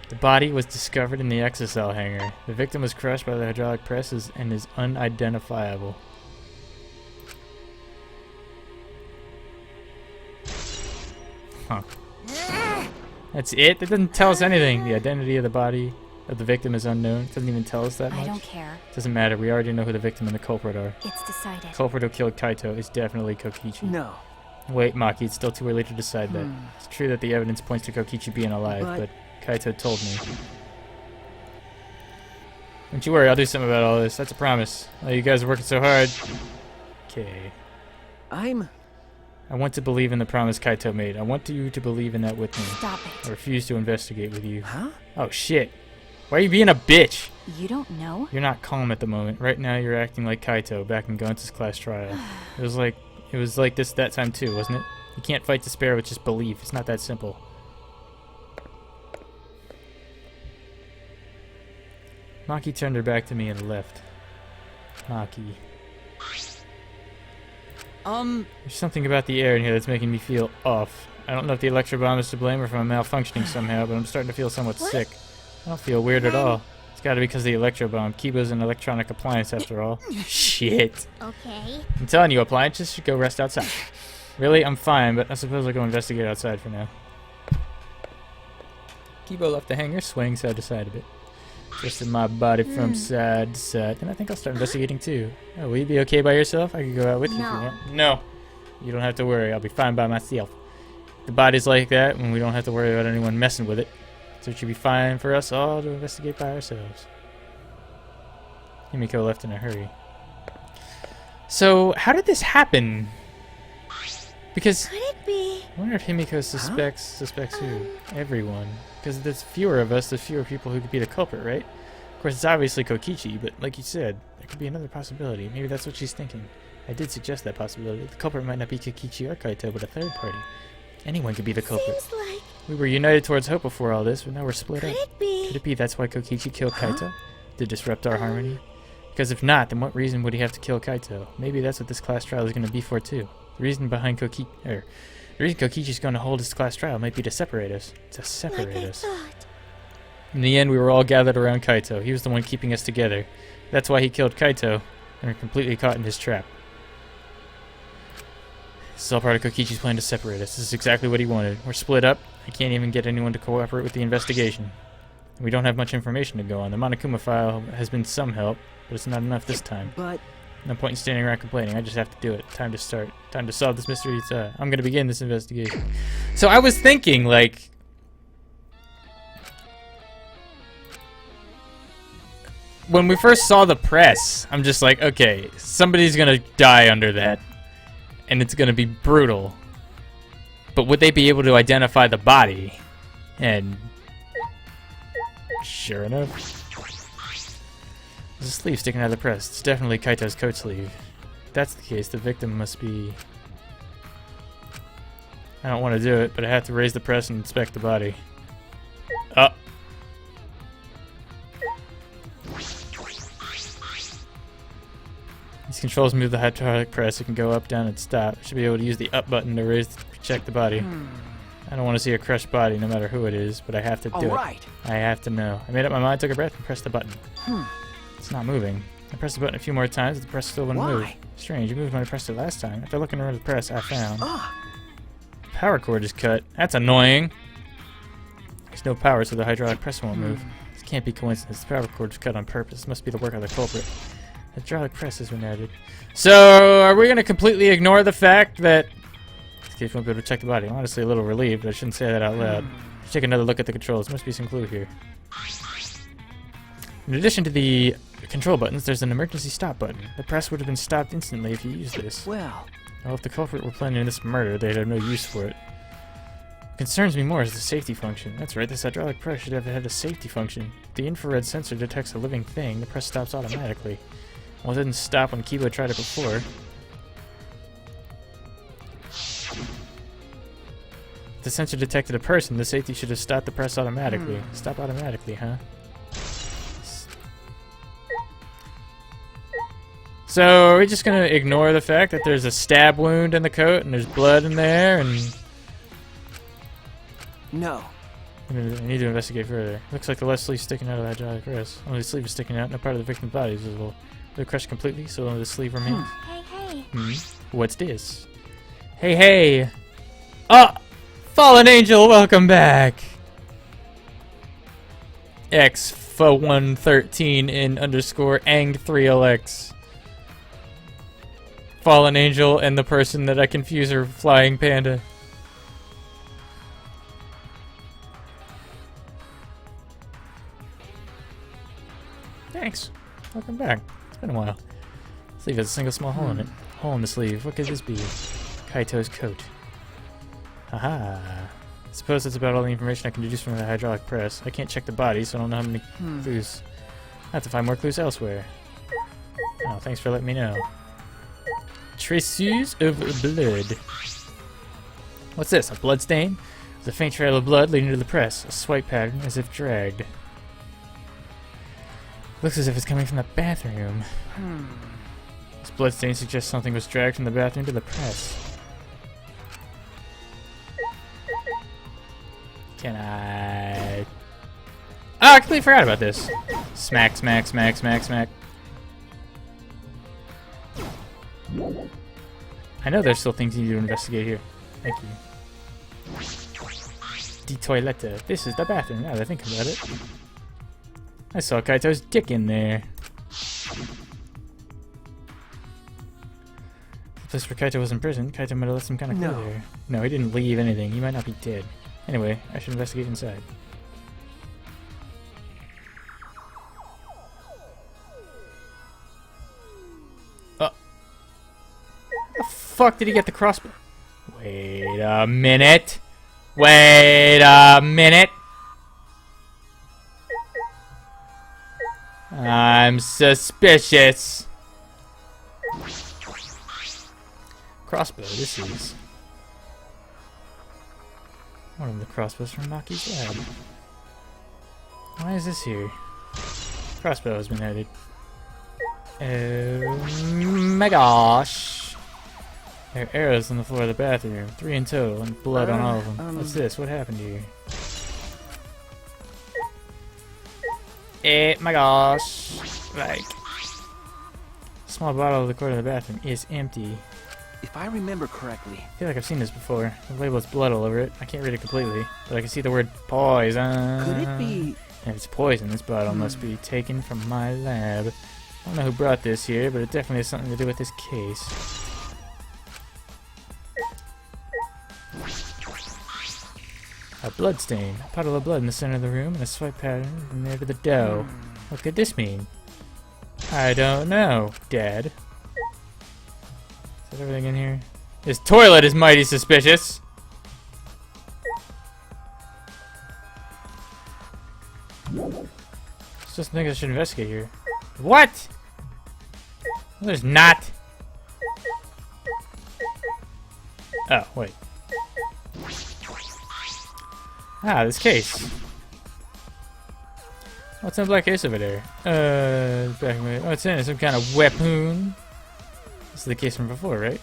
The body was discovered in the exocell hangar. The victim was crushed by the hydraulic presses and is unidentifiable. Huh. That's it? That doesn't tell us anything. The identity of the body of the victim is unknown. It doesn't even tell us that much. I don't care. Doesn't matter. We already know who the victim and the culprit are. It's decided. Culprit who killed Kaito is definitely Kokichi. No. Wait, Maki, it's still too early to decide that. It's true that the evidence points to Kokichi being alive, but Kaito told me. Don't you worry, I'll do something about all this. That's a promise. Oh, you guys are working so hard. Okay. I want to believe in the promise Kaito made. I want you to believe in that with me. Stop I it. refuse to investigate with you. Huh? Oh, shit. Why are you being a bitch? You don't know? You're not calm at the moment. Right now, you're acting like Kaito back in Gonza's class trial. It was like this that time too, wasn't it? You can't fight despair with just belief. It's not that simple. Maki turned her back to me and left. Maki. There's something about the air in here that's making me feel off. I don't know if the electro bomb is to blame or if I'm malfunctioning somehow, but I'm starting to feel somewhat sick. I don't feel weird at all. It's gotta be because of the electro bomb. Kibo's an electronic appliance after all. Shit. okay. I'm telling you, appliances should go rest outside. Really? I'm fine, but I suppose I'll go investigate outside for now. Kibo left the hangar, swaying side to side a bit. Twisting my body from side to side. And I think I'll start investigating too. Oh, will you be okay by yourself? I could go out with you if you No. want. No. You don't have to worry. I'll be fine by myself. The body's like that when we don't have to worry about anyone messing with it. So it should be fine for us all to investigate by ourselves. Himiko left in a hurry. So, how did this happen? Because Could it be? I wonder if Himiko suspects who? Everyone. Because there's fewer of us, there's fewer people who could be the culprit, right? Of course, it's obviously Kokichi, but like you said, there could be another possibility. Maybe that's what she's thinking. I did suggest that possibility. The culprit might not be Kokichi or Kaito, but a third party. Anyone could be the culprit. Seems like... We were united towards hope before all this, but now we're split up. Could it be? Could it be that's why Kokichi killed Kaito? To disrupt our harmony? Because if not, then what reason would he have to kill Kaito? Maybe that's what this class trial is going to be for too. The reason behind the reason Kokichi's going to hold his class trial might be to separate us. To separate Like I us. thought. In the end, we were all gathered around Kaito. He was the one keeping us together. That's why he killed Kaito, and we're completely caught in his trap. This is all part of Kokichi's plan to separate us. This is exactly what he wanted. We're split up. I can't even get anyone to cooperate with the investigation. We don't have much information to go on. The Monokuma file has been some help, but it's not enough this time. But No point in standing around complaining. I just have to do it. Time to start. Time to solve this mystery. I'm going to begin this investigation. So I was thinking, like... when we first saw the press, I'm just like, okay, somebody's going to die under that. And it's going to be brutal. But would they be able to identify the body? And... sure enough. There's a sleeve sticking out of the press. It's definitely Kaito's coat sleeve. If that's the case, the victim must be... I don't want to do it, but I have to raise the press and inspect the body. Oh! These controls move the hydraulic press. It can go up, down, and stop. I should be able to use the up button to check the body. I don't want to see a crushed body, no matter who it is, but I have to do it. alright. I have to know. I made up my mind, took a breath, and pressed the button. It's not moving. I pressed the button a few more times, but the press still wouldn't move. Why? Strange, it moved when I pressed it last time. After looking around the press, I found... Ah, power cord is cut. That's annoying. There's no power, so the hydraulic press won't move. This can't be coincidence. The power cord was cut on purpose. This must be the work of the culprit. Hydraulic press has been added. So, are we going to completely ignore the fact that... This case won't be able to check the body. I'm honestly a little relieved, but I shouldn't say that out loud. Let's take another look at the controls. There must be some clue here. In addition to the control buttons, there's an emergency stop button. The press would have been stopped instantly if you used this. well, Well, if the culprit were planning this murder, they'd have no use for it. What concerns me more is the safety function. That's right, this hydraulic press should have had a safety function. If the infrared sensor detects a living thing, the press stops automatically. Well, it didn't stop when Kiba tried it before. If the sensor detected a person, the safety should have stopped the press automatically. Stop automatically, huh? So, are we just gonna ignore the fact that there's a stab wound in the coat and there's blood in there and... no. I need to investigate further. Looks like the left sleeve sticking out of the hydraulic press. Only the sleeve is sticking out, no part of the victim's body is visible. They're crushed completely, so only the sleeve remains. Hey, hey. What's this? Hey, hey! Oh! Fallen Angel, welcome back! X113 in underscore Ang3LX. Fallen Angel and the person that I confuse are Flying Panda. Thanks. Welcome back. It's been a while. Sleeve has a single small hole in it. Hole in the sleeve. What could this be? Kaito's coat. Haha. I suppose that's about all the information I can deduce from the hydraulic press. I can't check the body, so I don't know how many clues. I have to find more clues elsewhere. Oh, thanks for letting me know. Traces of blood. What's this? A blood stain? There's a faint trail of blood leading to the press. A swipe pattern as if dragged. Looks as if it's coming from the bathroom. This blood stain suggests something was dragged from the bathroom to the press. Can I... Oh, I completely forgot about this. Smack, smack, smack, smack, smack. I know there's still things you need to investigate here. Thank you. The toilette. This is the bathroom, now that I think about it. I saw Kaito's dick in there. The place where Kaito was imprisoned, Kaito might have left some kind of clue there. No, he didn't leave anything. He might not be dead. Anyway, I should investigate inside. Where the fuck did he get the crossbow? Wait a minute. Wait a minute. I'm suspicious. Crossbow, this is one of the crossbows from Maki's lab. Why is this here? Crossbow has been added. Oh my gosh. There are arrows on the floor of the bathroom. 3 in total, and blood on all of them. What's this? What happened here? My gosh. Like, small bottle of the corner of the bathroom is empty. If I remember correctly, I feel like I've seen this before. The label has blood all over it. I can't read it completely, but I can see the word poison. could it be... And if it's poison, this bottle must be taken from my lab. I don't know who brought this here, but it definitely has something to do with this case. A blood stain. A puddle of blood in the center of the room and a swipe pattern from there to the dough. What could this mean? I don't know, Dad. Is that everything in here? This toilet is mighty suspicious. It's just something I should investigate here. What? Well, there's not. Oh, wait. Ah, this case. What's in the black case over there? Back away. Oh, it's in some kind of weapon. This is the case from before, right?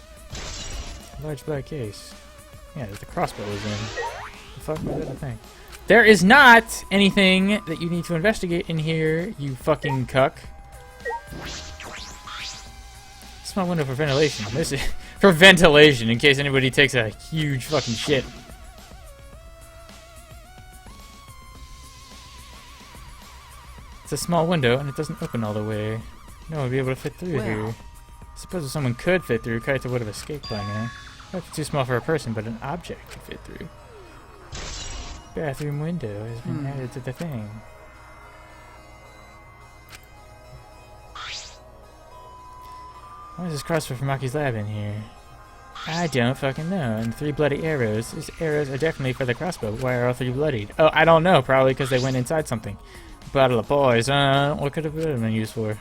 Large black case. Yeah, the crossbow is in. The fuck was that a thing? There is not anything that you need to investigate in here, you fucking cuck. Small window for ventilation. This is for ventilation, in case anybody takes a huge fucking shit. It's a small window, and it doesn't open all the way. No one would be able to fit through here. I suppose if someone could fit through, Kaito would have escaped by now. It's too small for a person, but an object could fit through. Bathroom window has been added to the thing. Why is this crossbow from Maki's lab in here? I don't fucking know. And 3 bloody arrows. These arrows are definitely for the crossbow. Why are all 3 bloodied? Oh, I don't know. Probably because they went inside something. Bottle of poison. What could it have been used for?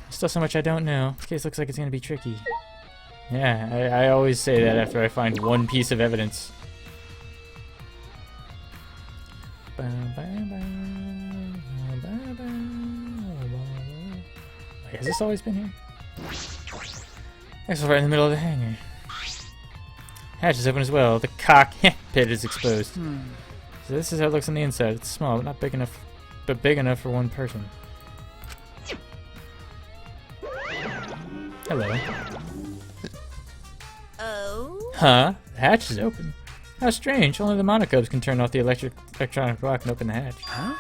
Still so much I don't know. This case looks like it's gonna be tricky. Yeah, I always say that after I find one piece of evidence. Wait, has this always been here? This is right in the middle of the hangar. Hatch is open as well. The cock pit is exposed. So this is how it looks on the inside. It's small, but not big enough, but big enough for one person. Hello. Oh? Huh? The hatch is open. How strange. Only the monocubes can turn off the electronic lock and open the hatch. Huh?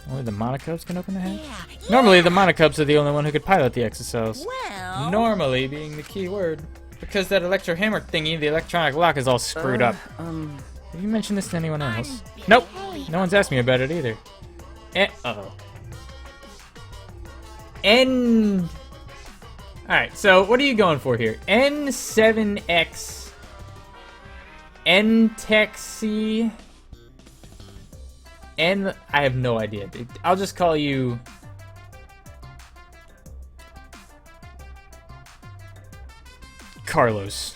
Only the monocubes can open the hatch? Yeah. Normally, the monocubes are the only one who could pilot the exocells. Well... Normally being the key word. Because that electro hammer thingy, the electronic lock is all screwed up. Have you mentioned this to anyone else? Nope. No one's asked me about it either. Uh-oh. Alright, so what are you going for here? N7X... N-Texi... I have no idea, dude. I'll just call you... Carlos.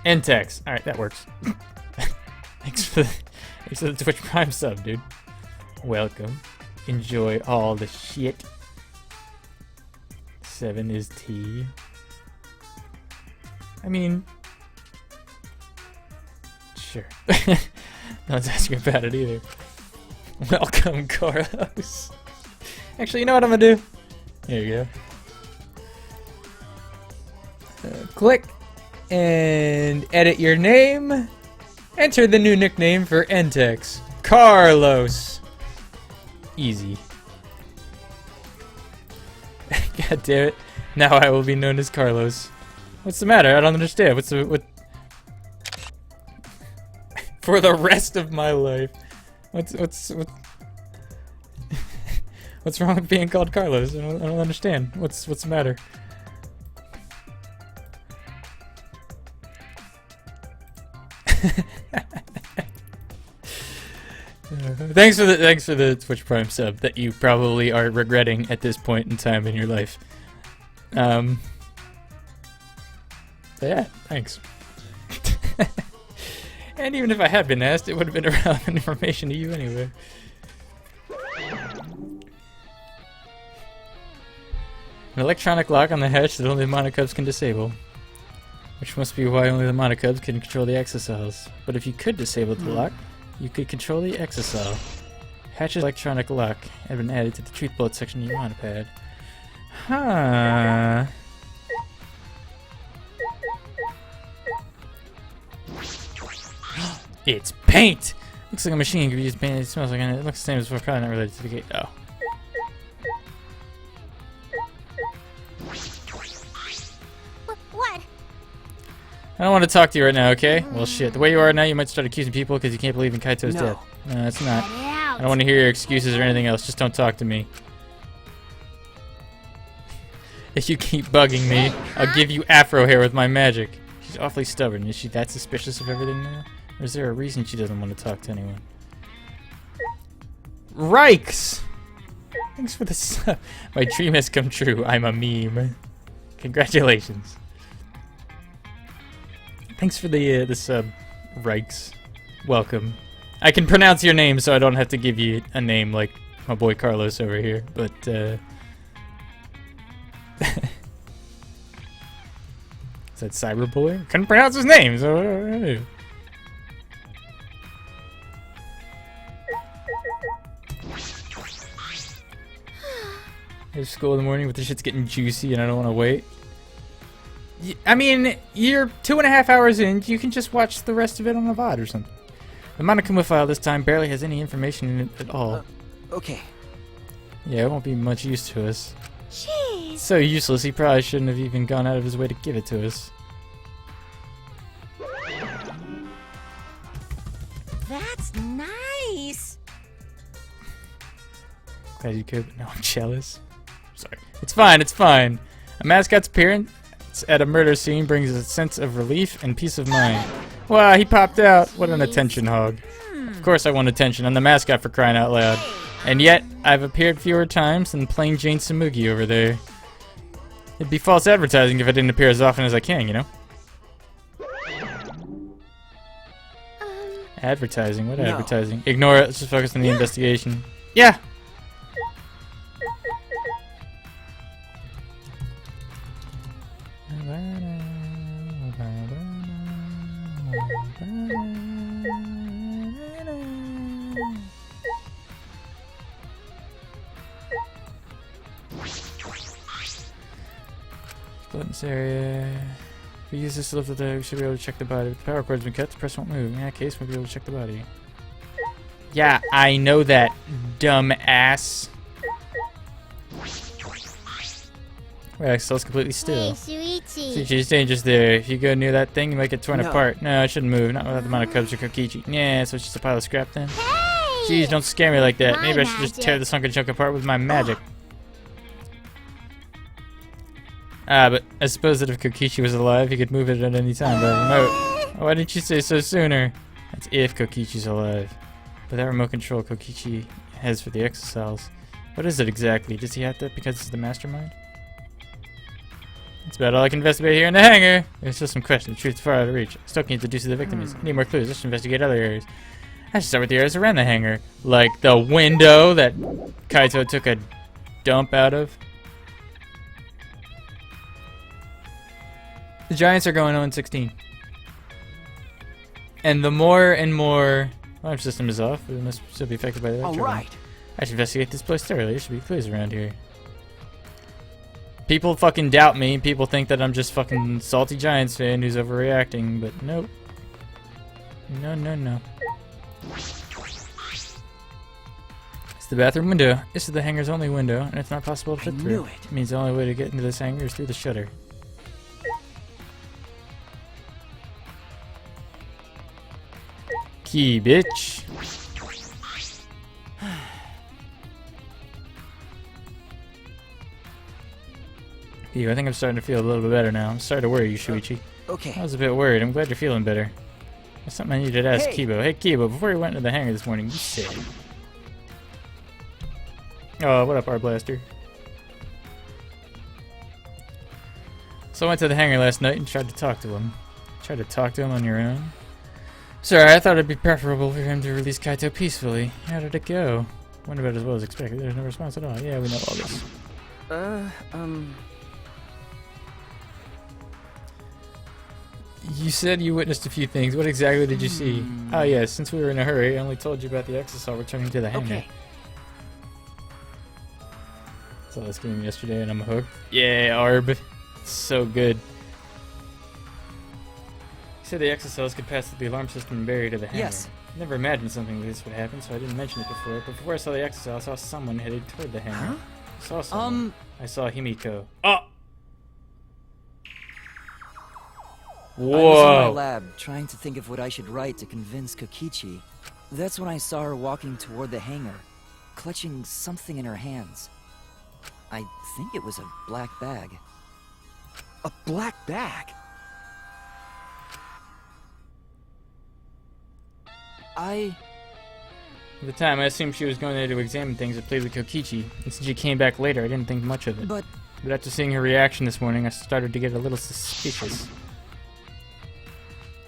N-Tex. Alright, that works. Thanks for the Twitch Prime sub, dude. Welcome. Enjoy all the shit. 7 is T. I mean... Sure. No one's asking about it either. Welcome, Carlos. Actually, you know what I'm gonna do? Here you go. Click and edit your name. Enter the new nickname for N-Tex. Carlos. Easy. God damn it. Now I will be known as Carlos. What's the matter? I don't understand. What? For the rest of my life. What's wrong with being called Carlos? I don't understand. What's the matter? Thanks for the Twitch Prime sub that you probably are regretting at this point in time in your life. So yeah, thanks. And even if I had been asked, it would have been irrelevant information to you anyway. An electronic lock on the hatch that only the Monocubs can disable. Which must be why only the Monocubs can control the exocells. But if you could disable the lock, you could control the exocell. Hatch's electronic lock had been added to the truth bullet section of your monopad. Huh. It's paint! Looks like a machine could be used to paint. It smells like it looks the same as before, probably not related to the gate. Oh. What? I don't want to talk to you right now, okay? Well, shit. The way you are now, you might start accusing people because you can't believe in Kaito's death. No, that's not. I don't want to hear your excuses or anything else. Just don't talk to me. If you keep bugging me, I'll give you afro hair with my magic. She's awfully stubborn. Is she that suspicious of everything now? Or is there a reason she doesn't want to talk to anyone? Rikes! Thanks for the sub. My dream has come true. I'm a meme. Congratulations. Thanks for the sub, Rikes. Welcome. I can pronounce your name, so I don't have to give you a name like my boy Carlos over here, but, Is that Cyberboy? Couldn't pronounce his name, so... There's school in the morning, but the shit's getting juicy and I don't want to wait. I mean, you're 2.5 hours in, you can just watch the rest of it on a VOD or something. The Monokuma file this time barely has any information in it at all. Okay. Yeah, it won't be much use to us. Jeez. So useless, he probably shouldn't have even gone out of his way to give it to us. That's nice. Glad you could, but no, I'm jealous. Sorry. It's fine, it's fine. A mascot's appearance at a murder scene brings a sense of relief and peace of mind. Wow, he popped out. What an attention hog. Of course I want attention. I'm the mascot, for crying out loud. And yet, I've appeared fewer times than plain Jane Samugi over there. It'd be false advertising if I didn't appear as often as I can, you know? Advertising? What advertising? Ignore it. Let's just focus on the investigation. Yeah! In this area. If we use this to lift the we should be able to check the body. If the power cord's been cut, the press won't move. In that case, we'll be able to check the body. Yeah, I know that, dumb ass. Right, so it's completely still. Hey, Shuichi, it's dangerous there. If you go near that thing, you might get torn apart. No, it shouldn't move. Not without the Monokubs or Kokichi. Yeah, so it's just a pile of scrap then. Hey! Jeez, don't scare me like that. My Maybe I should just tear the sunken chunk apart with my magic. But I suppose that if Kokichi was alive, he could move it at any time by remote. Why didn't you say so sooner? That's if Kokichi's alive. But that remote control Kokichi has for the exocells. What is it exactly? Does he have that because he's the mastermind? That's about all I can investigate here in the hangar. There's still some questions. The truth is far out of reach. I still can't deduce who the victim is. I need more clues. Let's investigate other areas. I should start with the areas around the hangar. Like the window that Kaito took a dump out of. The Giants are going 0-16. And the more and more... Alarm system is off. It must still be affected by the electro. Alright. I should investigate this place thoroughly. There should be clues around here. People fucking doubt me. People think that I'm just fucking salty Giants fan who's overreacting, but nope. No, no, no. It's the bathroom window. This is the hangar's only window, and it's not possible to fit through. It means the only way to get into this hangar is through the shutter. Key, bitch. Ew, I think I'm starting to feel a little bit better now. I'm starting to worry you, Shuichi. Okay. I was a bit worried. I'm glad you're feeling better. There's something I needed to ask Hey. Kibo. Hey, Kibo, before you went into the hangar this morning, you said Oh, what up, R Blaster? So I went to the hangar last night and tried to talk to him. Tried to talk to him on your own? Sorry, I thought it'd be preferable for him to release Kaito peacefully. How did it go? Went about as well as expected. There's no response at all. Yeah, we know all this. You said you witnessed a few things. What exactly did you see? Oh yeah, since we were in a hurry, I only told you about the exosol returning to the hangar. Okay. Saw this game yesterday and I'm hooked. Yeah, Arb. It's so good. He said the exocells could pass through the alarm system and barrier to the hangar. Yes. I never imagined something like this would happen, so I didn't mention it before. But before I saw the exocell, I saw someone headed toward the hangar. I saw someone. I saw Himiko. Oh! Whoa! I was in my lab, trying to think of what I should write to convince Kokichi. That's when I saw her walking toward the hangar, clutching something in her hands. I think it was a black bag. A black bag? At the time, I assumed she was going there to examine things and play with Kokichi. And since she came back later, I didn't think much of it. But after seeing her reaction this morning, I started to get a little suspicious.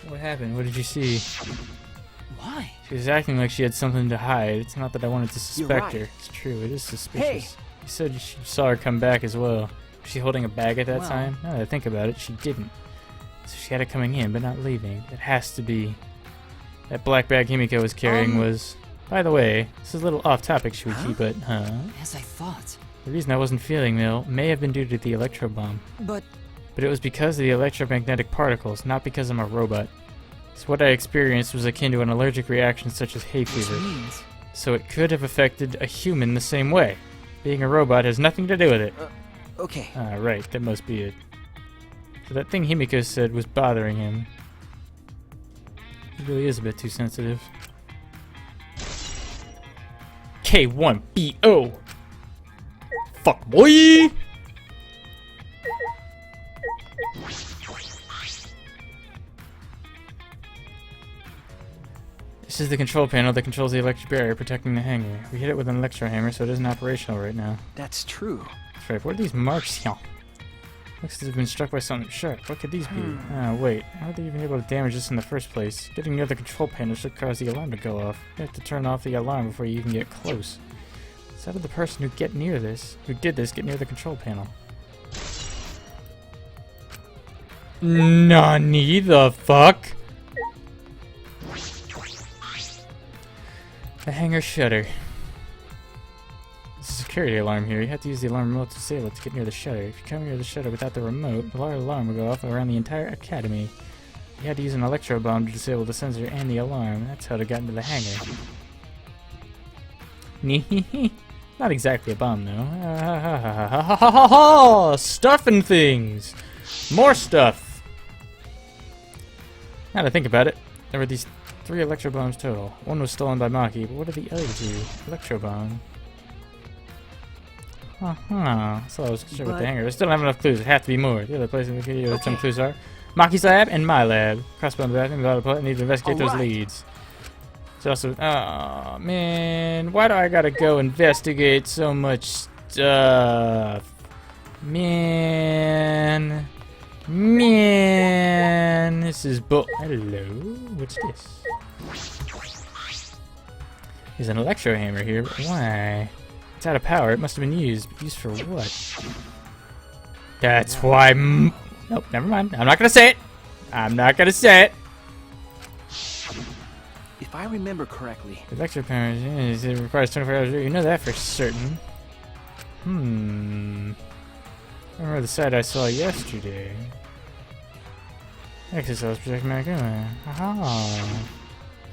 What happened? What did you see? why? She was acting like she had something to hide. It's not that I wanted to suspect right. her. It's true, it is suspicious. Hey! You said you saw her come back as well. Was she holding a bag at that Well- time? Now that I think about it, she didn't. So she had it coming in, but not leaving. It has to be... That black bag Himiko was carrying was... By the way, this is a little off topic, should we keep it? As I thought. The reason I wasn't feeling ill may have been due to the electro bomb. But But it was because of the electromagnetic particles, not because I'm a robot. So what I experienced was akin to an allergic reaction such as hay which fever. means... So it could have affected a human the same way. Being a robot has nothing to do with it. Okay. Ah, right, that must be it. So that thing Himiko said was bothering him. He really is a bit too sensitive. K1BO! Fuck boy! This is the control panel that controls the electric barrier protecting the hangar. We hit it with an electro hammer, so it isn't operational right now. That's true. That's right. What are these marks here? Looks as if they've been struck by something sharp. What could these be? Ah, wait. How are they even able to damage this in the first place? Getting near the control panel should cause the alarm to go off. You have to turn off the alarm before you even get close. So how did the person who did this get near the control panel? Nani the fuck? The hangar shutter. There's a security alarm here. You have to use the alarm remote to disable it to get near the shutter. If you come near the shutter without the remote, the alarm will go off around the entire academy. You had to use an electro bomb to disable the sensor and the alarm. That's how it got into the hangar. Not exactly a bomb, though. Stuffing things! More stuff! Now to think about it, there were these 3 electro bombs total. One was stolen by Maki, but what are the other 2? Electro bomb. So I was concerned with the hangar. I still don't have enough clues. There have to be more. The other place in the video that some clues are Maki's lab and my lab. Crossbow in the bathroom. I need to investigate those leads. It's also, oh man, why do I gotta go investigate so much stuff? Man, this is Hello, what's this? There's an electro hammer here, but why? It's out of power. It must have been used. But used for what? That's why. Nope, never mind. I'm not gonna say it. I'm not gonna say it. If I remember correctly, Electro power. It requires 24 hours. You know that for certain. I remember the site I saw yesterday. Exercise protect Monokuma. Aha.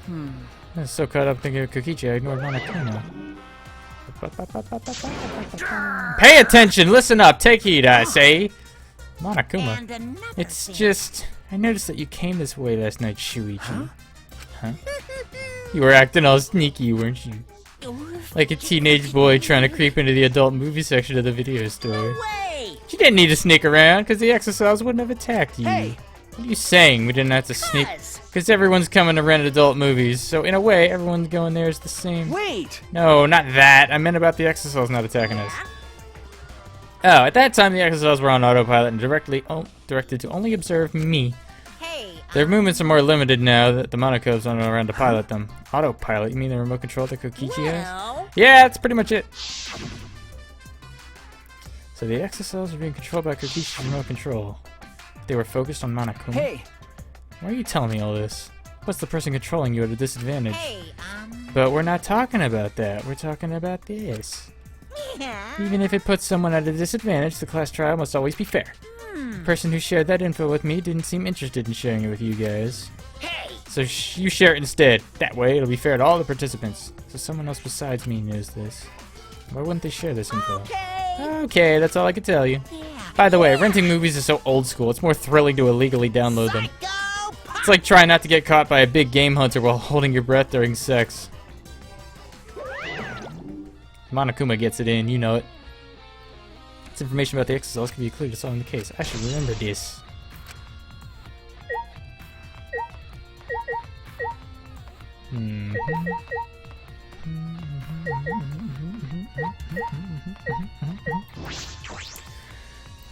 I was so caught up thinking of Kokichi, I ignored Monokuma. Pay attention! Listen up! Take heed, I say! Monokuma. And another It's thing. just... I noticed that you came this way last night, Shuichi. Huh? You were acting all sneaky, weren't you? Like a teenage boy trying to creep into the adult movie section of the video store. Way! You didn't need to sneak around, because the exocells wouldn't have attacked you. hey, What are you saying? We didn't have to sneak? Because everyone's coming to rent adult movies, so in a way, everyone going there is the same. Wait! No, not that. I meant about the exocells not attacking us. Oh, at that time, the exocells were on autopilot and directed to only observe me. Their movements are more limited now that the Monocubes aren't around to pilot them. Autopilot? You mean the remote control that Kokichi has? Yeah, that's pretty much it. So the exocells are being controlled by Kokichi's remote control. They were focused on Monokuma. Hey! Why are you telling me all this? What's the person controlling you at a disadvantage? But we're not talking about that. We're talking about this. Even if it puts someone at a disadvantage, the class trial must always be fair. The person who shared that info with me didn't seem interested in sharing it with you guys. So you share it instead. That way, it'll be fair to all the participants. So someone else besides me knows this. Why wouldn't they share this info? Okay, that's all I could tell you. By the way, renting movies is so old school. It's more thrilling to illegally download them. It's like trying not to get caught by a big game hunter while holding your breath during sex. Monokuma gets it in, you know it. This information about the exocells can be a clue to solving the case. I should remember this.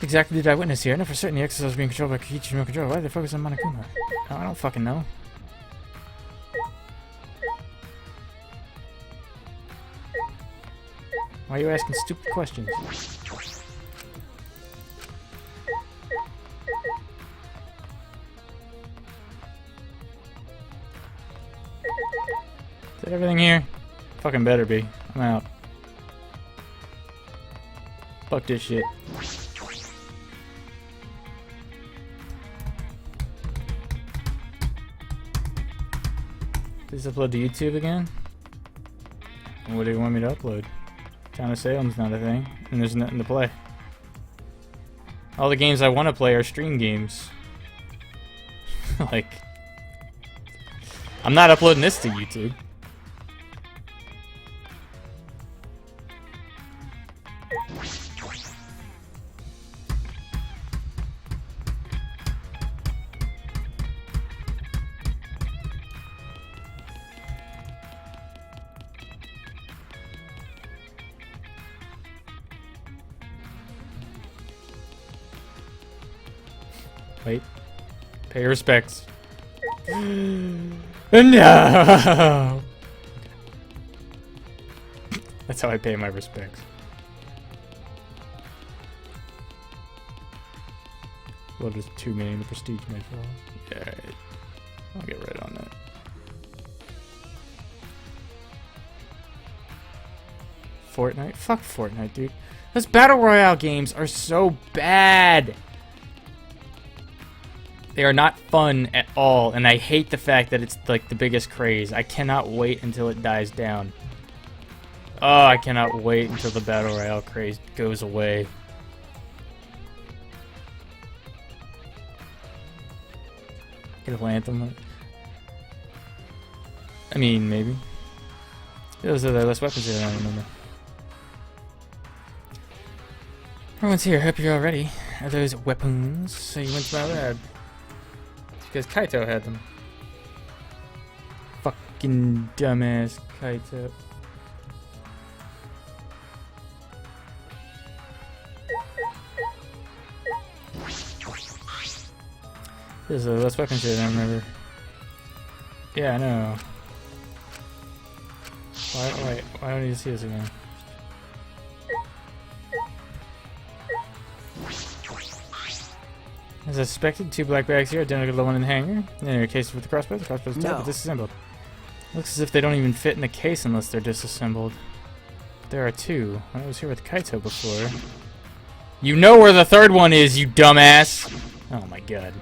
Exactly did I witness here? I know for certain the exocells are being controlled by Kokichi's remote control. Why did they focus on Monokuma? Oh, I don't fucking know. Why are you asking stupid questions? Is that everything here? Fucking better be. I'm out. Fuck this shit. Please upload to YouTube again? What do you want me to upload? Town of Salem's not a thing, and there's nothing to play. All the games I want to play are stream games. Like, I'm not uploading this to YouTube. Wait. Pay your respects. No! That's how I pay my respects. Well, there's 2 million the prestige may fall. Yeah, I'll get right on that. Fortnite? Fuck Fortnite, dude. Those Battle Royale games are so bad! They are not fun at all, and I hate the fact that it's like the biggest craze. I cannot wait until it dies down. Oh, I cannot wait until the Battle Royale craze goes away. Get a Anthem. I mean, maybe. Those are the less weapons here, I don't remember. Everyone's here. Hope you're all ready. Are those weapons? So you went to my lab. Because Kaito had them. Fucking dumbass Kaito. There's less weapons here than I remember. Yeah, I know. Why don't you see this again? As expected, 2 black bags here, identical to the one in the hangar. In your case with the crossbows tied but disassembled. Looks as if they don't even fit in the case unless they're disassembled. There are 2. I was here with Kaito before. You know where the 3rd one is, you dumbass! Oh my god.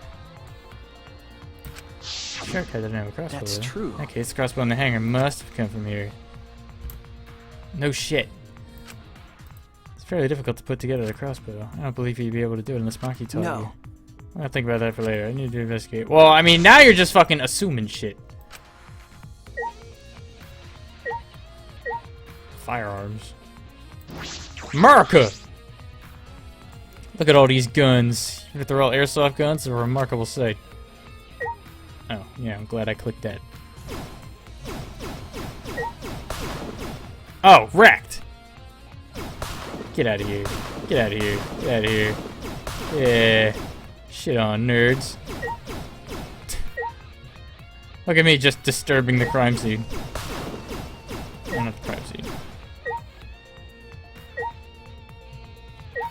Sure, Kaito didn't have a crossbow. That's true. In that case, the crossbow in the hangar must have come from here. No shit. It's fairly difficult to put together the crossbow. I don't believe you'd be able to do it unless Maki told you. I'll think about that for later. I need to investigate. Well, I mean, now you're just fucking assuming shit. Firearms. America! Look at all these guns. If they're all airsoft guns, it's a remarkable sight. Oh, yeah, I'm glad I clicked that. Oh, wrecked! Get out of here. Get out of here. Get out of here. Yeah. Shit on, nerds. Look at me just disturbing the crime scene. Oh, not the crime scene.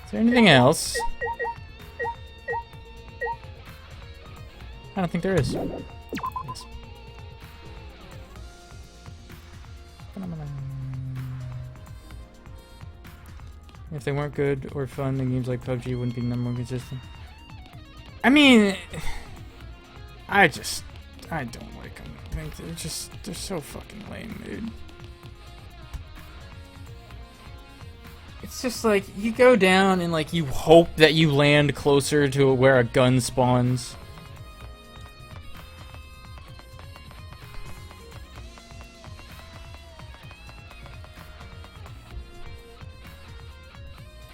Is there anything else? I don't think there is. Yes. If they weren't good or fun, then games like PUBG wouldn't be number one consistent. I mean, I don't like them. I think they're so fucking lame, dude. It's just like, you go down and like you hope that you land closer to where a gun spawns.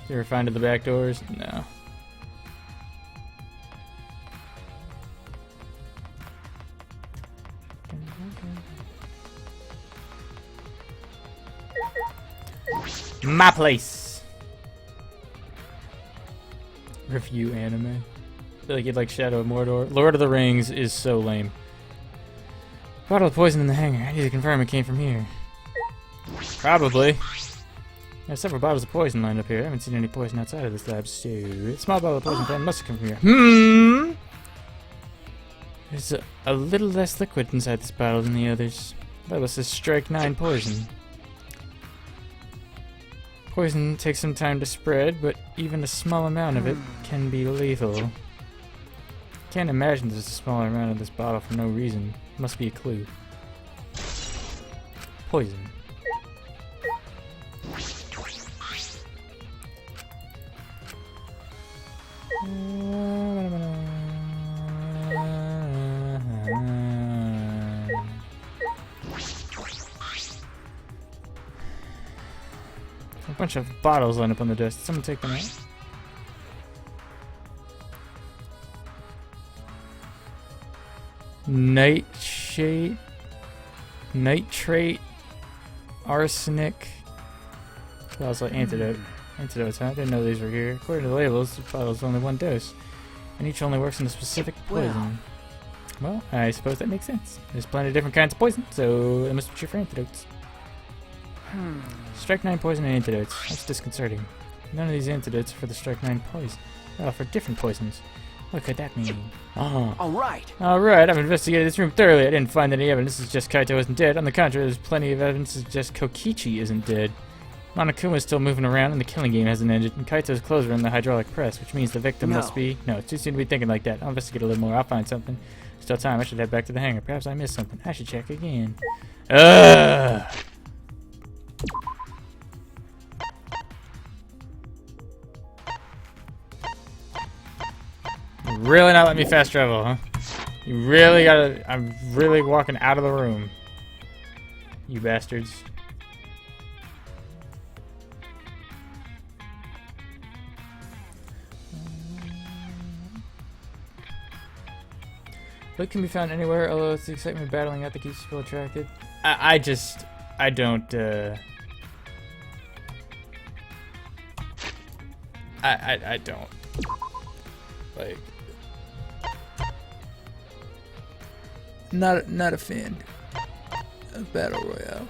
You ever find to the back doors? No. My place. Review anime. I feel like you'd like Shadow of Mordor. Lord of the Rings is so lame. Bottle of poison in the hangar. I need to confirm it came from here. Probably. There's several bottles of poison lined up here. I haven't seen any poison outside of this lab, so a small bottle of poison plant must have come from here. There's a little less liquid inside this bottle than the others. Label says strike 9 poison. Poison takes some time to spread, but even a small amount of it can be lethal. Can't imagine there's a smaller amount of this bottle for no reason. Must be a clue. Poison. A bunch of bottles lined up on the desk. Did someone take them out? Nitrate, arsenic. Also antidote. Antidotes, huh? I didn't know these were here. According to the labels, the bottle's only 1 dose, and each only works on a specific poison. Well, I suppose that makes sense. There's plenty of different kinds of poison, so it must be true for antidotes. Strike 9 poison and antidotes. That's disconcerting. None of these antidotes are for the strike 9 poison. Well, for different poisons. What could that mean? Alright. Alright, I've investigated this room thoroughly. I didn't find any evidence to suggest Kaito isn't dead. On the contrary, there's plenty of evidence to suggest Kokichi isn't dead. Monokuma is still moving around and the killing game hasn't ended, and Kaito's clothes are in the hydraulic press, which means the victim must be... No, it's too soon to be thinking like that. I'll investigate a little more. I'll find something. Still time. I should head back to the hangar. Perhaps I missed something. I should check again. Ugh! You really not let me fast travel, huh? You really gotta... I'm really walking out of the room. You bastards. Loot can be found anywhere, although it's the excitement of battling out that keeps people attracted. I don't, I don't. Like... Not a fan of Battle Royale.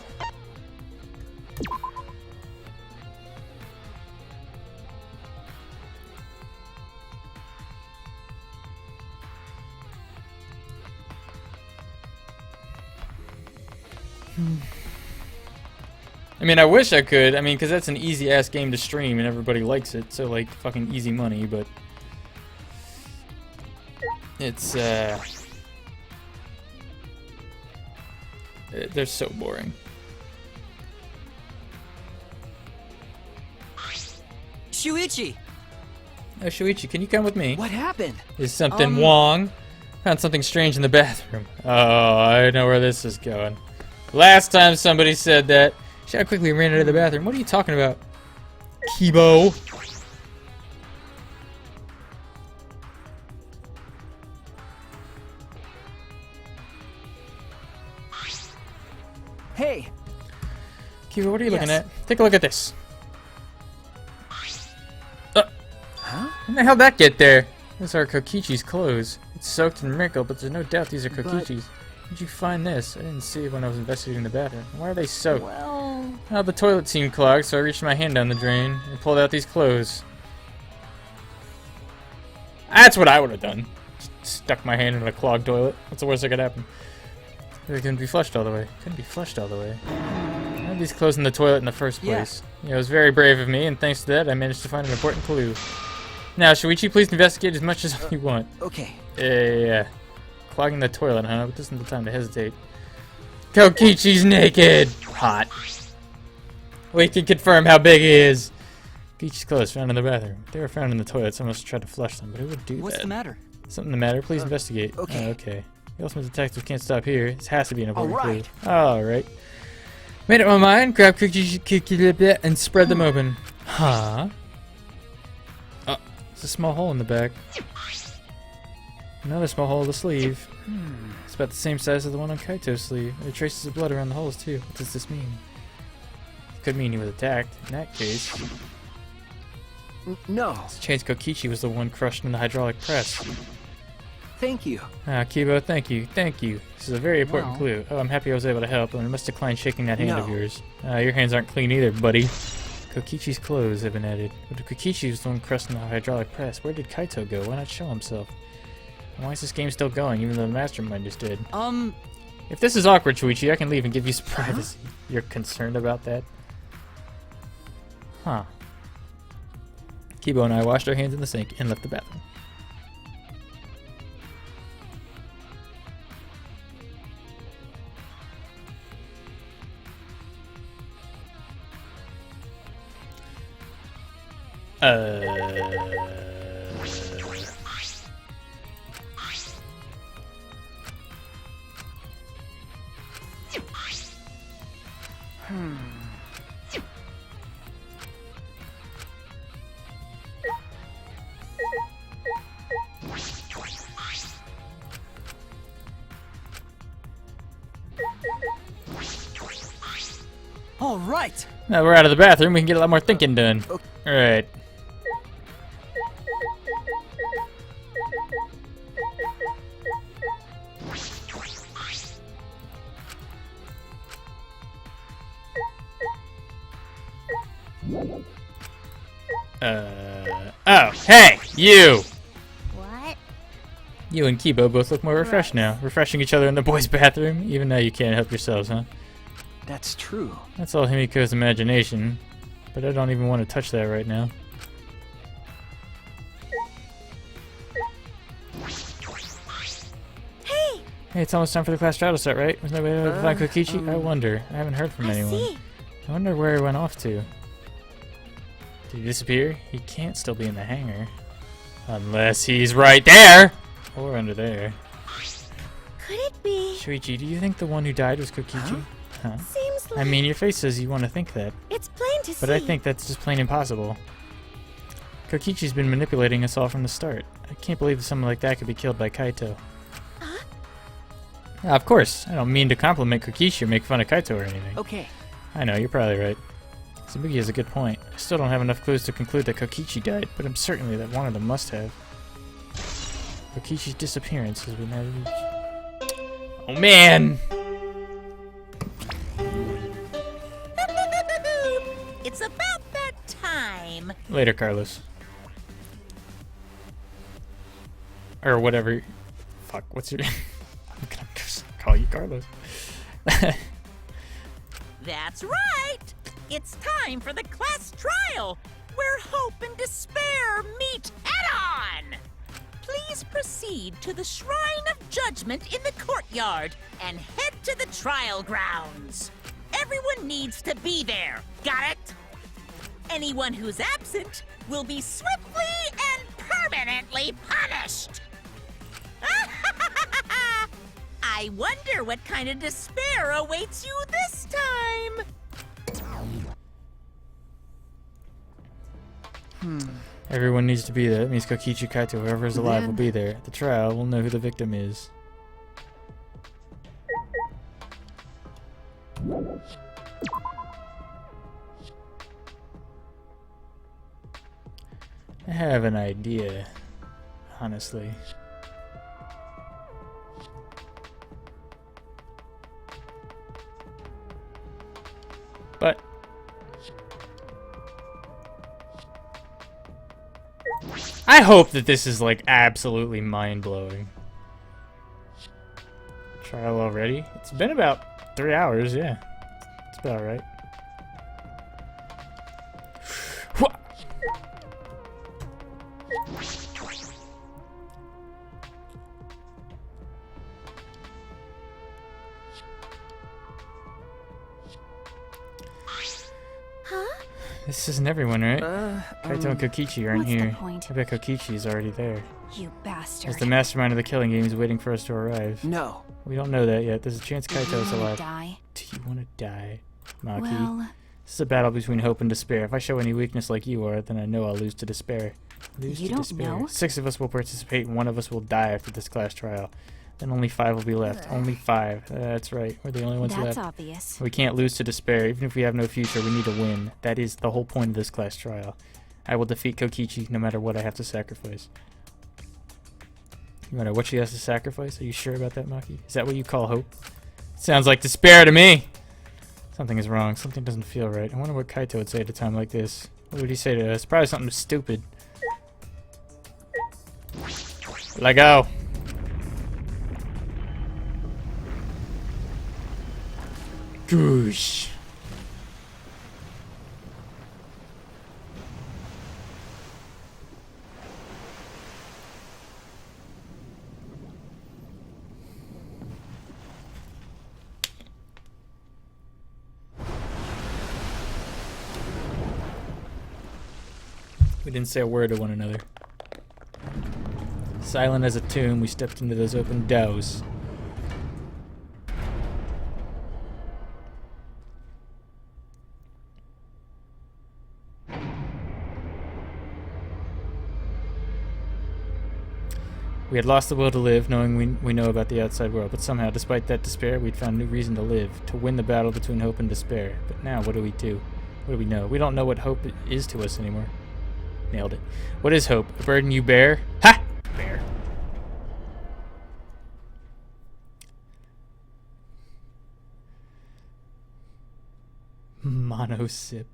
I mean, I wish I could. I mean, because that's an easy-ass game to stream and everybody likes it. So, like, fucking easy money, but... It's, they're so boring. Shuichi! Oh, Shuichi, can you come with me? What happened? Is something wrong? Found something strange in the bathroom. Oh, I know where this is going. Last time somebody said that, Shadow quickly ran into the bathroom. What are you talking about, Kibo? Kiba, what are you looking Yes. at? Take a look at this. Huh? How the hell did that get there? Those are Kokichi's clothes. It's soaked and wrinkled, but there's no doubt these are Kokichi's. Where'd you find this? I didn't see it when I was investigating the bathroom. Why are they soaked? Well... Oh, the toilet seemed clogged, so I reached my hand down the drain and pulled out these clothes. That's what I would have done. Just stuck my hand in a clogged toilet. What's the worst that could happen? It couldn't be flushed all the way. Couldn't be flushed all the way. I had these clothes in the toilet in the first place. Yeah, it was very brave of me, and thanks to that, I managed to find an important clue. Now, Shuichi, please investigate as much as you want. Okay. Yeah. Clogging the toilet, huh? But this isn't the time to hesitate. Kokichi's naked! Hot. We can confirm how big he is. Kokichi's clothes found in the bathroom. They were found in the toilet. Someone must have tried to flush them, but who would do What's that? the matter? Something the matter? Please investigate. okay. Oh, okay. The ultimate detective can't stop here. This has to be an important Alright. clue. Alright. Made up my mind. Grab Kokichi and spread them open. Huh? Oh, there's a small hole in the back. Another small hole in the sleeve. It's about the same size as the one on Kaito's sleeve. There are traces of blood around the holes too. What does this mean? It could mean he was attacked. In that case, No. it's a chance Kokichi was the one crushed in the hydraulic press. Thank you. Ah, Kibo, thank you, thank you. This is a very important Well. clue. Oh, I'm happy I was able to help, and I must decline shaking that hand of No. yours. Your hands aren't clean either, buddy. Kokichi's clothes have been added. But if Kokichi was the one crushed in the hydraulic press, where did Kaito go? Why not show himself? And why is this game still going, even though the mastermind is dead? If this is awkward, Shuichi, I can leave and give you some privacy. You're concerned about that? Huh. Kibo and I washed our hands in the sink and left the bathroom. All right. Now we're out of the bathroom, we can get a lot more thinking done. Alright. Oh, hey! You! What? You and Kibo both look more refreshed now. Refreshing each other in the boys' bathroom, even now you can't help yourselves, huh? That's true. That's all Himiko's imagination. But I don't even want to touch that right now. Hey! Hey, it's almost time for the class trial to start, right? Was nobody able to find Kokichi? I um, wonder. I haven't heard from I anyone. see. I wonder where he went off to. Did he disappear? He can't still be in the hangar. Unless he's right there! Or under there. Could it be? Shuichi, do you think the one who died was Kokichi? Huh? Seems like I mean, your face says you want to think that. it's plain to see. But I think that's just plain impossible. Kokichi's been manipulating us all from the start. I can't believe that someone like that could be killed by Kaito. Huh? Yeah, of course. I don't mean to compliment Kokichi or make fun of Kaito or anything. Okay. I know, you're probably right. Tsubuki has a good point. I still don't have enough clues to conclude that Kokichi died, but I'm certain that one of them must have. Kokichi's disappearance has been added. Oh man! It's about that time. Later, Carlos. Or whatever. Fuck, what's your... I'm gonna just call you Carlos. That's right. It's time for the class trial, where hope and despair meet head-on. Please proceed to the Shrine of Judgment in the courtyard and head to the trial grounds. Everyone needs to be there. Got it? Anyone who's absent will be swiftly and permanently punished. I wonder what kind of despair awaits you this time. Everyone needs to be there. That means Kokichi, Kaito, whoever is alive will be there. At the trial, we'll know who the victim is. I have an idea, honestly. But I hope that this is like absolutely mind-blowing. Trial already? It's been about 3 hours, yeah. It's about right. This isn't everyone, right? Kaito and Kokichi aren't what's the here. point? I bet Kokichi's already there. You bastard. As the mastermind of the killing game is waiting for us to arrive. No. We don't know that yet. There's a chance Kaito's You wanna alive. die? Do you want to die, Maki? Well, This is a battle between hope and despair. If I show any weakness like you are, then I know I'll lose to despair. Lose You to don't despair. know? 6 of us will participate and 1 of us will die after this class trial. Then only 5 will be left. Only 5. That's right. We're the only ones that's left. obvious. We can't lose to despair. Even if we have no future, we need to win. That is the whole point of this class trial. I will defeat Kokichi no matter what I have to sacrifice. No matter what she has to sacrifice? Are you sure about that, Maki? Is that what you call hope? Sounds like despair to me! Something is wrong. Something doesn't feel right. I wonder what Kaito would say at a time like this. What would he say to us? Probably something stupid. Let go! Goosh. We didn't say a word to one another. Silent as a tomb, we stepped into those open doors. We had lost the will to live, knowing we know about the outside world, but somehow, despite that despair, we'd found new reason to live, to win the battle between hope and despair. But now, what do we do? What do we know? We don't know what hope is to us anymore. Nailed it. What is hope? A burden you bear? Ha! Bear. Mono sip.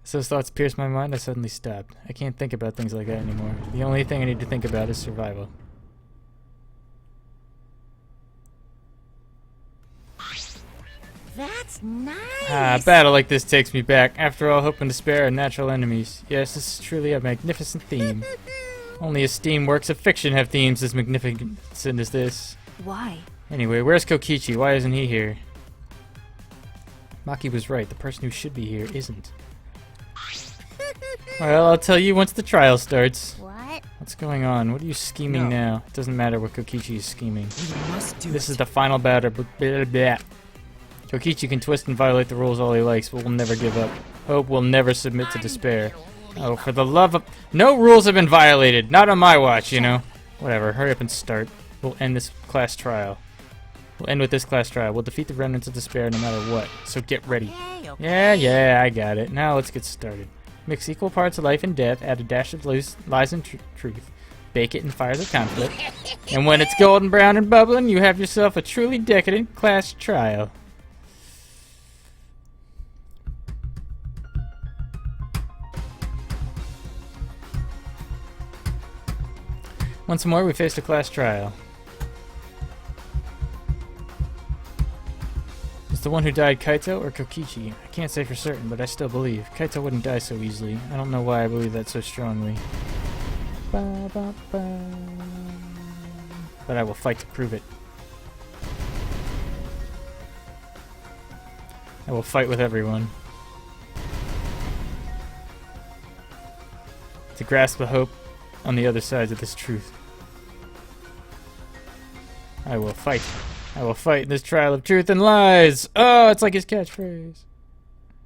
As those thoughts pierced my mind, I suddenly stopped. I can't think about things like that anymore. The only thing I need to think about is survival. That's nice. Ah, a battle like this takes me back. After all, hope and despair are natural enemies. Yes, this is truly a magnificent theme. Only esteemed works of fiction have themes as magnificent as this. Why? Anyway, where's Kokichi? Why isn't he here? Maki was right. The person who should be here isn't. Well, I'll tell you once the trial starts. What? What's going on? What are you scheming No. now? It doesn't matter what Kokichi is scheming. We must do This it. is the final battle. Blah, blah, blah. Kokichi can twist and violate the rules all he likes, but we'll never give up. Hope will never submit to despair. Oh, for the love of... No rules have been violated. Not on my watch, you know. Whatever. Hurry up and start. We'll end this class trial. We'll end with this class trial. We'll defeat the remnants of despair no matter what. So get ready. Yeah, I got it. Now let's get started. Mix equal parts of life and death, add a dash of lies and truth. Bake it in fires of conflict. And when it's golden brown and bubbling, you have yourself a truly decadent class trial. Once more, we faced a class trial. Is the one who died Kaito or Kokichi? I can't say for certain, but I still believe. Kaito wouldn't die so easily. I don't know why I believe that so strongly. Ba, ba, ba. But I will fight to prove it. I will fight with everyone. To grasp the hope on the other sides of this truth. I will fight. I will fight in this trial of truth and lies. Oh, it's like his catchphrase.